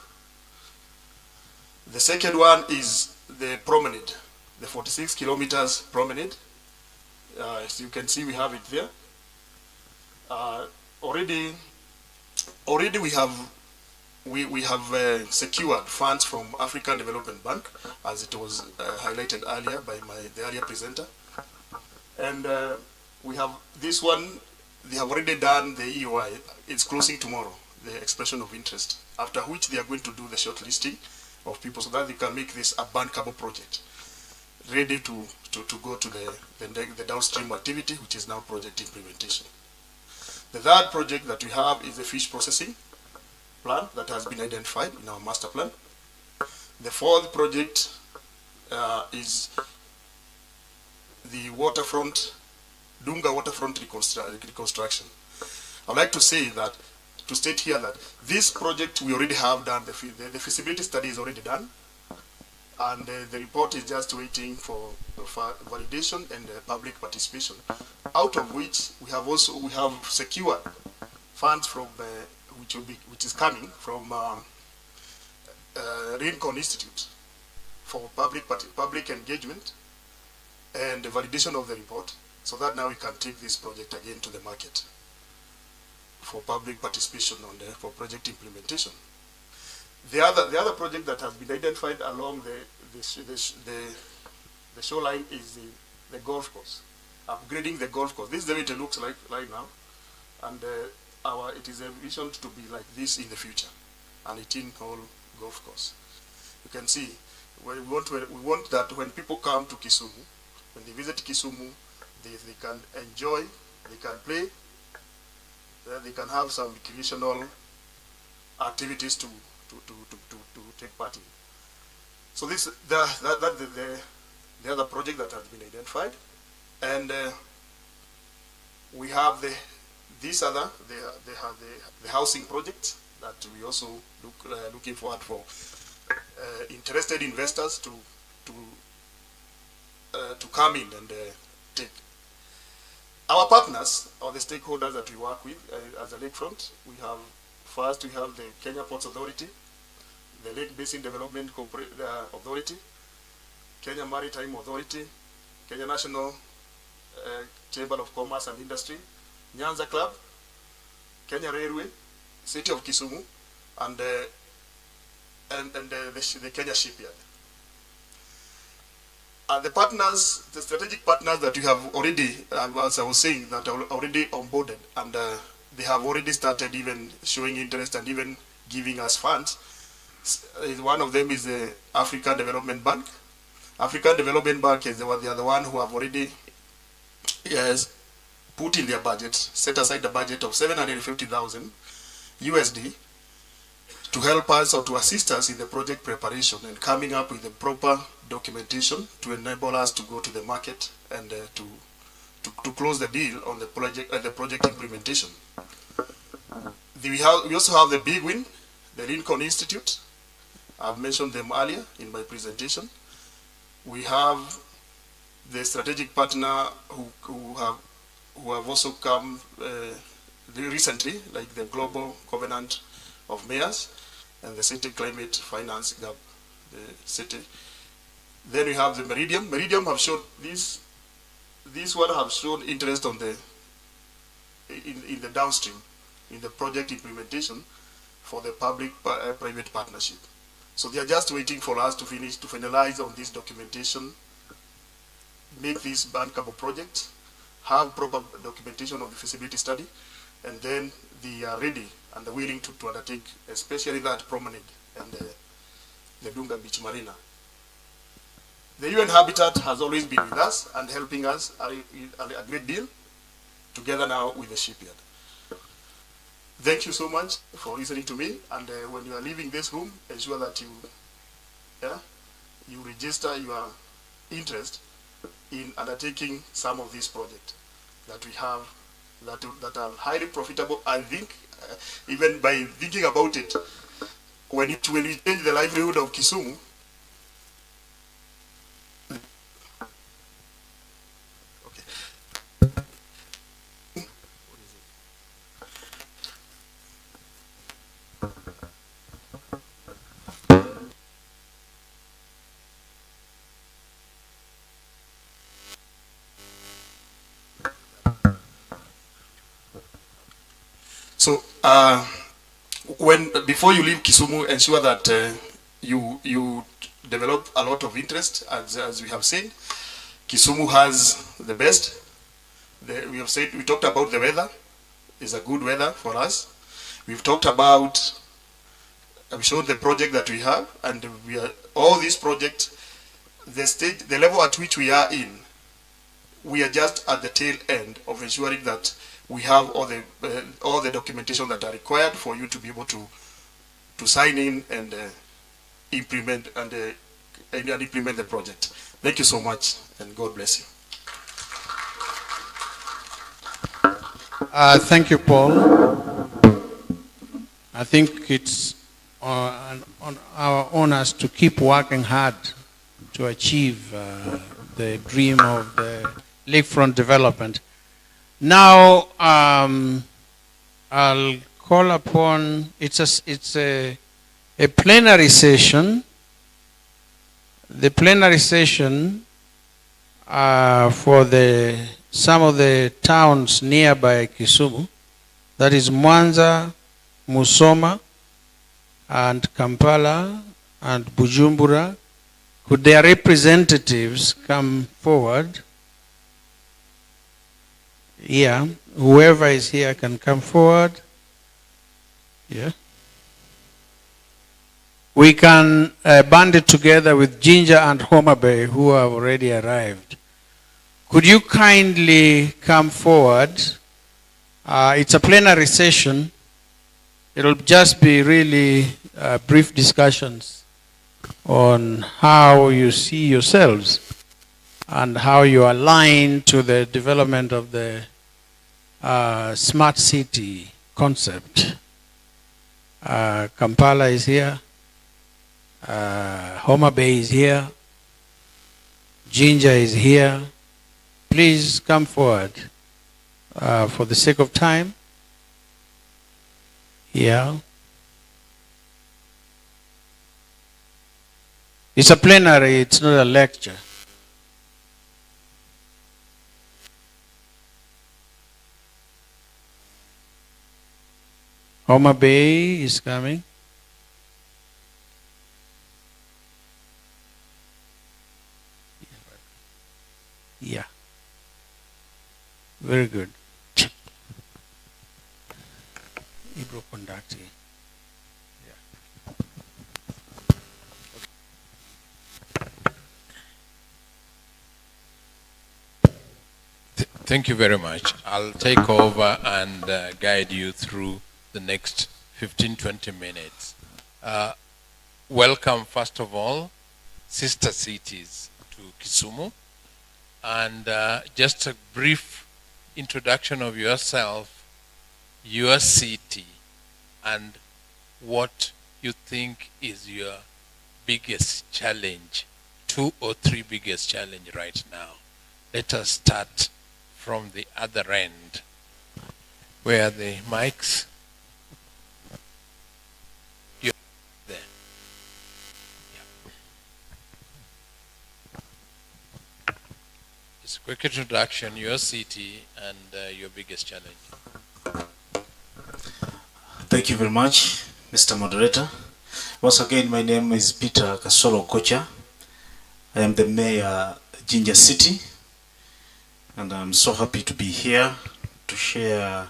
The second one is the promenade, the 46 kilometers promenade. As you can see, we have it there. Already we have secured funds from African Development Bank, as it was highlighted earlier by the earlier presenter. And we have this one. They have already done the EOI. It's closing tomorrow, the expression of interest, after which they are going to do the shortlisting of people so that they can make this a bankable project, ready to go to the downstream activity, which is now project implementation. The third project that we have is the fish processing plan that has been identified in our master plan. The fourth project is the Dunga waterfront reconstruction. I'd like to state here that this project we already have done, the feasibility study is already done, and the report is just waiting for validation and public participation, out of which we have secured funds from which is coming from Rincon Institute for public engagement and the validation of the report, so that now we can take this project again to the market for public participation for project implementation. The other project that has been identified along the shoreline is the golf course, upgrading the golf course. This is the way it looks like right now, and it is envisioned to be like this in the future, an 18-hole golf course. You can see we want that when people come to Kisumu, when they visit Kisumu, they can enjoy, they can play, they can have some recreational activities to take part in. So this the other project that has been identified, and we have the housing project that we also looking forward for interested investors to come in and take. Our partners or the stakeholders that we work with as a lakefront, we have the Kenya Ports Authority, the Lake Basin Development Authority, Kenya Maritime Authority, Kenya National Chamber of Commerce and Industry, Nyanza Club, Kenya Railway, City of Kisumu, and the Kenya Shipyard. The partners, the strategic partners that we have already, as I was saying, that are already onboarded, and they have already started even showing interest and even giving us funds. One of them is the African Development Bank. African Development Bank is the other one who have already put in their budget, set aside the budget of $750,000 USD to help us or to assist us in the project preparation and coming up with the proper documentation to enable us to go to the market and to close the deal on the project implementation. We also have the big win, the Lincoln Institute. I've mentioned them earlier in my presentation. We have the strategic partner who have also come recently, like the Global Covenant of Mayors and the City Climate Finance Gap, the city. Then we have the Meridian. Meridian have shown this one have shown interest on the in the downstream, in the project implementation for the public-private partnership. So they are just waiting for us to finalize on this documentation, make this bankable project, have proper documentation of the feasibility study, and then they are ready and willing to undertake, especially that promenade and the Dunga Beach Marina. The UN Habitat has always been with us and helping us a great deal, together now with the shipyard. Thank you so much for listening to me, and when you are leaving this room, ensure that you register your interest in undertaking some of these projects that we have that are highly profitable. I think even by thinking about it, when we change the livelihood of Kisumu, so before you leave Kisumu, ensure that you develop a lot of interest. As we have said, Kisumu has the best. We talked about the weather. It's a good weather for us. We've talked about, we showed the project that we have, and all these projects, the level at which we are in, we are just at the tail end of ensuring that we have all the documentation that are required for you to be able to sign in and implement and implement the project. Thank you so much, and God bless you. Thank you, Paul. I think it's on our owners to keep working hard to achieve the dream of the lakefront development. Now, I'll call upon, it's a plenary session. The plenary session for some of the towns nearby Kisumu, that is Mwanza, Musoma, and Kampala, and Bujumbura. Could their representatives come forward? Yeah, whoever is here can come forward. Yeah. We can band it together with Ginger and Homa Bay, who have already arrived. Could you kindly come forward It's a plenary session. It'll just be really brief discussions on how you see yourselves and how you align to the development of the smart city concept. Kampala is here. Homa Bay is here. Jinja is here. Please come forward for the sake of time. Yeah. It's a plenary, it's not a lecture. Homa Bay is coming. Yeah. Very good. Ibro conducting. Thank you very much. I'll take over and guide you through the next 15-20 minutes. Welcome, first of all, sister cities to Kisumu. And just a brief introduction of yourself, your city, and what you think is your biggest challenge, 2 or 3 biggest challenge right now. Let us start from the other end. Where are the mics? You're there. Yeah. Just a quick introduction, your city and your biggest challenge. Thank you very much, Mr. Moderator. Once again, my name is Peter Kasolo Kocha. I am the mayor of Jinja City, and I'm so happy to be here to share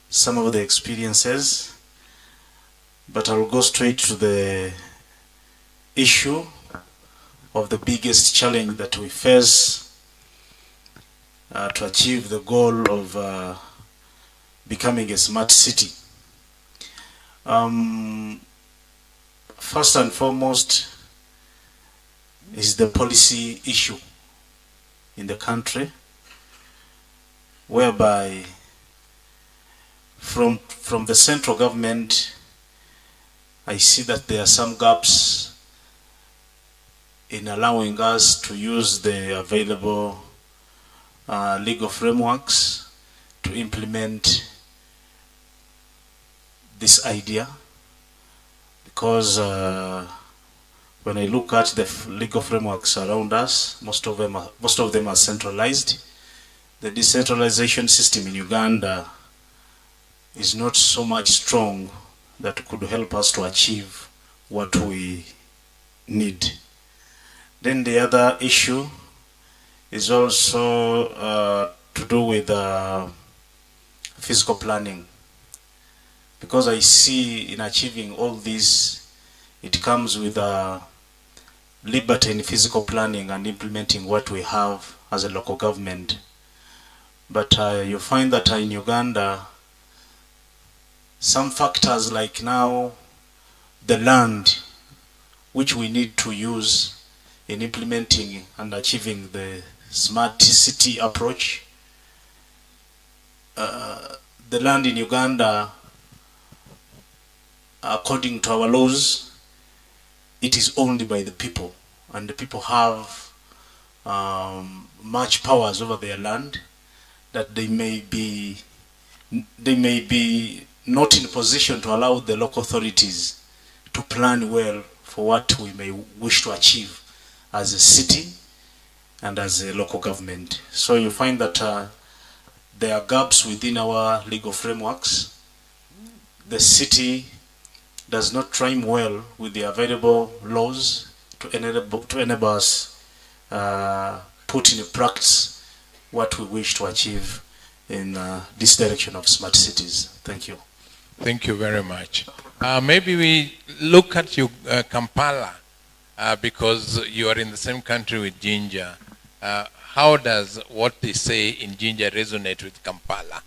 some of the experiences. But I'll go straight to the issue of the biggest challenge that we face to achieve the goal of becoming a smart city. First and foremost is the policy issue in the country, whereby from the central government, I see that there are some gaps in allowing us to use the available legal frameworks to implement this idea, because when I look at the legal frameworks around us, most of them are centralized. The decentralization system in Uganda is not so much strong that could help us to achieve what we need. Then the other issue is also to do with physical planning, because I see in achieving all this, it comes with liberty in physical planning and implementing what we have as a local government. But you find that in Uganda, some factors like now the land, which we need to use in implementing and achieving the smart city approach, the land in Uganda, according to our laws, it is owned by the people, and the people have much powers over their land, that they may be not in a position to allow the local authorities to plan well for what we may wish to achieve as a city and as a local government. So you find that there are gaps within our legal frameworks. The city does not rhyme well with the available laws to enable us put in practice what we wish to achieve in this direction of smart cities. Thank you. Thank you very much. Maybe we look at you, Kampala, because you are in the same country with Jinja. How does what they say in Jinja resonate with Kampala?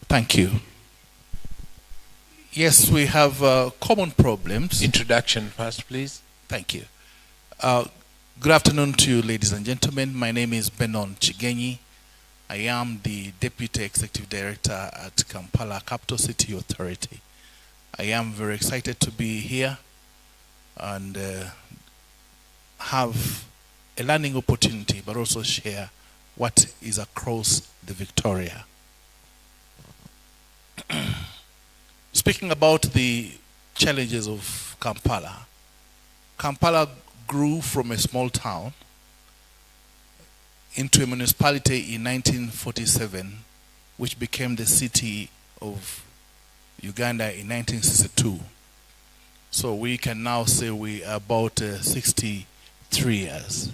Thank you. Yes, we have common problems. Introduction first, please. Thank you. Good afternoon to you, ladies and gentlemen. My name is Benon Chigenyi. I am the Deputy Executive Director at Kampala Capital City Authority. I am very excited to be here and have a learning opportunity, but also share what is across the Victoria. Speaking about the challenges of Kampala, Kampala grew from a small town into a municipality in 1947, which became the city of Uganda in 1962. So we can now say we are about 63 years.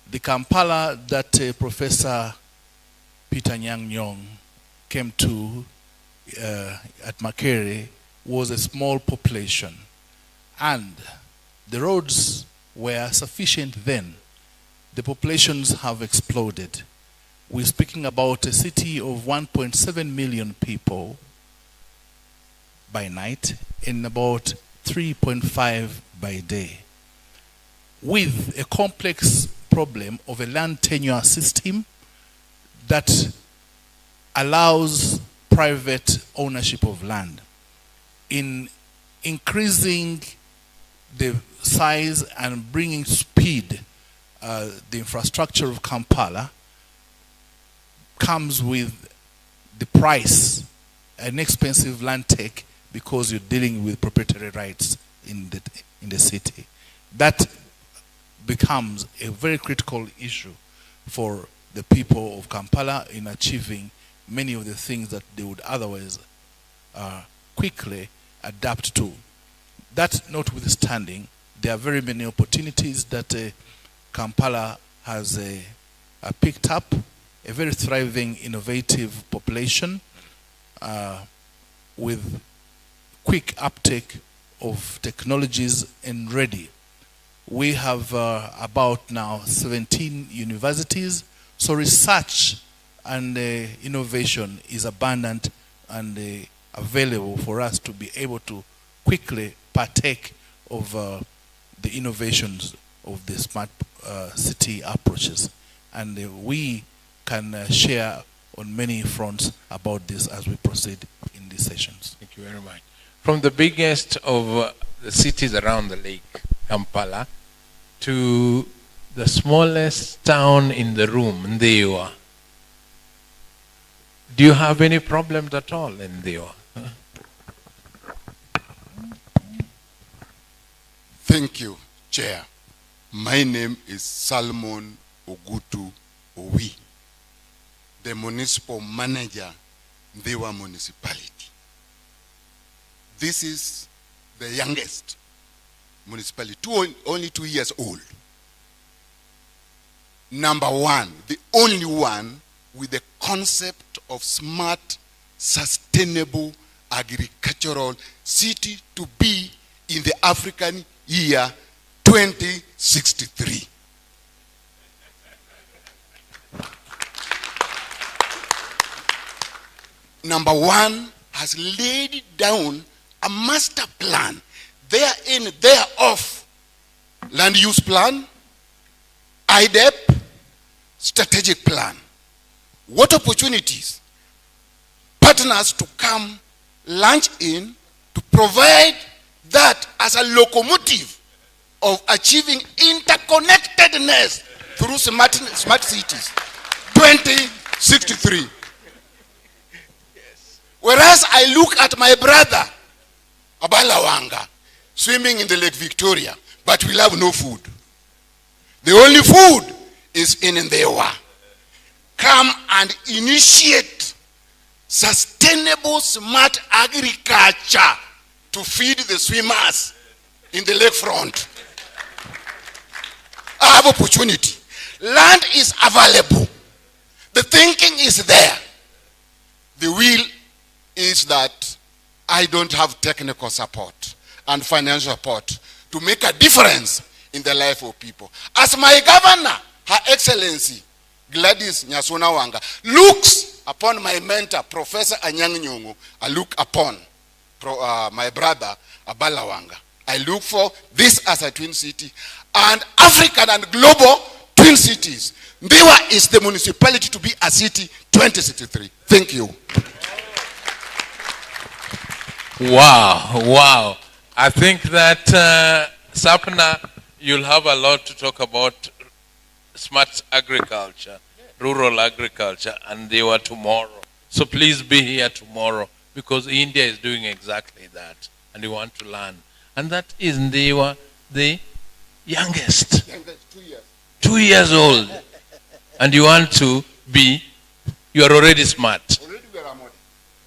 The Kampala that Professor Peter Nyang came to at Makere was a small population, and the roads were sufficient then. The populations have exploded. We're speaking about a city of 1.7 million people by night and about 3.5 by day, with a complex problem of a land tenure system that allows private ownership of land. In increasing the size and bringing speed, the infrastructure of Kampala comes with the price, an expensive land take, because you're dealing with proprietary rights in the city. That becomes a very critical issue for the people of Kampala in achieving many of the things that they would otherwise quickly adapt to. That notwithstanding, there are very many opportunities that Kampala has picked up, a very thriving, innovative population with quick uptake of technologies and ready. We have about now 17 universities, so research and innovation is abundant and available for us to be able to quickly partake of the innovations of the smart city approaches. And we can share on many fronts about this as we proceed in these sessions. Thank you very much. From the biggest of the cities around the lake, Kampala, to the smallest town in the room, Ndewa, do you have any problems at all in Ndewa? Thank you, Chair. My name is Salmon Ogutu Owi, the municipal manager, Ndewa municipality. This is the youngest municipality, only 2 years old. Number one, the only one with the concept of smart, sustainable agricultural city to be in the African year 2063. Number one has laid down a master plan, therein, thereof, land use plan, IDEP, strategic plan. What opportunities? Partners to come launch in to provide that as a locomotive of achieving interconnectedness through smart cities. 2063. Whereas I look at my brother, Abalawanga, swimming in the Lake Victoria, but we'll have no food. The only food is in Ndewa. Come and initiate sustainable smart agriculture to feed the swimmers in the lakefront. I have opportunity. Land is available. The thinking is there. The will is that I don't have technical support and financial support to make a difference in the life of people. As my governor, Her Excellency Gladys Nyasona Wanga, looks upon my mentor, Professor Anyang' Nyong'o, I look upon my brother, Abalawanga. I look for this as a twin city and African and global twin cities. Ndiwa is the municipality to be a city 2063. Thank you. Wow. I think that, Sapna, you'll have a lot to talk about smart agriculture, rural agriculture, and they were tomorrow. So please be here tomorrow because India is doing exactly that and we want to learn. And that is Ndewa, the youngest. 2 years old. And you want to be, you are already smart.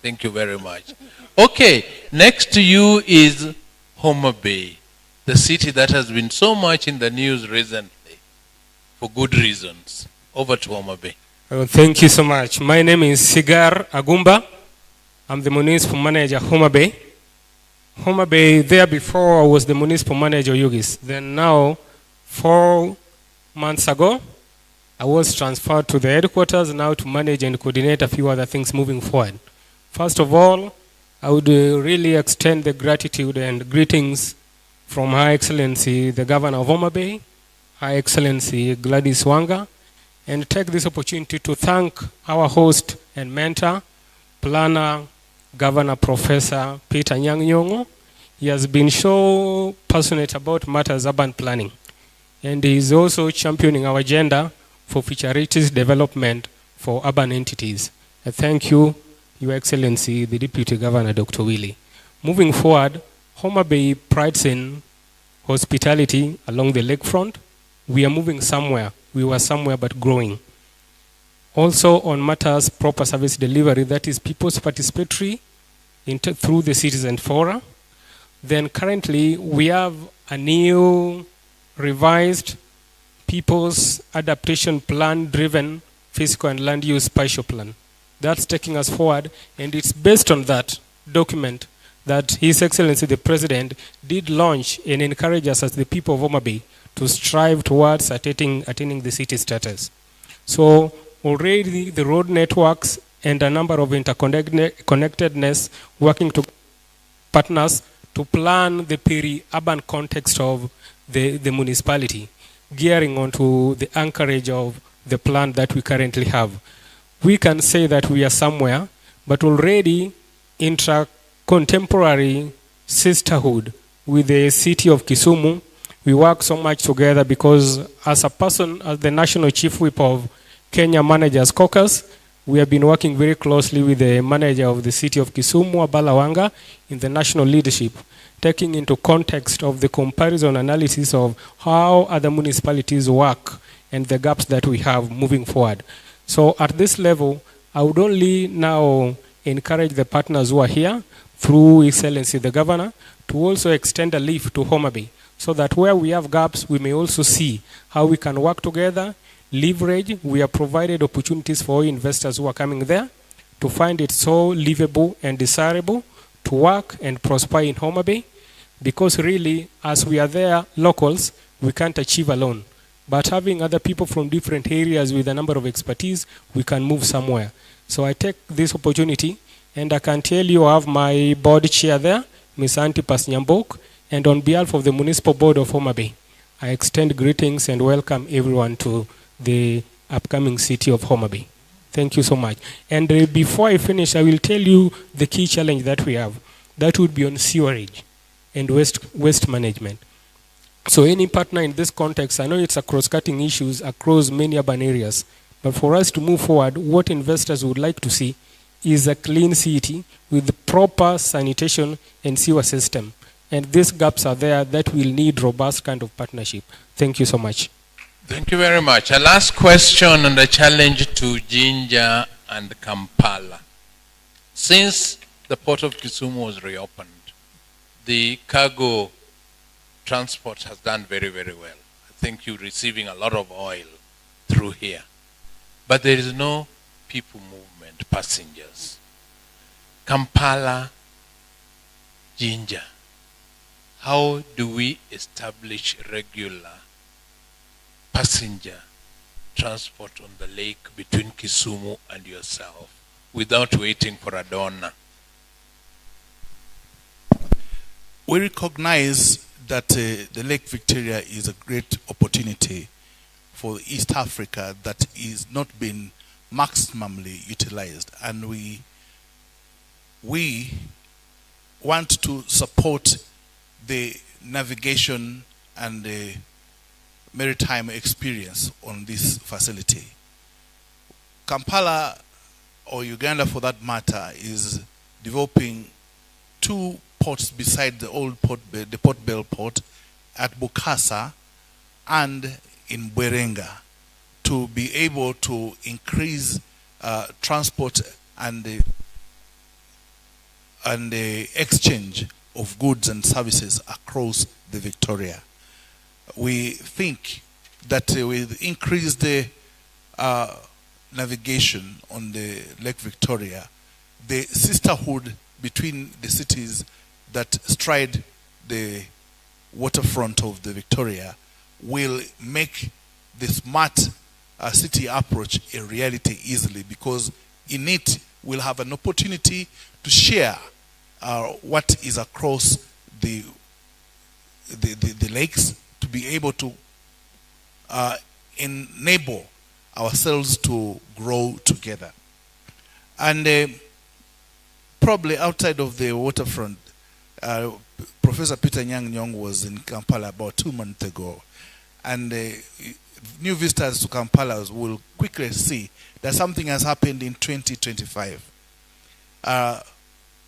Thank you very much. Okay, next to you is Homa Bay, the city that has been so much in the news recently for good reasons. Over to Homa Bay. Oh, thank you so much. My name is Sigar Agumba. I'm the municipal manager, Homa Bay. Homa Bay, there before I was the municipal manager, Yugis. Then now, 4 months ago, I was transferred to the headquarters now to manage and coordinate a few other things moving forward. First of all, I would really extend the gratitude and greetings from Her Excellency, the Governor of Homa Bay, Her Excellency Gladys Wanga, and take this opportunity to thank our host and mentor, planner, Governor Professor Peter Anyang' Nyong'o. He has been so passionate about matters urban planning. And he is also championing our agenda for futuristic development for urban entities. I thank you, Your Excellency, the Deputy Governor, Dr. Willie. Moving forward, Homa Bay prides in hospitality along the lakefront. We are moving somewhere. We were somewhere but growing. Also on matters proper service delivery, that is people's participatory through the citizen fora. Then currently we have a new revised people's adaptation plan driven physical and land use spatial plan. That's taking us forward, and it's based on that document that His Excellency the President did launch and encourage us as the people of Homa Bay to strive towards attaining the city status. So already the road networks and a number of interconnectedness working to partners to plan the peri-urban context of the municipality, gearing onto the anchorage of the plan that we currently have. We can say that we are somewhere, but already intra-contemporary sisterhood with the city of Kisumu, we work so much together because as a person, as the National Chief Whip of Kenya Managers Caucus, we have been working very closely with the manager of the city of Kisumu, Abalawanga, in the national leadership, taking into context of the comparison analysis of how other municipalities work and the gaps that we have moving forward. So at this level, I would only now encourage the partners who are here, through Excellency the Governor, to also extend a leaf to Homa Bay, so that where we have gaps, we may also see how we can work together, leverage. We have provided opportunities for investors who are coming there to find it so livable and desirable to work and prosper in Homa Bay, because really, as we are there, locals, we can't achieve alone. But having other people from different areas with a number of expertise, we can move somewhere. So I take this opportunity, and I can tell you I have my board chair there, Ms. Antipas Nyambok, and on behalf of the Municipal Board of Homa Bay, I extend greetings and welcome everyone to the upcoming city of Homa Bay. Thank you so much. And before I finish, I will tell you the key challenge that we have. That would be on sewerage and waste management. So any partner in this context, I know it's a cross-cutting issues across many urban areas, but for us to move forward, what investors would like to see is a clean city with proper sanitation and sewer system. And these gaps are there that will need robust kind of partnership. Thank you so much. Thank you very much. A last question and a challenge to Jinja and Kampala. Since the port of Kisumu was reopened, the cargo transport has done very, very well. I think you're receiving a lot of oil through here. But there is no people movement, passengers. Kampala, Jinja, how do we establish regular passenger transport on the lake between Kisumu and yourself? without waiting for a donor. We recognize that the Lake Victoria is a great opportunity for East Africa that is not being maximally utilized, and we want to support the navigation and the maritime experience on this facility. Kampala, or Uganda for that matter, is developing 2 ports beside the old port, the Port Bell port at Bukasa and in Bwerenga, to be able to increase transport and the exchange of goods and services across the Victoria. We think that with increased navigation on the Lake Victoria, the sisterhood between the cities that stride the waterfront of the Victoria will make the smart city approach a reality easily, because in it we'll have an opportunity to share what is across the lakes, to be able to enable ourselves to grow together. And probably outside of the waterfront, Professor Peter Nyang was in Kampala about 2 months ago, and new visitors to Kampala will quickly see that something has happened in 2025.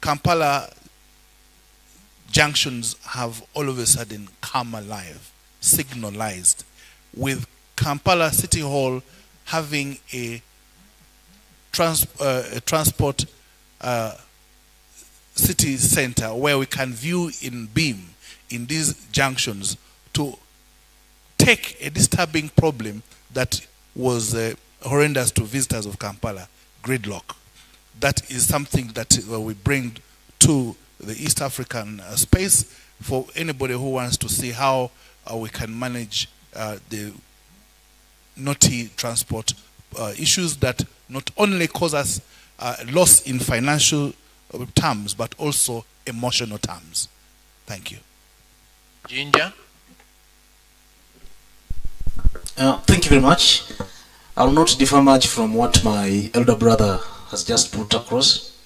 Kampala junctions have all of a sudden come alive, signalized, with Kampala City Hall having a transport city center where we can view in beam in these junctions to take a disturbing problem that was horrendous to visitors of Kampala, gridlock. That is something that we bring to the East African space for anybody who wants to see how we can manage the knotty transport issues that not only cause us loss in financial terms, but also emotional terms. Thank you. Ginger? Thank you very much. I will not differ much from what my elder brother has just put across,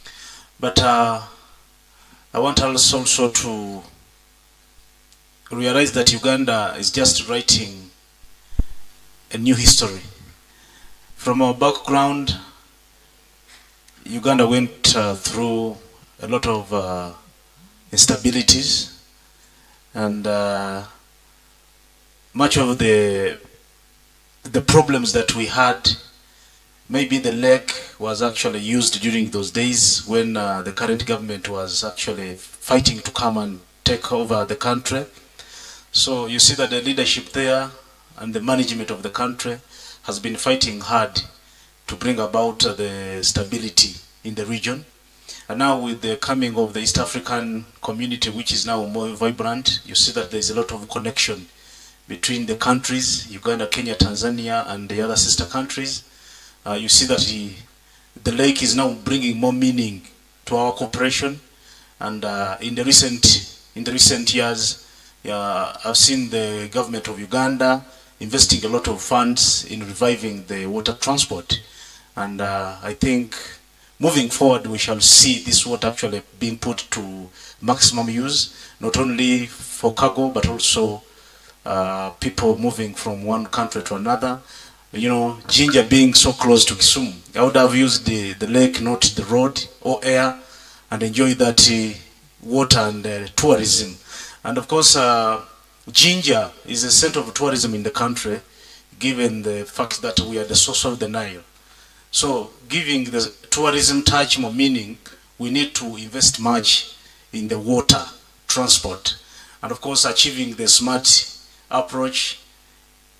but I want us also to realize that Uganda is just writing a new history. From our background, Uganda went through a lot of instabilities, and much of the problems that we had, maybe the lake was actually used during those days when the current government was actually fighting to come and take over the country. So you see that the leadership there and the management of the country has been fighting hard to bring about the stability in the region. And now with the coming of the East African community, which is now more vibrant, you see that there's a lot of connection between the countries, Uganda, Kenya, Tanzania, and the other sister countries. You see that the lake is now bringing more meaning to our cooperation. And in the recent years, I've seen the government of Uganda investing a lot of funds in reviving the water transport. And I think moving forward, we shall see this water actually being put to maximum use, not only for cargo, but also people moving from one country to another. You know, Jinja being so close to Kisumu, I would have used the lake, not the road or air, and enjoy that water and tourism. And of course, Jinja is a center of tourism in the country, given the fact that we are the source of the Nile. So, giving the tourism touch more meaning, we need to invest much in the water transport. And of course, achieving the smart approach,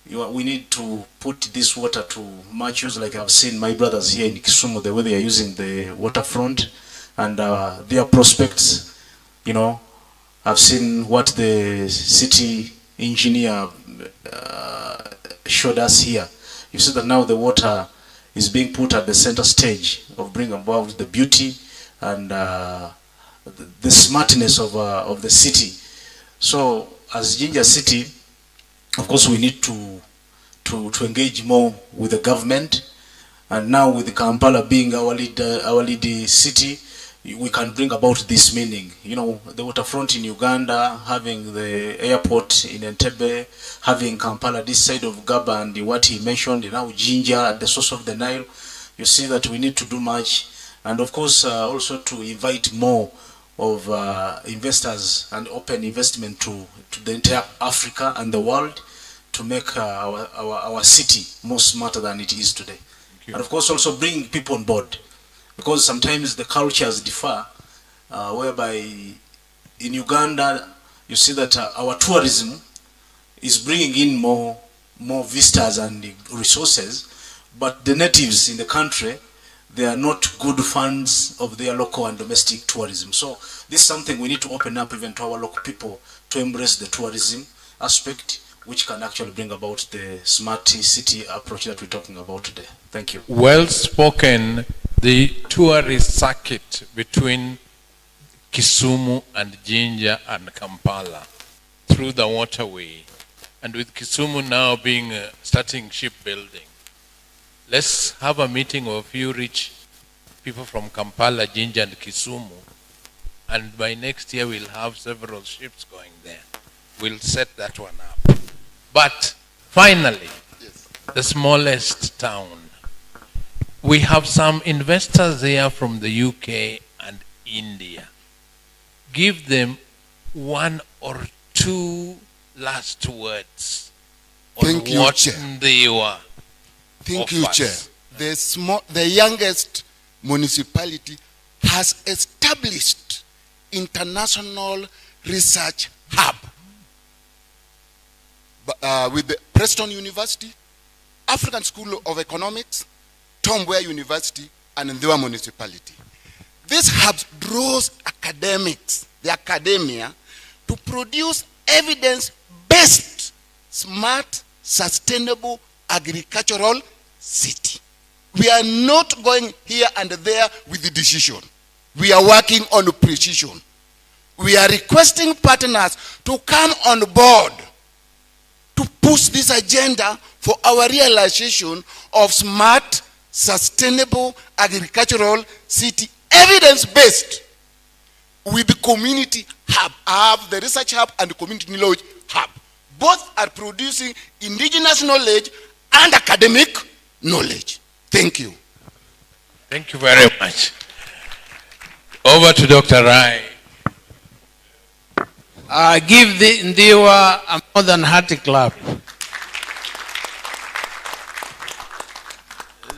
we need to put this water to much use, like I've seen my brothers here in Kisumu, the way they are using the waterfront and their prospects. You know, I've seen what the city engineer showed us here. You see that now the water is being put at the center stage of bringing about the beauty and the smartness of the city. So as Jinja City, of course, we need to engage more with the government, and now with Kampala being our lead city, we can bring about this meaning. You know, the waterfront in Uganda, having the airport in Entebbe, having Kampala this side of Gaba, and what he mentioned, now Jinja at the source of the Nile. You see that we need to do much, and of course also to invite more of investors and open investment to the entire Africa and the world, to make our city more smarter than it is today. And of course also bring people on board, because sometimes the cultures differ, whereby in Uganda you see that our tourism is bringing in more visitors and resources, but the natives in the country, they are not good fans of their local and domestic tourism. So this is something we need to open up even to our local people, to embrace the tourism aspect, which can actually bring about the smart city approach that we're talking about today. Thank you. Well spoken. The tourist circuit between Kisumu and Jinja and Kampala through the waterway, and with Kisumu now being starting shipbuilding. Let's have a meeting of a few rich people from Kampala, Jinja and Kisumu, and by next year we'll have several ships going there. We'll set that one up. But finally, the smallest town. We have some investors there from the UK and India. Give them one or two last words on Thank you, what Chair. they were. Thank you, Chair. The youngest municipality has established international research hub with the Preston University, African School of Economics, Tom Mboya University, and Ndhiwa Municipality. This hub draws academics, the academia, to produce evidence-based, smart, sustainable agricultural city. We are not going here and there with the decision. We are working on precision. We are requesting partners to come on board to push this agenda for our realization of smart, sustainable agricultural city, evidence-based, with the community hub. I have the research hub and the community knowledge hub. Both are producing indigenous knowledge and academic knowledge. Thank you. Thank you very much. Over to Dr. Rai. Give the Ndhiwa a more than hearty clap.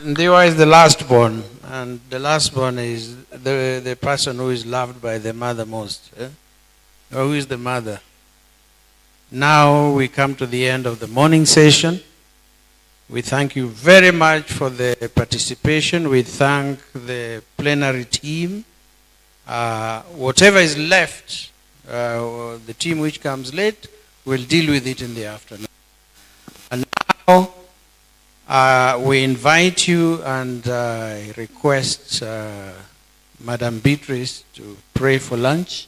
Ndhiwa is the last born, and the last born is the person who is loved by the mother most. Or who is the mother? Now we come to the end of the morning session. We thank you very much for the participation. We thank the plenary team. Whatever is left, the team which comes late will deal with it in the afternoon. And now we invite you and request Madam Beatrice to pray for lunch.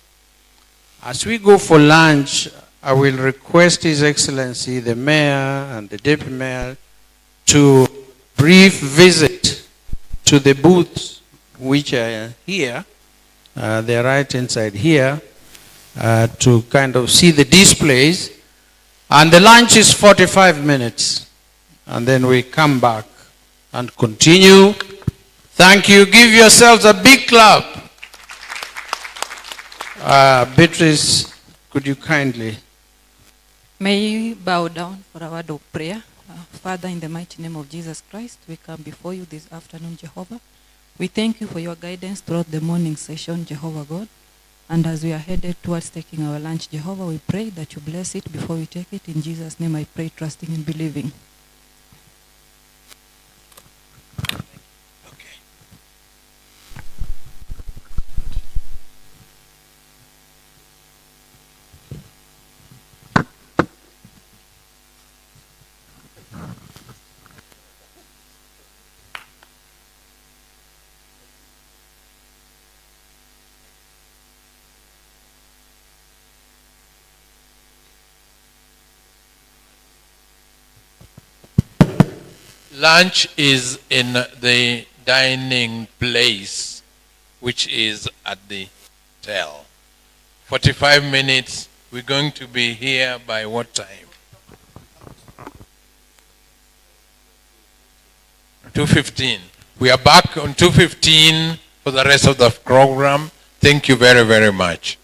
As we go for lunch, I will request His Excellency the Mayor and the Deputy Mayor to brief visit to the booths which are here. They're right inside here, to kind of see the displays. And the lunch is 45 minutes. And then we come back and continue. Thank you. Give yourselves a big clap. Beatrice, could you kindly? May we bow down for a word of prayer. Father, in the mighty name of Jesus Christ, we come before you this afternoon, Jehovah. We thank you for your guidance throughout the morning session, Jehovah God. And as we are headed towards taking our lunch, Jehovah, we pray that you bless it before we take it. In Jesus' name I pray, trusting and believing. Lunch is in the dining place, which is at the hotel. 45 minutes. We're going to be here by what time? 2:15. We are back on 2:15 for the rest of the program. Thank you very, very much.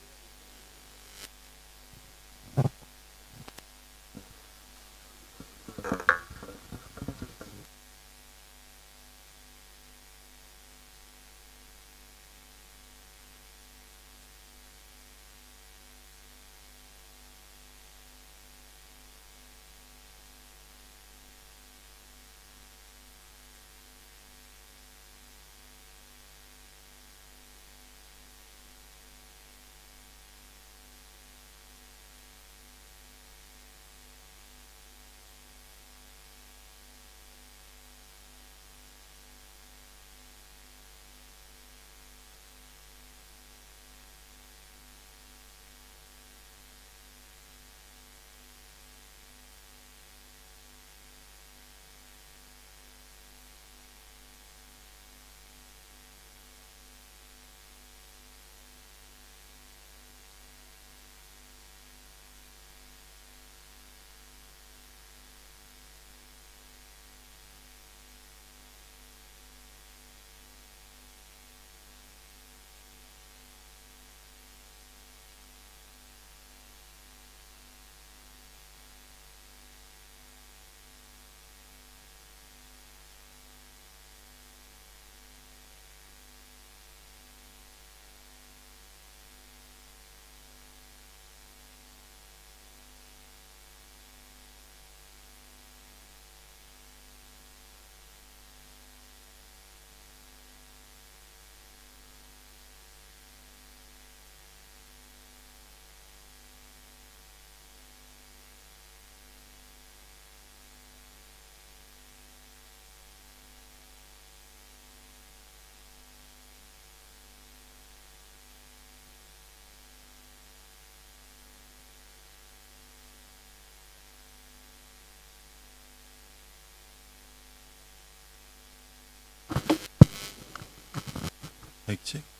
Mic check.